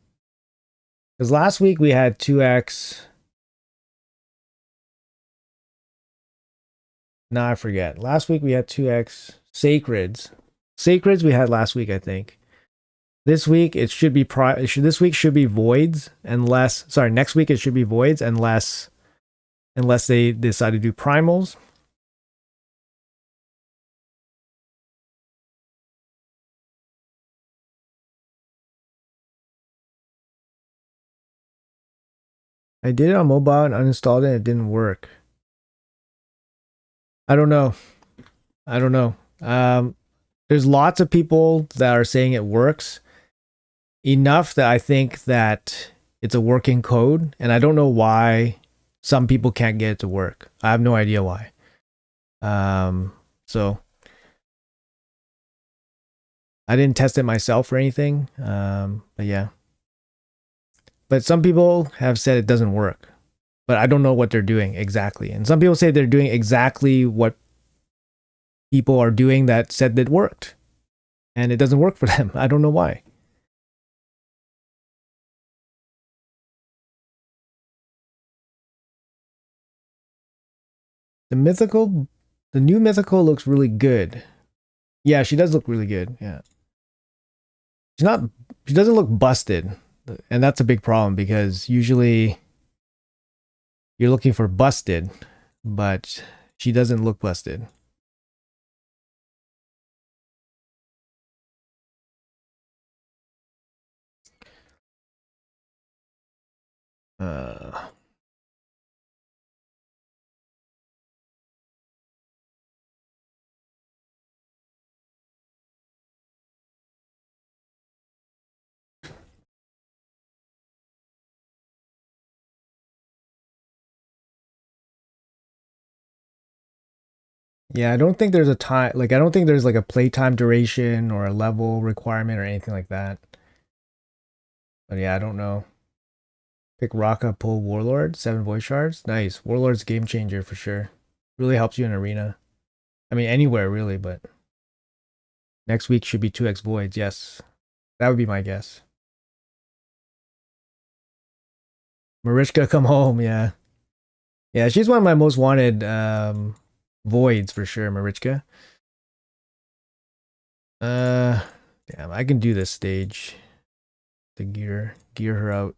Because last week we had 2x. No, I forget. Last week we had 2x Sacreds. Sacreds we had last week, I think. This week it should be this week should be voids unless next week it should be voids unless they decide to do primals. I did it on mobile and uninstalled it and it didn't work. I don't know. There's lots of people that are saying it works enough that I think that it's a working code, and I don't know why some people can't get it to work. I have no idea why. So I didn't test it myself or anything. But yeah. But some people have said it doesn't work. But I don't know what they're doing exactly. And some people say they're doing exactly what people are doing that said that worked. And it doesn't work for them. I don't know why. The new mythical looks really good. Yeah, she does look really good. Yeah. She doesn't look busted. And that's a big problem because usually you're looking for busted, but she doesn't look busted. Yeah, I don't think there's a time, like, I don't think there's like a playtime duration or a level requirement or anything like that. But yeah, I don't know. Pick Raka, pull Warlord, 7 voice shards. Nice. Warlord's game changer for sure. Really helps you in arena. I mean, anywhere really, but next week should be 2x voids. Yes, that would be my guess. Mariska, come home. Yeah, yeah, she's one of my most wanted voids for sure. Mariska. Damn, I can do this stage. The gear her out.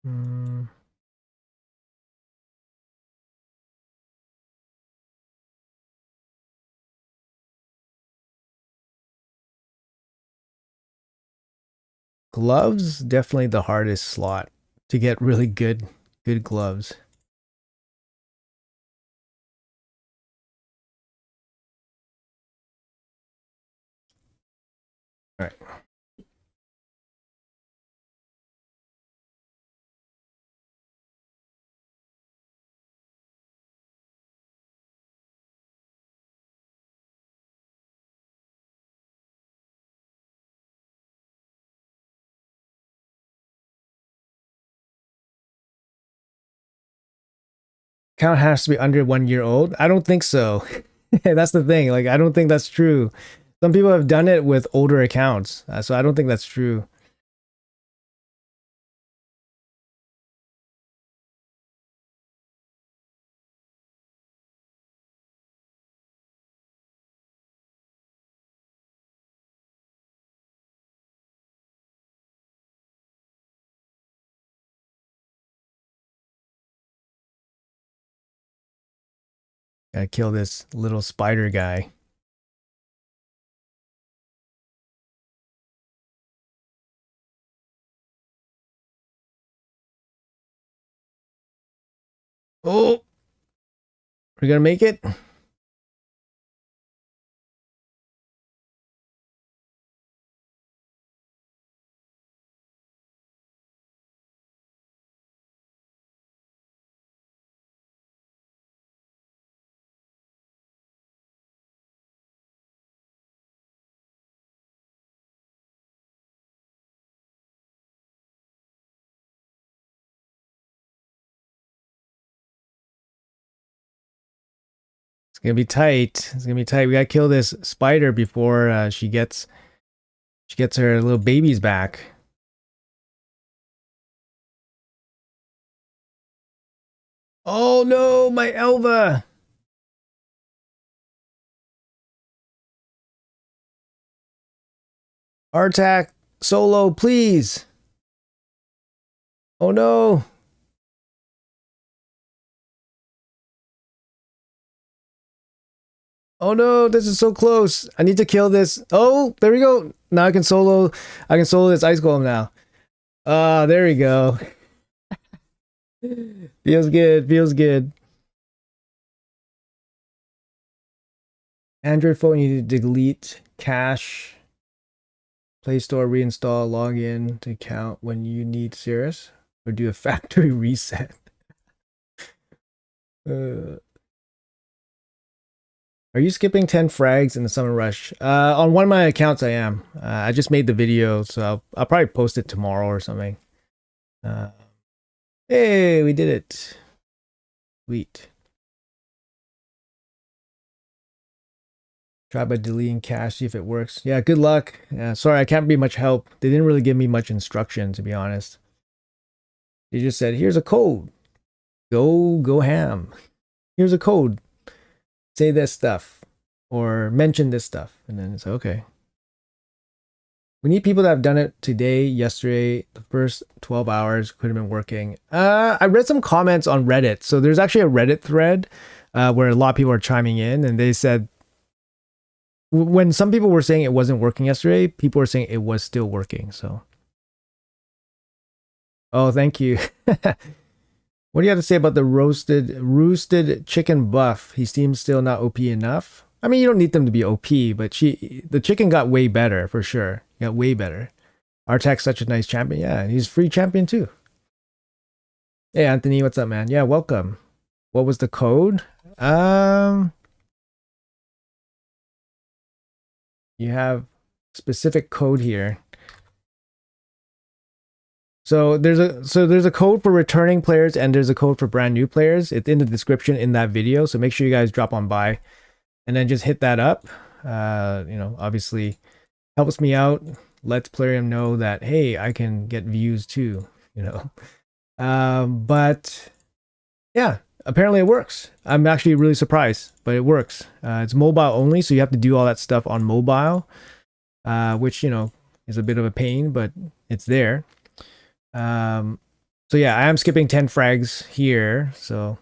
Hmm. Gloves, definitely the hardest slot to get really good gloves. All right. Count has to be under 1 year old. I don't think so. That's the thing. Like, I don't think that's true. Some people have done it with older accounts, so I don't think that's true. Gotta kill this little spider guy. Oh, we're gonna make it. It's gonna be tight. It's gonna be tight. We gotta kill this spider before she gets her little babies back. Oh no, my Elva! Artak, solo, please. Oh no. Oh no, this is so close. I need to kill this. Oh, there we go. Now I can solo this ice golem now. Ah, there we go. Feels good, feels good. Android phone, you need to delete cache, Play Store, reinstall, log in to count when you need Cirrus, or do a factory reset. Are you skipping 10 frags in the Summer Rush? On one of my accounts, I am. I just made the video, so I'll probably post it tomorrow or something. Hey, we did it. Sweet. Try by deleting cache, see if it works. Yeah, good luck. Sorry, I can't be much help. They didn't really give me much instruction, to be honest. They just said, here's a code. Go ham. Here's a code. Say this stuff. Or mention this stuff. And then it's okay. We need people that have done it today, yesterday, the first 12 hours could have been working. I read some comments on Reddit. So there's actually a Reddit thread where a lot of people are chiming in, and they said when some people were saying it wasn't working yesterday, people were saying it was still working. So, oh, thank you. What do you have to say about the roosted chicken buff? He seems still not OP enough. I mean, you don't need them to be OP, but the chicken got way better for sure. Got way better. Artak's such a nice champion. Yeah, he's free champion too. Hey, Anthony, what's up, man? Yeah, welcome. what was the code? You have specific code here. So there's a code for returning players and there's a code for brand new players. It's in the description in that video. So make sure you guys drop on by and then just hit that up. Obviously helps me out. Lets Plarium know that, hey, I can get views too, But yeah, apparently it works. I'm actually really surprised, but it works. It's mobile only, so you have to do all that stuff on mobile, which, is a bit of a pain, but it's there. So yeah, I am skipping 10 frags here, so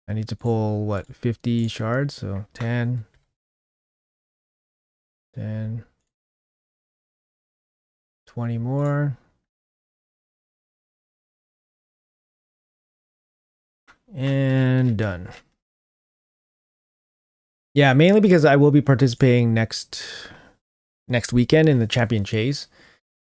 I need to pull, 50 shards, so 10, 20 more. And done. Yeah, mainly because I will be participating next weekend in the champion chase.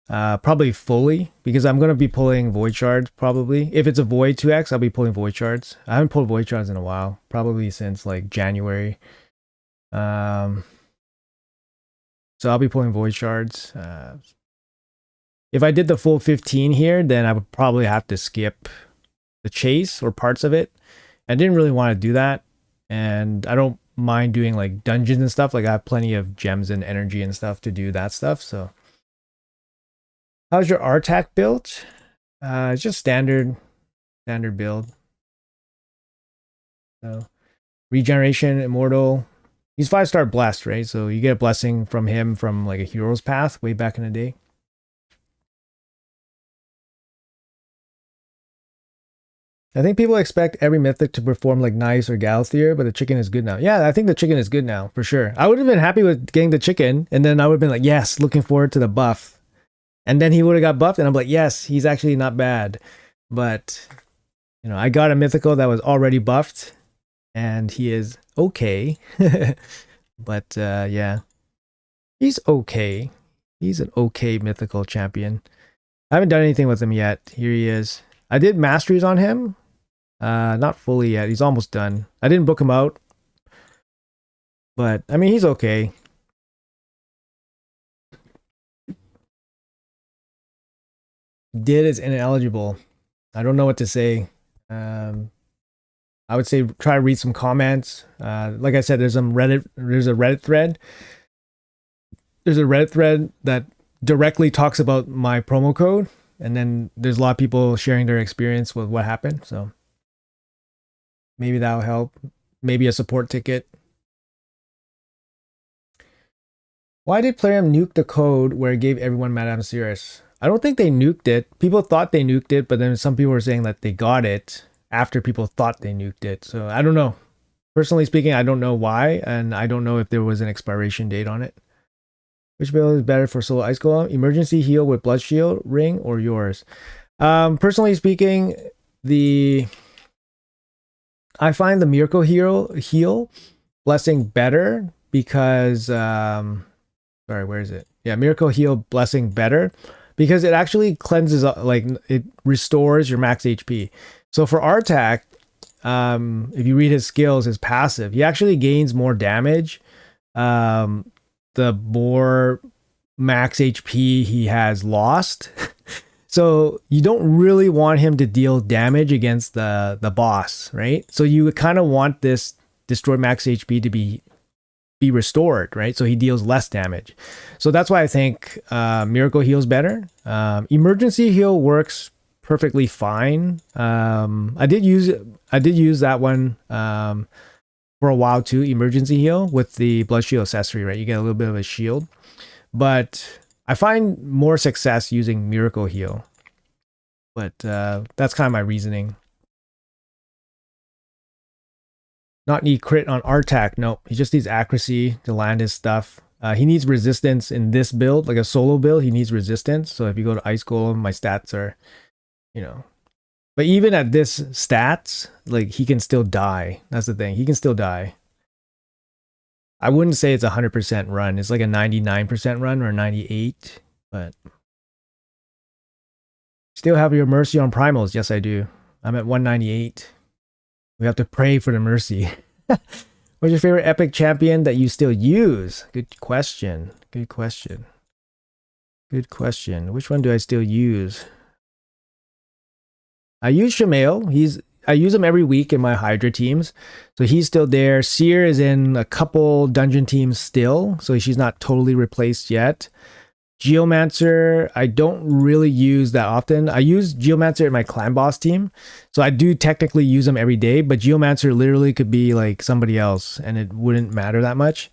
Probably fully, because I'm going to be pulling void shards probably. If it's a void 2x, I'll be pulling void shards. I haven't pulled void shards in a while, probably since like January. So I'll be pulling void shards. If I did the full 15 here, then I would probably have to skip the chase or parts of it. I didn't really want to do that, and I don't mind doing like dungeons and stuff. Like I have plenty of gems and energy and stuff to do that stuff. So how's your RTAC built? It's just standard build. So regeneration, immortal. He's 5-star blessed, right? So you get a blessing from him from like a hero's path way back in the day. I think people expect every mythic to perform like Nice or Galthier, but the chicken is good now. Yeah, I think the chicken is good now, for sure. I would have been happy with getting the chicken, and then I would have been like, yes, looking forward to the buff. And then he would have got buffed, and I'm like, yes, he's actually not bad. But, I got a mythical that was already buffed, and he is okay. But, yeah. He's okay. He's an okay mythical champion. I haven't done anything with him yet. Here he is. I did masteries on him. Not fully yet. He's almost done. I didn't book him out. But, I mean, he's okay. Did is ineligible. I don't know what to say. I would say try to read some comments. Like I said, there's a Reddit thread. There's a Reddit thread that directly talks about my promo code. And then there's a lot of people sharing their experience with what happened. So maybe that'll help. Maybe a support ticket. Why did Plarium nuke the code where it gave everyone Madame Cirrus? I don't think they nuked it. People thought they nuked it, but then some people were saying that they got it after people thought they nuked it. So I don't know. Personally speaking, I don't know why, and I don't know if there was an expiration date on it. Which build is better for solo ice golem? Emergency heal with blood shield ring or yours? Personally speaking, I find the miracle heal blessing better because sorry, where is it? Yeah, miracle heal blessing better because it actually cleanses, like it restores your max HP. So for Artak, if you read his skills, his passive, he actually gains more damage. The more max HP he has lost. So you don't really want him to deal damage against the boss, right? So you kind of want this destroyed max HP to be restored, right? So he deals less damage. So that's why I think Miracle Heal's better. Emergency Heal works perfectly fine. I did use that one for a while too, Emergency Heal with the Blood Shield accessory, right? You get a little bit of a shield. But I find more success using Miracle Heal. But that's kind of my reasoning. Not need crit on Artak. No, he just needs accuracy to land his stuff. He needs resistance in this build, like a solo build. He needs resistance. So if you go to Ice Golem, my stats are, But even at this stats, like he can still die. That's the thing. He can still die. I wouldn't say it's 100% run. It's like a 99% run or 98. But still have your mercy on primals. Yes, I do. I'm at 198. We have to pray for the mercy. What's your favorite epic champion that you still use? Good question. Good question. Good question. Which one do I still use? I use Shamail. I use him every week in my Hydra teams. So he's still there. Seer is in a couple dungeon teams still. So she's not totally replaced yet. Geomancer, I don't really use that often. I use Geomancer in my clan boss team. So I do technically use him every day, but Geomancer literally could be like somebody else and it wouldn't matter that much.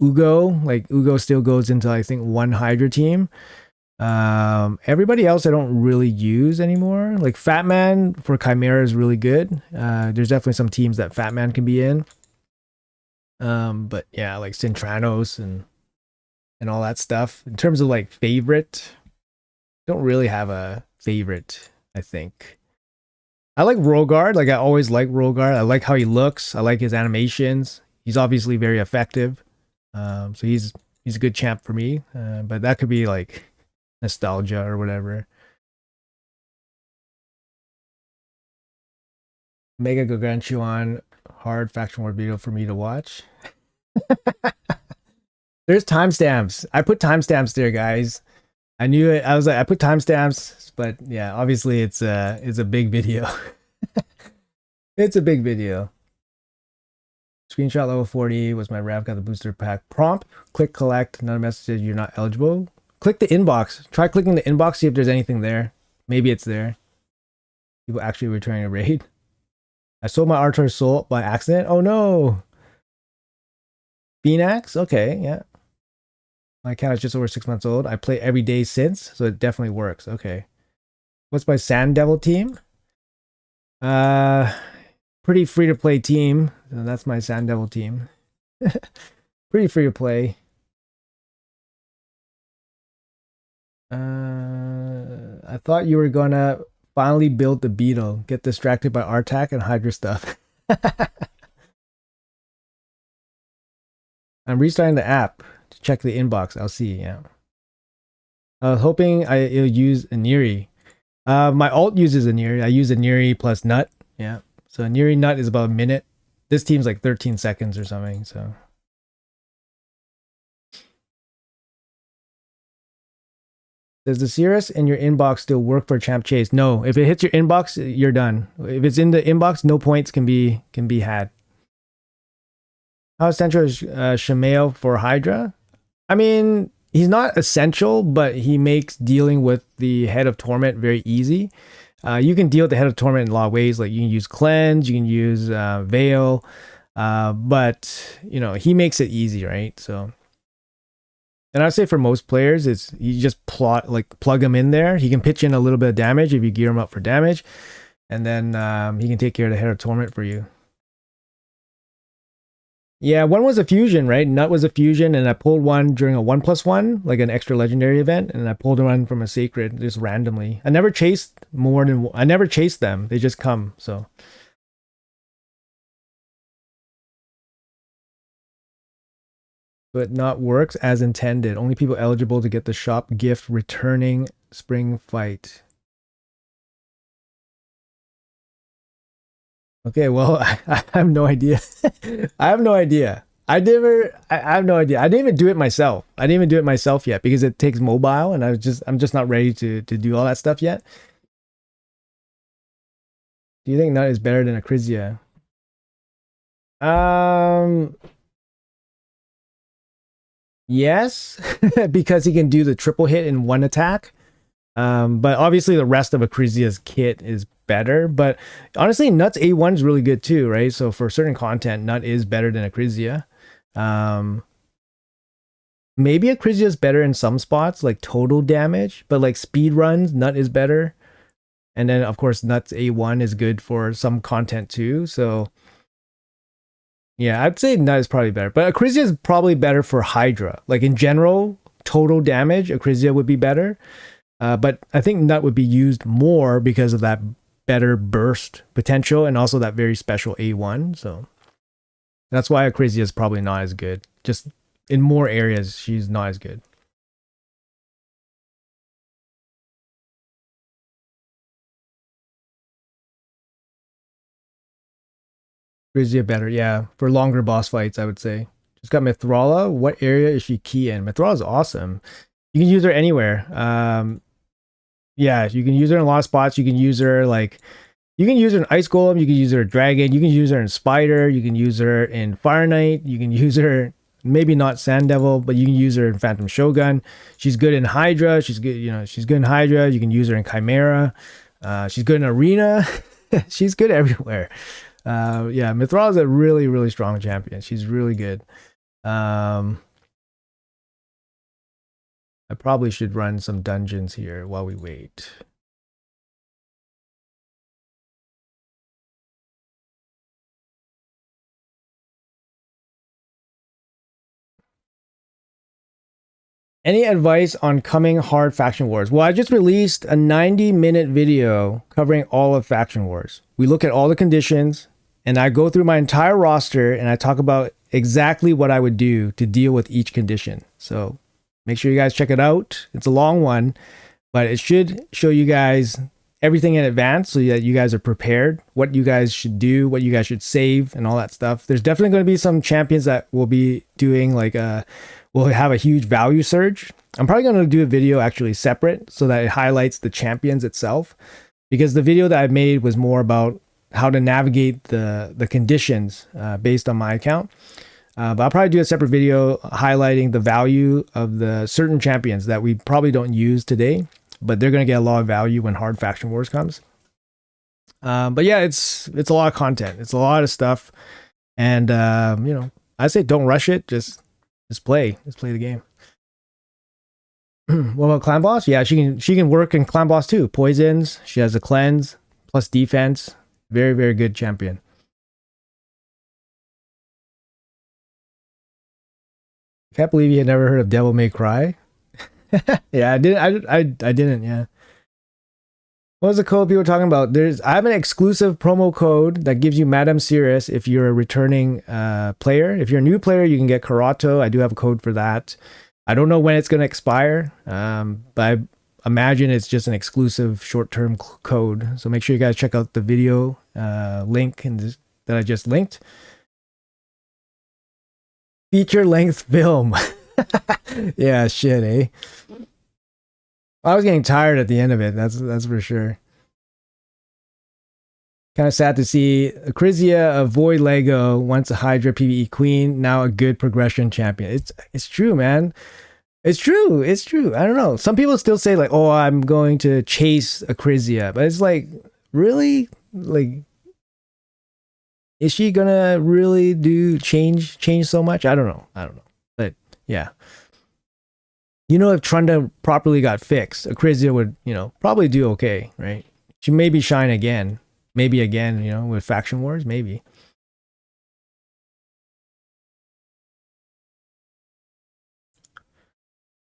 Ugo still goes into I think one Hydra team. Everybody else I don't really use anymore. Like Fatman for Chimera is really good. There's definitely some teams that Fatman can be in. But yeah, like Cintranos and all that stuff. In terms of like favorite, don't really have a favorite, I think. I like Rogard. Like I always like Rogard. I like how he looks. I like his animations. He's obviously very effective. So he's a good champ for me. But that could be like nostalgia or whatever. Mega Gargantuan, hard faction war video for me to watch. There's timestamps. I put timestamps there, guys. I knew it. I was like, I put timestamps, but yeah, obviously it's a big video. It's a big video. Screenshot level 40 was my rev, got the booster pack. Prompt, click collect, another message says you're not eligible. Click the inbox. Try clicking the inbox, see if there's anything there. Maybe it's there. People actually returning a raid. I sold my Archer Soul by accident. Oh no. Phoenix? Okay, yeah. My account is just over 6 months old. I play every day since, so it definitely works. Okay. What's my Sand Devil team? Pretty free to play team. So that's my Sand Devil team. Pretty free to play. I thought you were gonna finally build the Beetle. Get distracted by Artak and Hydra stuff. I'm restarting the app to check the inbox. I'll see. Yeah. I was hoping it'll use Aniri. My alt uses Aniri. I use Aniri plus Nut. Yeah. So Aniri Nut is about a minute. This team's like 13 seconds or something. So. Does the Cirrus in your inbox still work for Champ Chase? No. If it hits your inbox, you're done. If it's in the inbox, no points can be had. How essential is Shamail for Hydra? I mean, he's not essential, but he makes dealing with the Head of Torment very easy. You can deal with the Head of Torment in a lot of ways. Like you can use Cleanse, you can use Veil, but you know he makes it easy, right? So, and I'd say for most players, it's you just plug him in there. He can pitch in a little bit of damage if you gear him up for damage, and then he can take care of the Head of Torment for you. Yeah, one was a fusion, right? Nut was a fusion, and I pulled one during a 1+1, like an extra legendary event, and I pulled one from a sacred just randomly. I never chased I never chased them. They just come, so. But not works as intended. Only people eligible to get the shop gift returning spring fight. Okay, well, I have no idea. I have no idea. I have no idea. I didn't even do it myself. I didn't even do it myself yet because it takes mobile and I'm just not ready to do all that stuff yet. Do you think Nut is better than Acrizia? Yes, because he can do the triple hit in one attack. But obviously the rest of Acrizia's kit is better. But honestly, Nut's A1 is really good too, right? So for certain content, Nut is better than Acrizia. Maybe Acrizia is better in some spots, like total damage, but like speed runs, Nut is better. And then of course, Nut's A1 is good for some content too. So yeah, I'd say Nut is probably better. But Acrizia is probably better for Hydra. Like in general, total damage, Acrizia would be better. But I think Nut would be used more because of that better burst potential and also that very special A1. So that's why Acrizia is probably not as good. Just in more areas, she's not as good. Grizia better, yeah. For longer boss fights, I would say. Just got Mithrala. What area is she key in? Mithrala's awesome. You can use her anywhere. Yeah, you can use her in a lot of spots. You can use her like you can use her in Ice Golem, you can use her in Dragon, you can use her in Spider, you can use her in Fire Knight, you can use her maybe not Sand Devil, but you can use her in Phantom Shogun. She's good in Hydra. She's good, she's good in Hydra. You can use her in Chimera. She's good in Arena. She's good everywhere. Yeah, Mithril is a really, really strong champion. She's really good. I probably should run some dungeons here while we wait. Any advice on coming hard faction wars? Well, I just released a 90-minute video covering all of faction wars. We look at all the conditions, and I go through my entire roster, and I talk about exactly what I would do to deal with each condition. So make sure you guys check it out. It's a long one, but it should show you guys everything in advance so that you guys are prepared, what you guys should do, what you guys should save, and all that stuff. There's definitely going to be some champions that will be doing like will have a huge value surge. I'm probably going to do a video actually separate so that it highlights the champions itself, because the video that I made was more about how to navigate the conditions based on my account. But I'll probably do a separate video highlighting the value of the certain champions that we probably don't use today, but they're going to get a lot of value when Hard Faction Wars comes. But yeah, it's a lot of content. It's a lot of stuff. And, I say don't rush it. Just play. Just play the game. What about Clan Boss? Yeah, she can work in Clan Boss too. Poisons. She has a cleanse plus defense. Very, very good champion. Can't believe you had never heard of Devil May Cry. Yeah, I didn't. Yeah. What was the code people were talking about? I have an exclusive promo code that gives you Madame Cirrus if you're a returning player. If you're a new player, you can get Karato. I do have a code for that. I don't know when it's going to expire, but I imagine it's just an exclusive short-term code. So make sure you guys check out the video link that I just linked. Feature-length film. Yeah, shit, eh? I was getting tired at the end of it. That's for sure. Kind of sad to see Crizia, a Void Lego, once a Hydra PvE queen, now a good progression champion. It's true, man. It's true. It's true. I don't know. Some people still say like, "Oh, I'm going to chase a Crizia," but it's like, really, like, is she gonna really change so much? I don't know. But yeah. If Trunda properly got fixed, Acrizia would, probably do okay, right? She maybe shine again. Maybe again, with Faction Wars, maybe.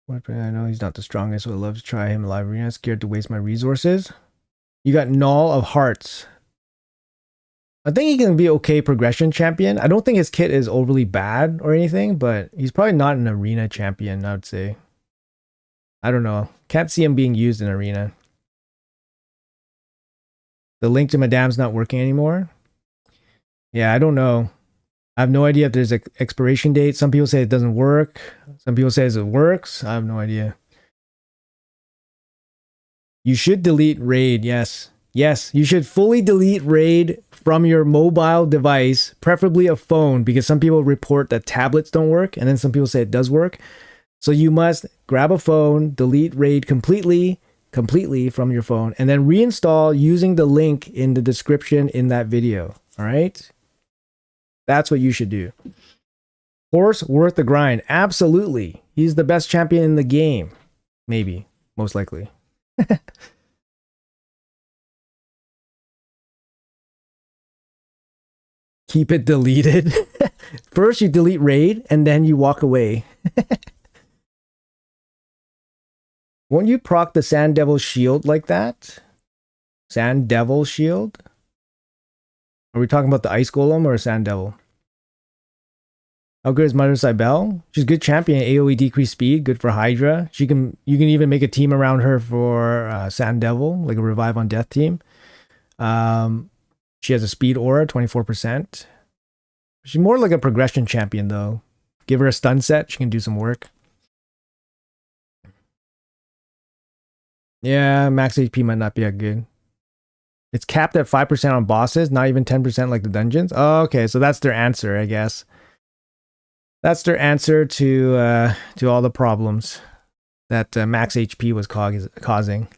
I know he's not the strongest, so I'd love to try him live arena. Scared to waste my resources. You got Null of Hearts. I think he can be okay progression champion. I don't think his kit is overly bad or anything, but he's probably not an arena champion, I would say. I don't know. Can't see him being used in arena. The link to Madame's not working anymore. Yeah, I don't know. I have no idea if there's an expiration date. Some people say it doesn't work. Some people say it works. I have no idea. You should delete RAID. Yes. Yes, you should fully delete RAID from your mobile device, preferably a phone, because some people report that tablets don't work, and then some people say it does work. So you must grab a phone, delete RAID completely from your phone, and then reinstall using the link in the description in that video. All right? That's what you should do. Horse worth the grind. Absolutely. He's the best champion in the game. Maybe. Most likely. Keep it deleted. First you delete RAID, and then you walk away. Won't you proc the Sand Devil shield like that? Sand Devil shield? Are we talking about the Ice Golem or Sand Devil? How good is Mother Cybele? She's a good champion. AoE decrease speed, good for Hydra. You can even make a team around her for Sand Devil, like a Revive on Death team. She has a speed aura, 24%. She's more like a progression champion, though. Give her a stun set, she can do some work. Yeah, max HP might not be that good. It's capped at 5% on bosses, not even 10% like the dungeons. Oh, okay, so that's their answer, I guess. That's their answer to all the problems that max HP was causing.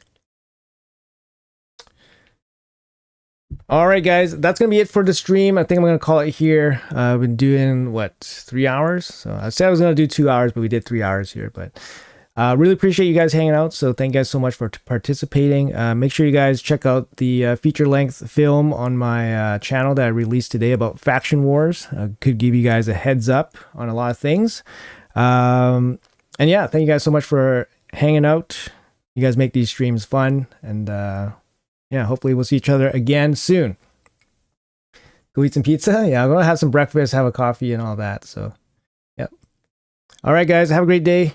All right, guys, that's gonna be it for the stream. I think I'm gonna call it here. I've been doing what, 3 hours? So I said I was gonna do 2 hours, but we did 3 hours here. But really appreciate you guys hanging out. So thank you guys so much for participating. Make sure you guys check out the feature-length film on my channel that I released today about faction wars. Could give you guys a heads up on a lot of things. And yeah, thank you guys so much for hanging out. You guys make these streams fun, and yeah, hopefully we'll see each other again soon. Go eat some pizza. Yeah, I'm gonna have some breakfast, have a coffee, and all that. So, yep. All right, guys, have a great day.